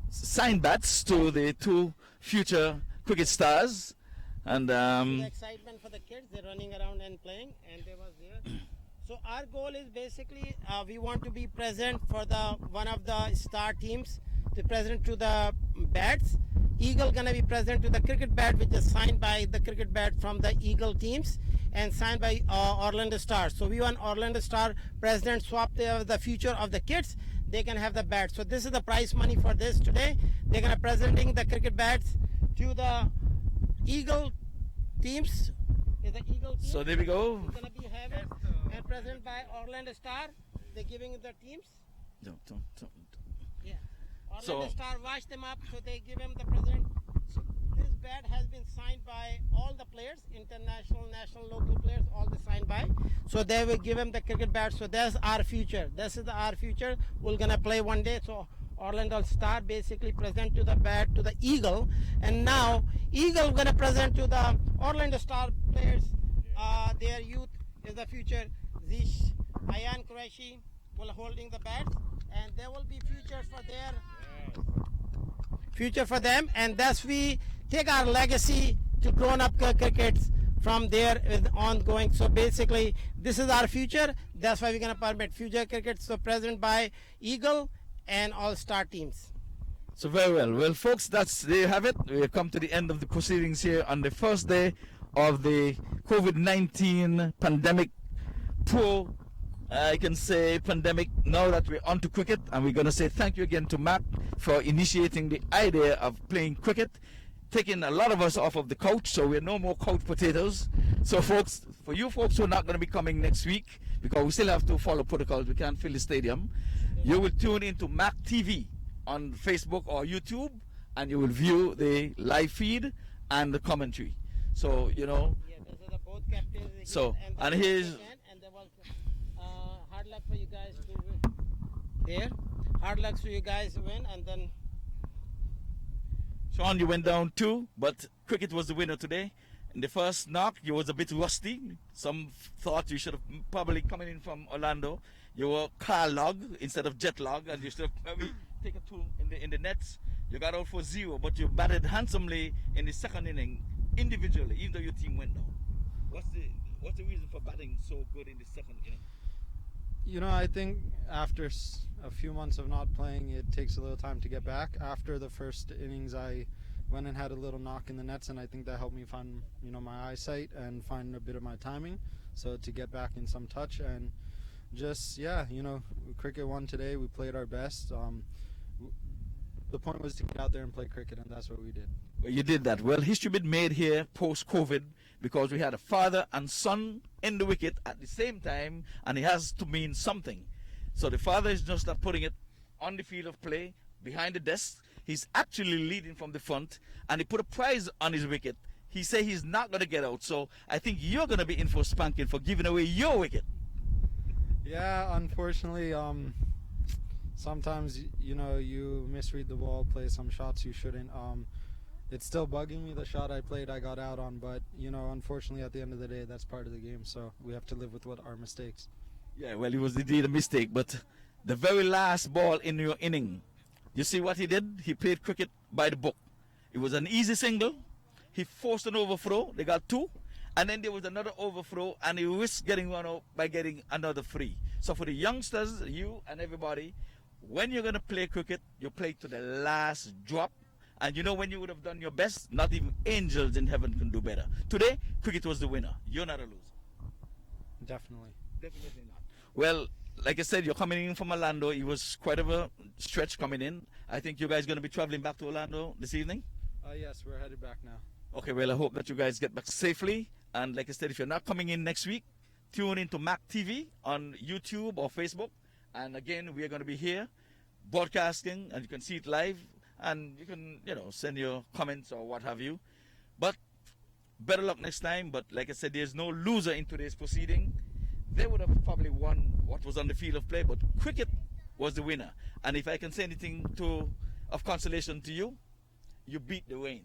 sign bats to the 2 future cricket stars. And The excitement for the kids, they're running around and playing, and they was there. So our goal is basically we want to be present for the one of the star teams to present to the bats. Eagle gonna be present to the cricket bat, which is signed by the cricket bat from the Eagle teams and signed by Orlando Star. So we want Orlando Star president swap the future of the kids. They can have the bats. So this is the prize money for this today. They're gonna presenting the cricket bats to the Eagle teams. Is the Eagle team? so there we go. It's gonna be having and present by Orlando Star. They're giving the teams. Don't. Yeah. Orlando So- Star wash them up, so they give him the present. This bat has been signed by all the players, international, national, local players, all the signed by. So they will give him the cricket bat. So that's our future. This is our future. We're gonna play one day. So Orlando Star basically present to the bat to the Eagle, and now Eagle gonna present to the Orlando Star players. Their youth is the future. Zish, Ayan Qureshi will holding the bats, and there will be futures for their future for them, and thus we take our legacy to grown up crickets from there with ongoing. So basically this is our future. That's why we're gonna permit future cricket. So present by Eagle and all star teams. So very well. Well, folks, there you have it. We have come to the end of the proceedings here on the first day of the COVID-19 pandemic I can say pandemic. Now that we're on to cricket, and we're going to say thank you again to MAQ for initiating the idea of playing cricket, taking a lot of us off of the couch, so we're no more couch potatoes. So folks, for you folks who are not going to be coming next week, because we still have to follow protocols, we can't fill the stadium, you will tune into MAQ TV on Facebook or YouTube, and you will view the live feed and the commentary. So, Yeah, those are the both captains. again, So, the and coach here's- again, and there was hard luck for you guys to win. There, hard luck for you guys to win, and then Sean, you went down 2, but cricket was the winner today. In the first knock, you was a bit rusty. Some thought you should have probably coming in from Orlando. You were car log instead of jet log, and you should have maybe taken 2 in the nets. You got out for 0, but you batted handsomely in the second inning individually, even though your team went down. What's the reason for batting so good in the second inning? I think after a few months of not playing, it takes a little time to get back. After the first innings, I went and had a little knock in the nets, and I think that helped me find, my eyesight and find a bit of my timing. So to get back in some touch and just, cricket won today. We played our best. The point was to get out there and play cricket, and that's what we did. Well, you did that. Well, history been made here post-COVID because we had a father and son in the wicket at the same time, and it has to mean something. So the father is just not putting it on the field of play, behind the desk. He's actually leading from the front, and he put a prize on his wicket. He said he's not going to get out. So I think you're going to be in for spanking for giving away your wicket. Yeah, unfortunately, sometimes you misread the ball, play some shots you shouldn't. It's still bugging me, the shot I played I got out on, but unfortunately at the end of the day that's part of the game, so we have to live with our mistakes. Yeah, well, it was indeed a mistake, but the very last ball in your inning, you see what he did? He played cricket by the book. It was an easy single. He forced an overthrow. They got 2. And then there was another overthrow, and he risked getting one out by getting another 3. So for the youngsters, you and everybody, when you're going to play cricket, you play to the last drop. And when you would have done your best, not even angels in heaven can do better. Today, cricket was the winner. You're not a loser. Definitely. Definitely not. Well, like I said, you're coming in from Orlando. It was quite of a stretch coming in. I think you guys going to be traveling back to Orlando this evening? Yes, we're headed back now. Okay, well, I hope that you guys get back safely. And like I said, if you're not coming in next week, tune into MAQ TV on YouTube or Facebook. And again, we are going to be here broadcasting, and you can see it live. And you can, send your comments or what have you. But better luck next time. But like I said, there's no loser in today's proceeding. They would have probably won what was on the field of play, but cricket was the winner. And if I can say anything of consolation to you, you beat the rain.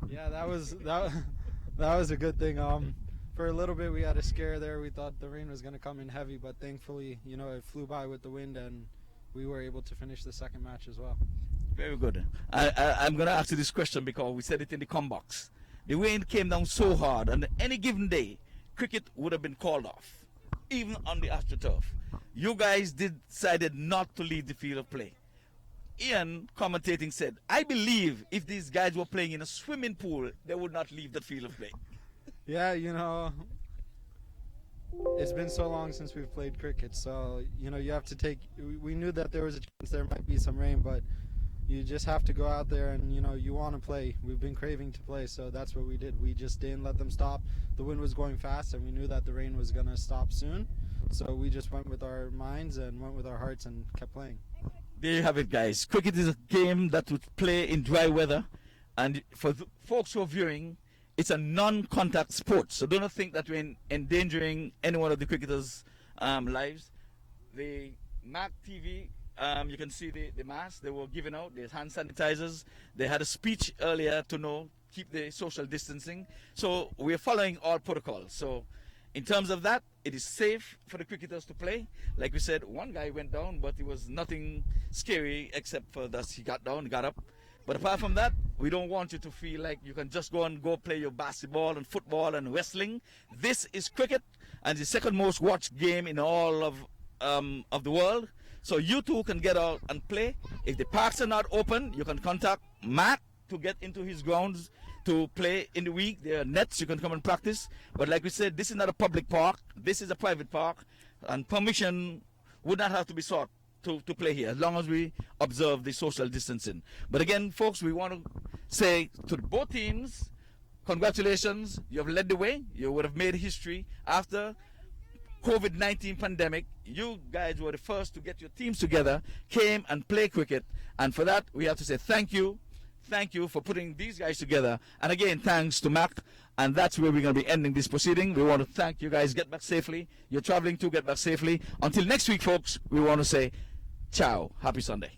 Yeah, that was a good thing. For a little bit we had a scare there. We thought the rain was going to come in heavy, but thankfully, it flew by with the wind, and we were able to finish the second match as well. Very good. I'm going to ask you this question because we said it in the com box. The rain came down so hard, and any given day, cricket would have been called off, even on the AstroTurf. You guys decided not to leave the field of play. Ian, commentating, said, I believe if these guys were playing in a swimming pool, they would not leave the field of play. Yeah, it's been so long since we've played cricket, so, you have to we knew that there was a chance there might be some rain, but you just have to go out there and, you want to play. We've been craving to play, so that's what we did. We just didn't let them stop. The wind was going fast, and we knew that the rain was going to stop soon, so we just went with our minds and went with our hearts and kept playing. There you have it, guys. Cricket is a game that would play in dry weather, and for folks who are viewing, it's a non-contact sport, so do not think that we're endangering any one of the cricketers' lives. The MAQ TV, you can see the masks they were giving out. There's hand sanitizers. They had a speech earlier to keep the social distancing. So we're following all protocols. So in terms of that, it is safe for the cricketers to play. Like we said, one guy went down, but it was nothing scary except for that he got down, got up. But apart from that, we don't want you to feel like you can just go play your basketball and football and wrestling. This is cricket, and the second most watched game in all of the world. So you too can get out and play. If the parks are not open, you can contact Matt to get into his grounds to play in the week. There are nets, you can come and practice. But like we said, this is not a public park. This is a private park, and permission would not have to be sought to play here, as long as we observe the social distancing. But again, folks, we want to say to both teams, congratulations, you have led the way. You would have made history after COVID-19 pandemic. You guys were the first to get your teams together, came and play cricket, and for that we have to say thank you for putting these guys together. And again, thanks to MAQ, and that's where we're going to be ending this proceeding. We want to thank you guys. Get back safely. You're traveling to get back safely. Until next week, folks, we want to say ciao, happy Sunday.